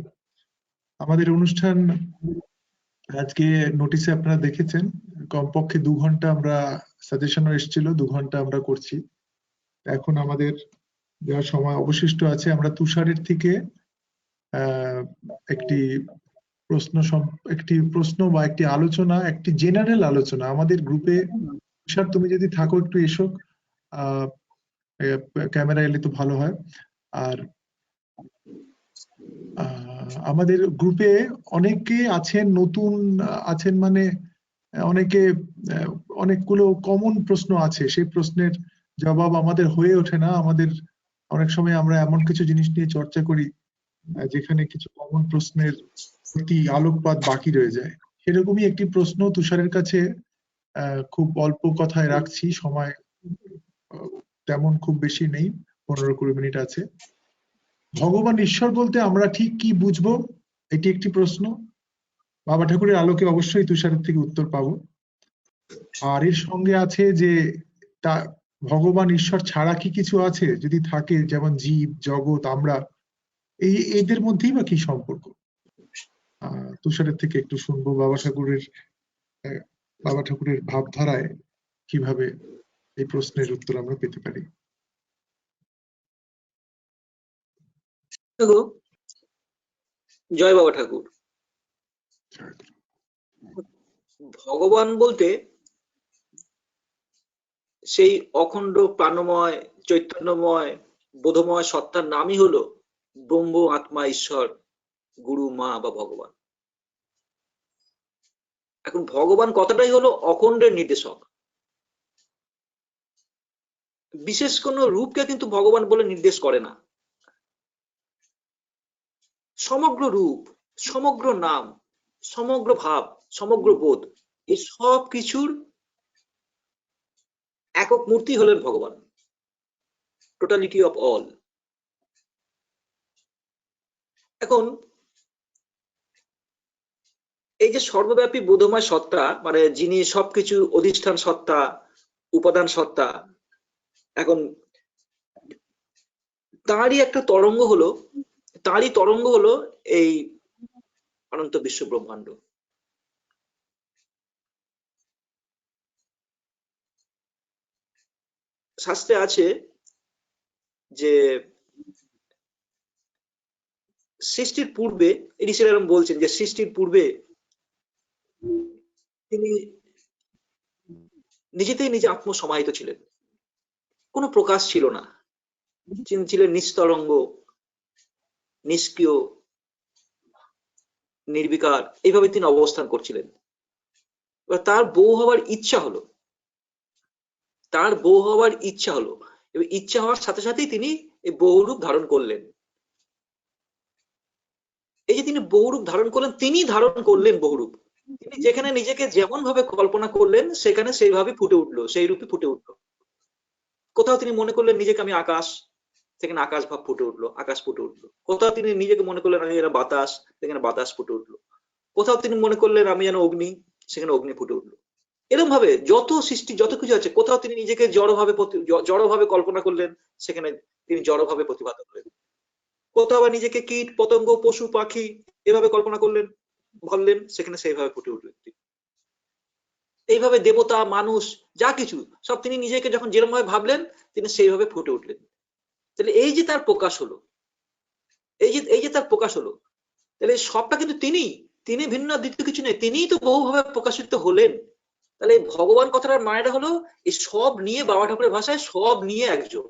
আমাদের অনুষ্ঠান আজকে নোটিশে আপনারা দেখেছেন, কমপক্ষে 2 ঘন্টা আমরা সাজেশনও এসেছিল, 2 ঘন্টা আমরা করছি। এখন আমাদের যা সময় অবশিষ্ট আছে, আমরা তুষারের থেকে একটি প্রশ্ন বা একটি আলোচনা, একটি জেনারেল আলোচনা আমাদের গ্রুপে। তুষার, তুমি যদি থাকো একটু এসো, ক্যামেরা এলে তো ভালো হয়। আর আমাদের গ্রুপে অনেকে আছেন, নতুন আছেন, মানে অনেকে অনেকগুলো কমন প্রশ্ন আছে, সেই প্রশ্নের জবাব আমাদের হয়ে ওঠে না। আমাদের অনেক সময় আমরা এমন কিছু জিনিস নিয়ে চর্চা করি যেখানে কিছু কমন প্রশ্নের প্রতি আলোকপাত বাকি রয়ে যায়। সেরকমই একটি প্রশ্ন তুষারের কাছে খুব অল্প কথায় রাখছি, সময় তেমন খুব বেশি নেই, 15-20 মিনিট আছে। ভগবান ঈশ্বর বলতে আমরা ঠিক কি বুঝবো, এটি একটি প্রশ্ন। বাবা ঠাকুরের আলোকে অবশ্যই তুষারের থেকে উত্তর পাবো। আর এর সঙ্গে আছে যে তা ভগবান ঈশ্বর ছাড়া কি কিছু আছে, যদি থাকে, যেমন জীব জগৎ, আমরা, এদের মধ্যেই বা কি সম্পর্ক। তুষারের থেকে একটু শুনবো বাবা ঠাকুরের ভাবধারায় কিভাবে এই প্রশ্নের উত্তর আমরা পেতে পারি। জয় বাবা ঠাকুর। ভগবান বলতে সেই অখণ্ড প্রাণময় চৈতন্যময় বোধময় সত্তার নামই হলো ব্রহ্ম, আত্মা, ঈশ্বর, গুরু, মা বা ভগবান। এখন ভগবান কথাটাই হলো অখণ্ডের নির্দেশক। বিশেষ কোন রূপকে কিন্তু ভগবান বলে নির্দেশ করে না। সমগ্র রূপ, সমগ্র নাম, সমগ্র ভাব, সমগ্র বোধ, এই সব কিছুর একক মূর্তি হলেন ভগবান, টোটালিটি অফ অল। এখন এই যে সর্বব্যাপী বোধময় সত্তা, মানে যিনি সবকিছুর অধিষ্ঠান সত্তা, উপাদান সত্তা, এখন তারই একটা তরঙ্গ হলো, এই অনন্ত বিশ্ব ব্রহ্মাণ্ড। শাস্ত্রে আছে যে সৃষ্টির পূর্বে, ঋষিরা এরকম বলছেন যে সৃষ্টির পূর্বে তিনি নিজেতেই নিজে আত্মসমাহিত ছিলেন, কোনো প্রকাশ ছিল না, তিনি ছিলেন নিস্তরঙ্গ, নিষ্ক্রিয়, নির্বিকার, এইভাবে তিনি অবস্থান করছিলেন। এবার তার বউ হওয়ার ইচ্ছা হলো, এবং ইচ্ছা হওয়ার সাথে সাথেই তিনি এই বহুরূপ ধারণ করলেন। এই যে তিনি বহুরূপ ধারণ করলেন, তিনি ধারণ করলেন বহুরূপ। তিনি যেখানে নিজেকে যেমন ভাবে কল্পনা করলেন সেখানে সেইভাবে ফুটে উঠলো, সেই রূপে ফুটে উঠলো। কোথাও তিনি মনে করলেন নিজেকে আমি আকাশ, সেখানে আকাশ ভাব ফুটে উঠলো, আকাশ ফুটে উঠলো। কোথাও তিনি নিজেকে মনে করলেন আমি যেন বাতাস, সেখানে বাতাস ফুটে উঠলো। কোথাও তিনি মনে করলেন আমি যেন অগ্নি, সেখানে অগ্নি ফুটে উঠলো। এরকম ভাবে যত সৃষ্টি, যত কিছু আছে, কোথাও তিনি নিজেকে জড়ভাবে কল্পনা করলেন, সেখানে তিনি জড়ভাবে প্রতিভাত করলেন। কোথাও আবার নিজেকে কীট পতঙ্গ পশু পাখি এভাবে কল্পনা করলেন, ভাবলেন, সেখানে সেইভাবে ফুটে উঠলেন। এইভাবে দেবতা মানুষ যা কিছু সব তিনি নিজেকে যখন যেরকম ভাবে ভাবলেন তিনি সেইভাবে ফুটে উঠলেন। তাহলে এই যে তার প্রকাশ হলো, এই যে তার প্রকাশ হলো, তাহলে সবটা কিন্তু তিনি ভিন্ন দ্বিতীয় কিছু নেই, তিনিই তো বহুভাবে প্রকাশিত হলেন। তাহলে ভগবান কথাটার মানেটা হলো এই সব নিয়ে, বাবা ঠাকুরের ভাষায় সব নিয়ে একজন।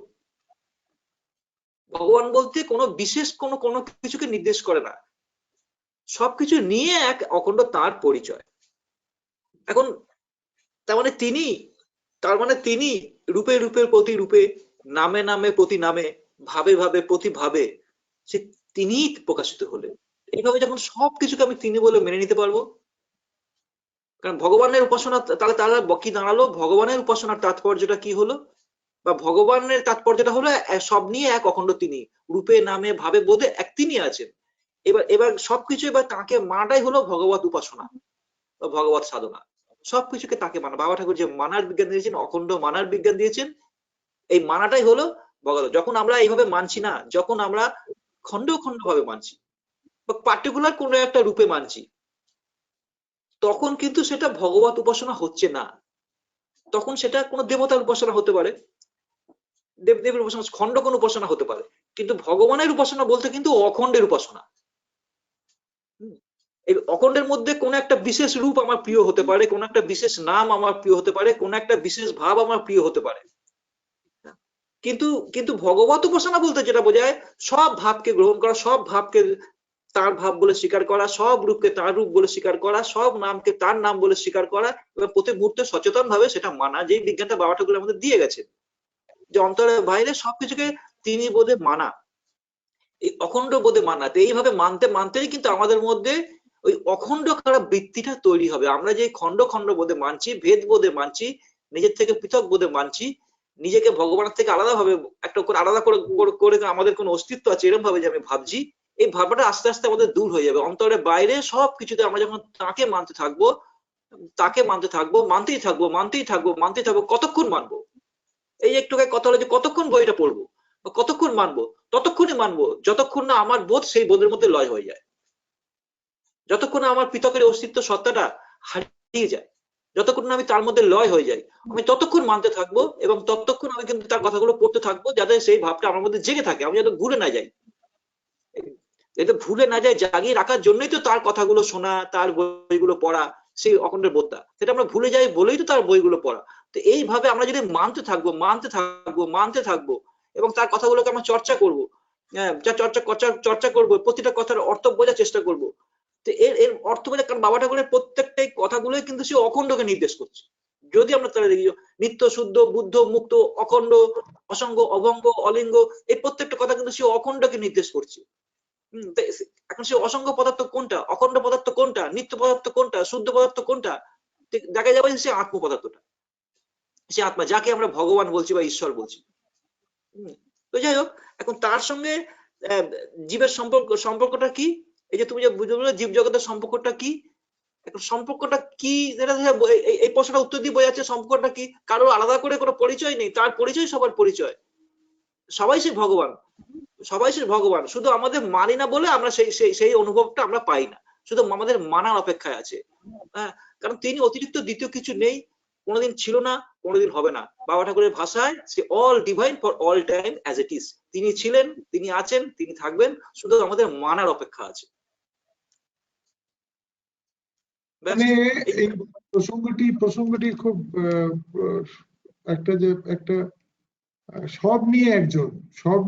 ভগবান বলতে কোনো বিশেষ কোনো কিছুকে নির্দেশ করে না, সবকিছু নিয়ে এক অখণ্ড তার পরিচয়। এখন তার মানে তিনি রূপে রূপের প্রতি রূপে, নামে নামে প্রতি নামে, ভাবে ভাবে প্রতি ভাবে সে তিনিই প্রকাশিত হলেন। এইভাবে যখন সবকিছুকে আমি তিনি বলে মেনে নিতে পারবো, কারণ ভগবানের উপাসনা তাহলে কি দাঁড়ালো, ভগবানের উপাসনার তাৎপর্যটা কি হলো, বা ভগবানের তাৎপর্যটা হলো সব নিয়ে এক অখণ্ড তিনি, রূপে নামে ভাবে বোধে এক তিনি আছেন। এবার সবকিছু এবার তাকে মানাটাই হলো ভগবত উপাসনা বা ভগবত সাধনা। সবকিছুকে তাকে মানা। বাবা ঠাকুর যে মানার বিজ্ঞান দিয়েছেন, অখণ্ড মানার বিজ্ঞান দিয়েছেন, এই মানাটাই হলো ভগবত। যখন আমরা এইভাবে মানছি না, যখন আমরা খণ্ড খণ্ড ভাবে মানছি বা পার্টিকুলার কোনো একটা রূপে মানছি, তখন কিন্তু সেটা ভগবত উপাসনা হচ্ছে না। তখন সেটা কোনো দেবতার উপাসনা হতে পারে, দেবদেবীর উপাসনা, খণ্ড কোন উপাসনা হতে পারে, কিন্তু ভগবানের উপাসনা বলতে কিন্তু অখণ্ডের উপাসনা। এই অখণ্ডের মধ্যে কোন একটা বিশেষ রূপ আমার প্রিয় হতে পারে, কোন একটা বিশেষ নাম আমার প্রিয় হতে পারে, কোন একটা বিশেষ ভাব আমার প্রিয় হতে পারে, কিন্তু কিন্তু ভগবত উপাসনা বলতে যেটা বোঝায় সব ভাবকে গ্রহণ করা, সব ভাবকে তার ভাব বলে স্বীকার করা, সব রূপকে তার রূপ বলে স্বীকার করা, সব নামকে তার নাম বলে স্বীকার করা এবং প্রতি মুহূর্তে সচেতন ভাবে সেটা মানা, যে বিজ্ঞানটা বাবা ঠাকুর আমাদের দিয়ে গেছে, যে অন্তরের বাইরে সবকিছুকে তিনি বোধে মানা, এই অখণ্ড বোধে মানা। তো এইভাবে মানতে মানতেই কিন্তু আমাদের মধ্যে ওই অখণ্ড করা বৃত্তিটা তৈরি হবে। আমরা যে খণ্ড খণ্ড বোধে মানছি, ভেদ বোধে মানছি, নিজের থেকে পৃথক বোধে মানছি, নিজেকে ভগবানের থেকে আলাদা ভাবে একটা করে আলাদা করে আমাদের কোনো অস্তিত্ব আছে এরকম ভাবে যে আমি ভাবছি, এই ভাবনাটা আস্তে আস্তে আমাদের দূর হয়ে যাবে। অন্তরের বাইরে সবকিছুতে আমরা যখন তাকে মানতে থাকবো, তাকে মানতে থাকবো, মানতেই থাকবো, মানতেই থাকবো, মানতেই থাকবো, কতক্ষণ মানবো? এই একটু কথা হলো যে কতক্ষণ বইটা পড়বো, কতক্ষণ মানবো? ততক্ষণই মানবো যতক্ষণ না আমার বোধ সেই বোধের মধ্যে লয় হয়ে যায়, যতক্ষণ না আমার পৃথকের অস্তিত্ব সত্তাটা হারিয়ে যায়, যতক্ষণ না আমি তার মধ্যে লয় হয়ে যাই, আমি ততক্ষণ মানতে থাকবো এবং ততক্ষণ আমি কিন্তু তার কথাগুলো পড়তে থাকবো, যাতে সেই ভাবটা আমার মধ্যে জেগে থাকে, আমি যাতে ভুলে না যাই। যাতে ভুলে না যাই, জাগিয়ে রাখার জন্যই তো তার কথাগুলো শোনা, তার বইগুলো পড়া, সেই অখণ্ডের বোধটা, সেটা আমরা ভুলে যাই বলেই তো তার বইগুলো পড়া। তো এইভাবে আমরা যদি মানতে থাকবো, মানতে থাকবো, মানতে থাকবো এবং তার কথাগুলোকে আমরা চর্চা করবো, চর্চা করবো, প্রতিটা কথার অর্থ বোঝার চেষ্টা করবো। তো এর এর অর্থ বোঝা, কারণ বাবা ঠাকুরের প্রত্যেকটা কথাগুলোই কিন্তু সে অখণ্ডকে নির্দেশ করছে। যদি আমরা তাহলে দেখি নিত্য, শুদ্ধ, বুদ্ধ, মুক্ত, অখণ্ড, অসঙ্গ, অভঙ্গ, অলিঙ্গ, এই প্রত্যেকটা কথা কিন্তু সে অখণ্ডকে নির্দেশ করছে। এখন সে অসংখ্য পদার্থ কোনটা, অখণ্ড পদার্থ কোনটা, নিত্য পদার্থ কোনটা, শুদ্ধ পদার্থ কোনটা, দেখা যাবে সে আত্ম পদার্থটা, সে আত্মা, যাকে আমরা ভগবান বলছি বা ঈশ্বর বলছি। তো যাই হোক, এখন তার সঙ্গে জীবের সম্পর্কটা কি? এই যে তুমি যে বুঝলে জীব জগতের সম্পর্কটা কি, এখন সম্পর্কটা কি, এই প্রশ্নটা উত্তর দিয়ে বোঝা যাচ্ছে সম্পর্কটা কি। কারো আলাদা করে কোনো পরিচয় নেই, তার পরিচয় সবার পরিচয়, সবাই সে ভগবান, সবাই সে ভগবান, শুধু আমাদের মানি না বলে আমরা সেই অনুভবটা আমরা পাই না, শুধু আমাদের মানার অপেক্ষায় আছে। হ্যাঁ, কারণ তিনি অতিরিক্ত দ্বিতীয় কিছু নেই, কোনোদিন ছিল না, কোনোদিন হবে না। বাবা ঠাকুরের ভাষায় সে all divine for all time as it is, তিনি ছিলেন, তিনি আছেন, তিনি থাকবেন, শুধু আমাদের মানার অপেক্ষা আছে। মানে এই প্রসঙ্গটি খুব একটা সব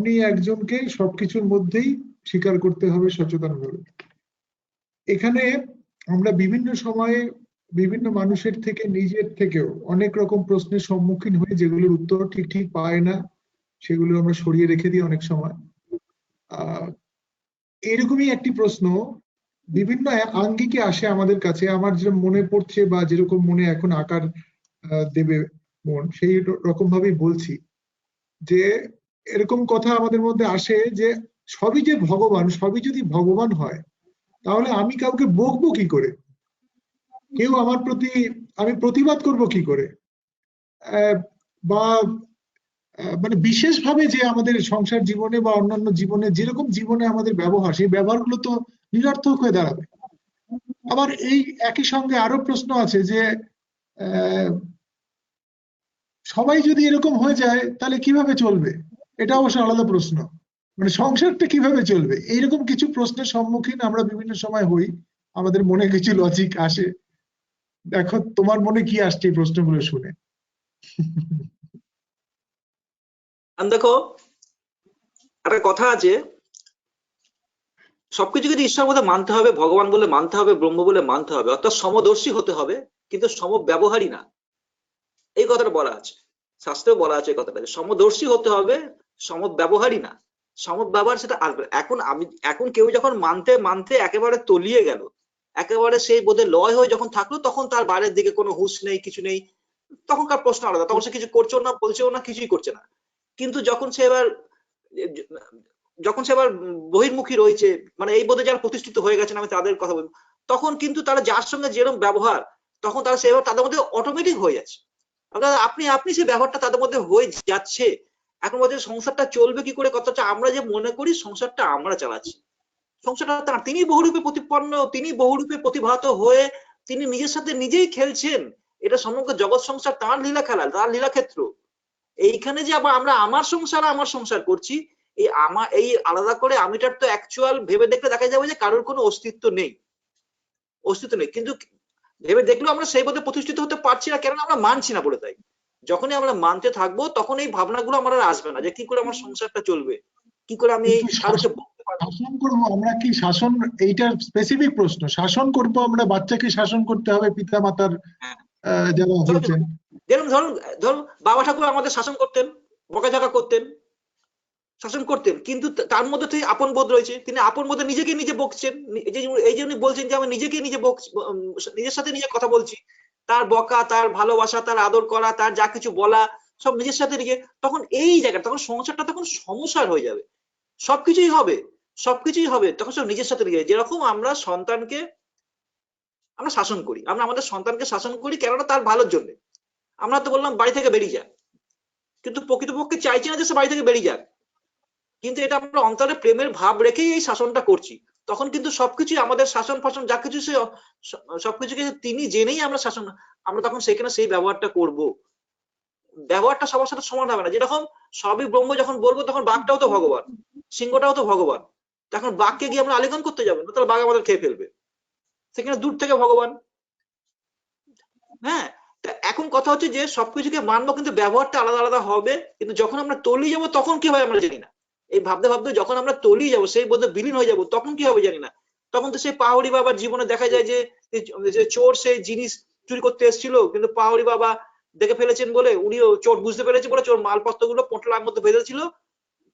নিয়ে একজনকে সবকিছুর মধ্যেই স্বীকার করতে হবে সচেতন ভাবে। এখানে আমরা বিভিন্ন সময়ে বিভিন্ন মানুষের থেকে, নিজের থেকেও অনেক রকম প্রশ্নের সম্মুখীন হই, যেগুলোর উত্তর ঠিক পায় না, সেগুলো আমরা সরিয়ে রেখে দিই অনেক সময়। এরকমই একটি প্রশ্ন বিভিন্ন আঙ্গিকে আসে আমাদের কাছে। আমার যেরকম মনে পড়ছে বা যেরকম মনে এখন আকার দেবে মন, সেই রকম ভাবেই বলছি যে এরকম কথা আমাদের মধ্যে আসে যে সবই যে ভগবান, সবই যদি ভগবান হয় তাহলে আমি কাউকে বকবো কি করে, কেউ আমার প্রতি আমি প্রতিবাদ করব কি করে, বা মানে বিশেষভাবে যে আমাদের সংসার জীবনে বা অন্যান্য জীবনে যেরকম জীবনে আমাদের ব্যবহার, সেই ব্যবহারগুলো তো নিরর্থক হয়ে দাঁড়াবে। আবার এই একই সঙ্গে আরো প্রশ্ন আছে যে সবাই যদি এরকম হয়ে যায় তাহলে কিভাবে চলবে, এটা অবশ্য আলাদা প্রশ্ন, মানে সংসারটা কিভাবে চলবে। এইরকম কিছু প্রশ্নের সম্মুখীন আমরা বিভিন্ন সময় হই, আমাদের মনে কিছু লজিক আসে। দেখো তোমার মনে কি আসছে এই প্রশ্নগুলো শুনে? দেখো, একটা কথা আছে, সবকিছু যদি ঈশ্বর বলে মানতে হবে, ভগবান বলে মানতে হবে, ব্রহ্ম বলে মানতে হবে, অর্থাৎ সমদর্শী হতে হবে, কিন্তু সমব্যবহারী না, এই কথাটা বলা আছে, শাস্ত্রেও বলা আছে এই কথাটা, সমদর্শী হতে হবে, সমব্যবহারী না। সমব্যবহার সেটা আসবে। এখন কেউ যখন মানতে মানতে একেবারে তলিয়ে গেল, একেবারে সেই বোধে লয় হয়ে যখন থাকলো, তখন তার বাইরের দিকে কোনো হুঁশ নেই, কিছু নেই, তখনকার প্রশ্ন আলাদা, তখন সে কিছু করছেও না, বলছেও না, কিছুই করছে না। কিন্তু যখন সে এবার বহির্মুখী রয়েছে, মানে এই বোধে যারা প্রতিষ্ঠিত হয়ে গেছেন, আমি তাদের কথা বলবো, তখন কিন্তু তারা যার সঙ্গে যেরকম ব্যবহার, তখন তারা সেভাবে তাদের মধ্যে অটোমেটিক হয়ে যাচ্ছে, আপনি সেই ব্যবহারটা তাদের মধ্যে হয়ে যাচ্ছে। এখন বলছে সংসারটা চলবে কি করে, কথা হচ্ছে আমরা যে মনে করি সংসারটা আমরা চালাচ্ছি, সংসারটা তার, তিনি বহুরূপে প্রতিপন্ন, তিনি বহুরূপে প্রতিভাত হয়ে তিনি নিজের সাথে নিজেই খেলছেন। এটা সমগ্র জগৎ সংসার তার লীলা খেলা, তার লীলা ক্ষেত্র। এইখানে যে আবার আমরা আমার সংসার করছি, এই আলাদা করে আমিটার তো অ্যাকচুয়াল ভেবে দেখলে দেখা যাবে যে কারোর কোনো অস্তিত্ব নেই, কিন্তু ভেবে দেখলেও আমরা সেই পথে প্রতিষ্ঠিত হতে পারছি না, কেন আমরা মানছি না বলে। তাই যখনই আমরা মানতে থাকবো তখন এই ভাবনাগুলো আমার আর আসবে না যে কি করে আমার সংসারটা চলবে, কি করে আমি কিন্তু কারোকে বলতে পারবো। শাসন করব আমরা কি শাসন, এইটা স্পেসিফিক প্রশ্ন, শাসন করব আমরা, বাচ্চাকে শাসন করতে হবে পিতা মাতার যারা হয়েছেন। যেরকম ধরুন বাবা ঠাকুর আমাদের শাসন করতেন, বকাঝকা করতেন, শাসন করতেন, কিন্তু তার মধ্যে থেকে আপন বোধ রয়েছে, তিনি আপন বোধে নিজেকে নিজে বকছেন। এই যে উনি বলছেন যে আমি নিজেকে নিজে নিজের সাথে নিজে কথা বলছি, তার বকা, তার ভালোবাসা, তার আদর করা, তার যা কিছু বলা সব নিজের সাথে নিজে, তখন এই জায়গাটা তখন সংসারটা তখন সমস্যার হয়ে যাবে। সবকিছুই হবে তখন সব নিজের সাথে নিজে। যেরকম আমরা সন্তানকে আমরা শাসন করি, আমরা আমাদের সন্তানকে শাসন করি কেননা তার ভালোর জন্য। আমরা তো বললাম বাড়ি থেকে বেরিয়ে যা, কিন্তু প্রকৃতপক্ষে চাইছি না যে সে বাড়ি থেকে বেরিয়ে যাক, কিন্তু এটা আমরা অন্তরে প্রেমের ভাব রেখেই এই শাসনটা করছি। তখন কিন্তু সবকিছু আমাদের শাসন ফাসন যা কিছু সে সবকিছুকে তিনি জেনেই আমরা শাসন, আমরা তখন সেখানে সেই ব্যবহারটা করব। ব্যবহারটা সবার সাথে সমান হবে না। যেরকম সবই ব্রহ্ম যখন বলবো তখন বাঘটাও তো ভগবান, সিংহটাও তো ভগবান, তখন বাঘকে গিয়ে আমরা আলিঙ্গন করতে যাবো না, তাহলে বাঘ আমাদের খেয়ে ফেলবে। সেখানে দূর থেকে ভগবান। হ্যাঁ, এখন কথা হচ্ছে যে সবকিছুকে মানবো কিন্তু ব্যবহারটা আলাদা আলাদা হবে, কিন্তু যখন আমরা তলিয়ে যাবো তখন কি হয় আমরা জানি না। এই ভাবতে ভাবতে যখন আমরা তলিয়ে যাবো, সেই বোধে বিলীন হয়ে যাবো, তখন কি হবে জানি না। তখন তো সেই পাহাড়ি বাবার জীবনে দেখা যায় যে চোর সেই জিনিস চুরি করতে এসেছিল, কিন্তু পাহাড়ি বাবা দেখে ফেলেছেন বলে, উনিও চোর বুঝতে পেরেছে বলে চোর মালপত্র গুলো পোঁটলার মধ্যে বেঁধেছিল,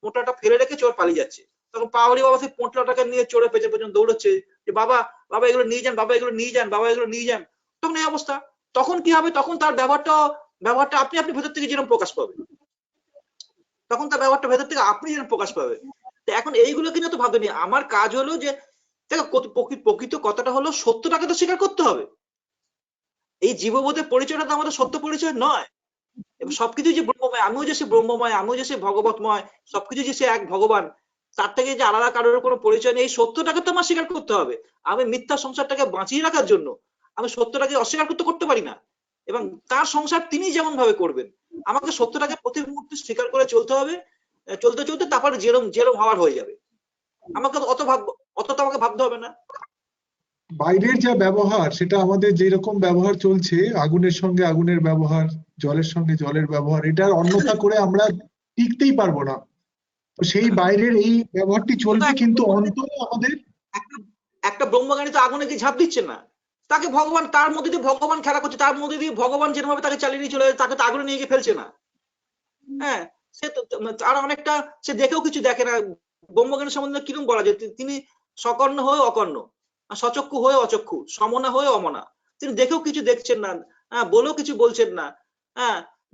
পোঁটলাটা ফেলে রেখে চোর পালিয়ে যাচ্ছে। তখন পাহাড়ি বাবা সেই পোঁটলাটাকে নিয়ে চোরের পেছনে পেছনে দৌড়চ্ছে যে বাবা বাবা এগুলো নিয়ে যান, বাবা এগুলো নিয়ে যান, বাবা এগুলো নিয়ে যান। তখন এই অবস্থা। তখন কি হবে, তখন তার ব্যবহারটা আপনি আপনি ভেতর থেকে যেরকম প্রকাশ পাবে, তখন তার ব্যবহারটা ভেতর থেকে আপনি যেরকম প্রকাশ পাবে। তো এখন এইগুলো কিনা তো ভাবতে নেই। আমার কাজ হলো যে দেখো প্রকৃত কথাটা হলো সত্যটাকে তো স্বীকার করতে হবে। এই জীববোধের পরিচয়টা তো আমাদের সত্য পরিচয় নয়। এবং সবকিছু যে ব্রহ্মময়, আমিও যে সে ব্রহ্মময়, আমিও যে সে ভগবতময়, সবকিছু যে সে এক ভগবান, তার থেকে যে আলাদা কারোর কোনো পরিচয় নেই, এই সত্যটাকে তো আমার স্বীকার করতে হবে। আমি মিথ্যা সংসারটাকে বাঁচিয়ে রাখার জন্য আমি সত্যটাকে অস্বীকার করতে পারি না। এবং তার সংসার তিনি যেমন ভাবে করবেন, আমাকে সত্যটাকে প্রতি মুহূর্তে স্বীকার করে চলতে হবে। চলতে চলতে তারপরে যেরম হওয়ার হয়ে যাবে। আমাকে অত তো আমাকে ভাবতে হবে না। বাইরের যা ব্যবহার, সেটা আমাদের যেরকম ব্যবহার চলছে, আগুনের সঙ্গে আগুনের ব্যবহার, জলের সঙ্গে জলের ব্যবহার, এটার অন্যথা করে আমরা টিকতেই পারবো না। তো সেই বাইরের এই ব্যবহারটি চলবে, কিন্তু অন্তরে আমাদের একটা ব্রহ্মজ্ঞানী তো আগুনে গিয়ে ঝাঁপ দিচ্ছে না, তাকে ভগবান, তার মধ্যে দিয়ে ভগবান খেলা করছে, তার মধ্যে দিয়ে ভগবান যেভাবে তাকে চালিয়ে নিয়ে চলে যায়, তাকে তো আগুনে নিয়ে গিয়ে ফেলছে না। হ্যাঁ, সে তো তার অনেকটা, সে দেখেও কিছু দেখে না। ব্রহ্মজ্ঞানী সম্বন্ধে কিরকম বলা যায়, তিনি সকর্ণ হয়ে অকর্ণ, সচক্ষু হয়ে অচক্ষু, সমনা হয়ে অমনা। তিনি দেখেও কিছু দেখছেন না, বলেও কিছু বলছেন না,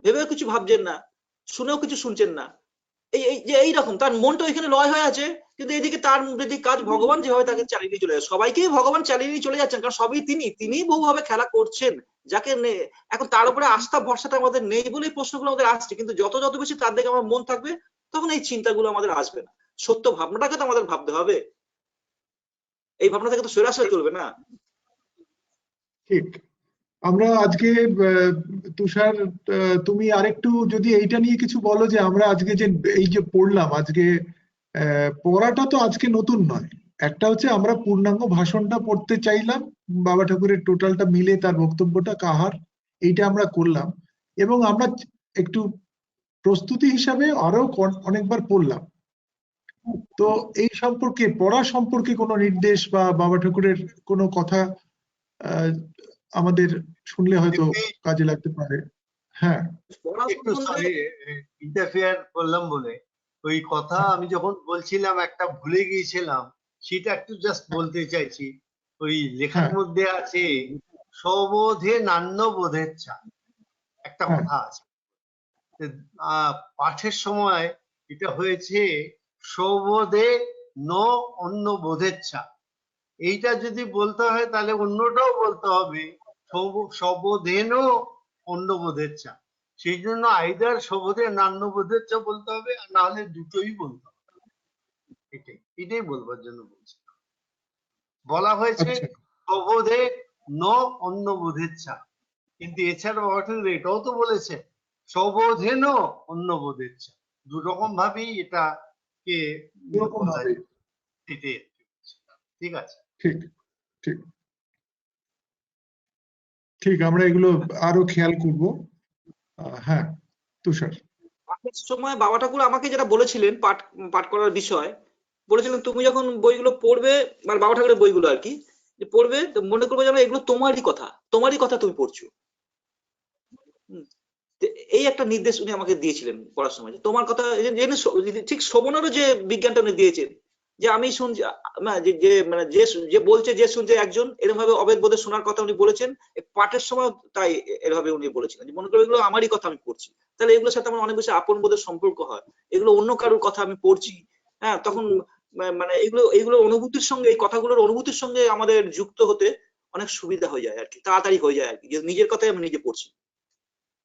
ভেবেও কিছু ভাবছেন না, শুনেও কিছু শুনছেন না। এইরকম তার মনটা ওইখানে লয় হয়ে আছে, কিন্তু এদিকে তার যদি কাজ ভগবান যেভাবে তাকে চালিয়ে নিয়ে চলে যাচ্ছে, সবাইকেই ভগবান চালিয়ে নিয়ে চলে যাচ্ছেন, কারণ সবই তিনি বহুভাবে খেলা করছেন। যাকে এখন তার উপরে আস্থা ভরসাটা আমাদের নেই বলেই প্রশ্নগুলো আমাদের আসছে, কিন্তু যত বেশি তার দিকে আমার মন থাকবে, তখন এই চিন্তাগুলো আমাদের আসবে না। সত্য ভাবনাটাকে তো আমাদের ভাবতে হবে, এই ভাবনা থেকে তো সরে আসলে চলবে না। ঠিক। আমরা আজকে তুষার, তুমি আরেকটু যদি এইটা নিয়ে কিছু বলো, যে আমরা আজকে যে এই যে পড়লাম আজকে, পড়াটা তো আজকে নতুন নয়। একটা হচ্ছে আমরা পূর্ণাঙ্গ ভাষণটা পড়তে চাইলাম, বাবা ঠাকুরের টোটালটা মিলে তার বক্তব্যটা কাহার, এইটা আমরা করলাম। এবং আমরা একটু প্রস্তুতি হিসাবে আরো অনেকবার পড়লাম। তো এই সম্পর্কে, পড়া সম্পর্কে কোনো নির্দেশ বা বাবা ঠাকুরের কোনো কথা আমাদের শুনলে হয়তো কাজে লাগতে পারে। হ্যাঁ, একটু সরি ইন্টারফেয়ার করলাম বলে, ওই কথা আমি যখন বলছিলাম একটা ভুলে গিয়েছিলাম, সেটা একটু জাস্ট বলতে চাইছি। ওই লেখার মধ্যে আছে সবোধে নান্য বোধেচ্ছা, একটা কথা আছে। পাঠের সময় এটা হয়েছে সবোধে ন অন্য বোধেচ্ছা। এইটা যদি বলতে হয় তাহলে অন্যটাও বলতে হবে সবোধেন অন্য বোধেচ্ছা। সেই জন্য আইদার সবোধে নান্য বোধেচ্ছা বলতে হবে, আর না হলে দুটোই বলতে হবে। এটাই বলবার জন্য বলছি। বলা হয়েছে সবোধে ন অন্য বোধেচ্ছা, কিন্তু এছাড়া এটাও তো বলেছে সবোধেন অন্য বোধেচ্ছা। দুরকম ভাবেই এটাকে বলা যায়। ঠিক আছে, ঠিক ঠিক ঠিক, আমরা এগুলো আরো খেয়াল করব। হ্যাঁ তুষার। পাঠের সময় বাবা ঠাকুর আমাকে যেটা বলেছিলেন পাঠ পাঠ করার বিষয়, বলেছিলেন তুমি যখন বইগুলো পড়বে, মানে বাবা ঠাকুরের বইগুলো আর কি, যে পড়বে তো মনে করবে যেন এগুলো তোমারই কথা তুমি পড়ছো। হুম, তো এই একটা নির্দেশ উনি আমাকে দিয়েছিলেন পড়ার সময়, যে তোমার কথা ঠিক শ্রবণেরও যে বিজ্ঞানটা উনি দিয়েছেন, যে আমি শুনছি যে যে মানে যে যে বলছে যে শুনছে একজন, এরকম ভাবে অভেদ বোধে শোনার কথা উনি বলেছেন। পাঠের সময় তাই এভাবে উনি বলেছিলেন যে মনে করবে এগুলো আমারই কথা আমি পড়ছি, তাহলে এগুলোর সাথে আমার অনেক বেশি আপন বোধের সম্পর্ক হয়। এগুলো অন্য কারোর কথা আমি পড়ছি, হ্যাঁ, তখন মানে এগুলো অনুভূতির সঙ্গে, এই কথাগুলোর অনুভূতির সঙ্গে আমাদের যুক্ত হতে অনেক সুবিধা হয়ে যায় আর কি, তাড়াতাড়ি হয়ে যায় আর কি, যে নিজের কথাই আমি নিজে পড়ছি।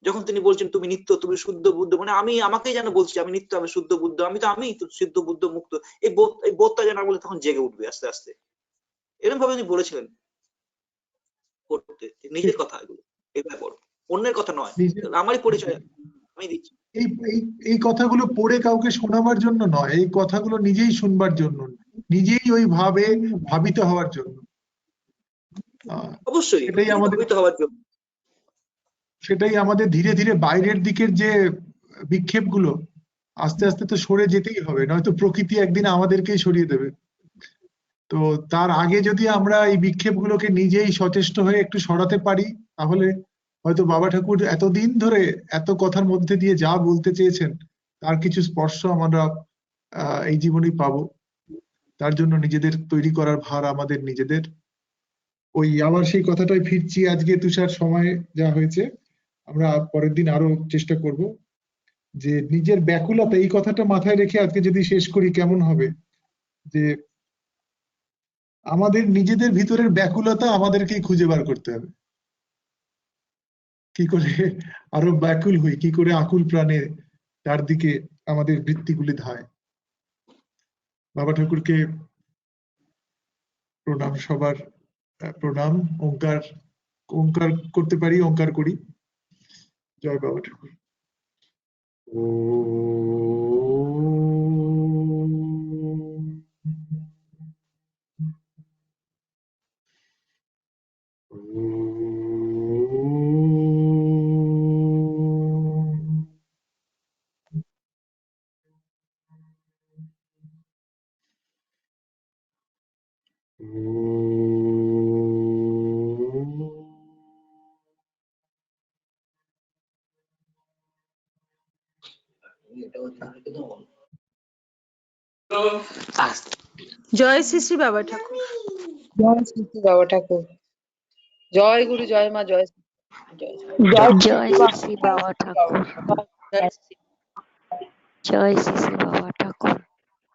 যখন তিনি বলছেন তুমি নিত্য, তুমি শুদ্ধ বুদ্ধ, মানে আমি আমাকেই যেন বলছি আমি নিত্য, আমি শুদ্ধ বুদ্ধ, আমি তো সিদ্ধ বুদ্ধ মুক্ত, এই বোধটা যেন বলে তখন জেগে উঠবে আস্তে আস্তে। এরকম ভাবে উনি বলেছিলেন পড়তে, নিজের কথা এগুলো পড়ো, অন্যের কথা নয়, আমারই পরিচয় আমি দিচ্ছি। এই এই কথাগুলো পড়ে কাউকে শোনাবার জন্য নয়, এই কথাগুলো নিজেই শুনবার জন্য, নিজেই ওই ভাবে ভাবিত হওয়ার জন্য। অবশ্যই সেটাই আমাদের ধীরে ধীরে বাইরের দিকের যে বিক্ষেপগুলো আস্তে আস্তে তো সরে যেতেই হবে, নয়তো প্রকৃতি একদিন আমাদেরকেই সরিয়ে দেবে। তো তার আগে যদি আমরা এই বিক্ষেপগুলোকে নিজেই সচেষ্ট হয়ে একটু সরাতে পারি, তাহলে হয়তো বাবা ঠাকুর এতদিন ধরে এত কথার মধ্যে দিয়ে যা বলতে চেয়েছেন তার কিছু স্পর্শ আমরা এই জীবনেই পাবো। তার জন্য নিজেদের তৈরি করার ভার আমাদের নিজেদের। ওই আবার সেই কথাটাই ফিরছি, আজকে তুষার সময় যা হয়েছে, আমরা পরের দিন আরো চেষ্টা করব যে নিজের ব্যাকুলতা, এই কথাটা মাথায় রেখে আজকে যদি শেষ করি কেমন হবে, যে আমাদের নিজেদের ভিতরের ব্যাকুলতা আমাদেরকেই খুঁজে বার করতে হবে। কি করে আরো ব্যাকুল হই, কি করে আকুল প্রাণে তার দিকে আমাদের বৃত্তিগুলি ধায়। বাবা ঠাকুরকে প্রণাম, সবার প্রণাম। ওঙ্কার ওঙ্কার করতে পারি, ওঙ্কার করি। জয় বাবা ঠাকুর। জয় শ্রী শ্রী বাবা ঠাকুর। জয় শ্রী শ্রী বাবা ঠাকুর। জয় গুরু, জয় মা, জয় জয় শ্রী শ্রী বাবা ঠাকুর। জয় জয় শ্রী শ্রী বাবা ঠাকুর।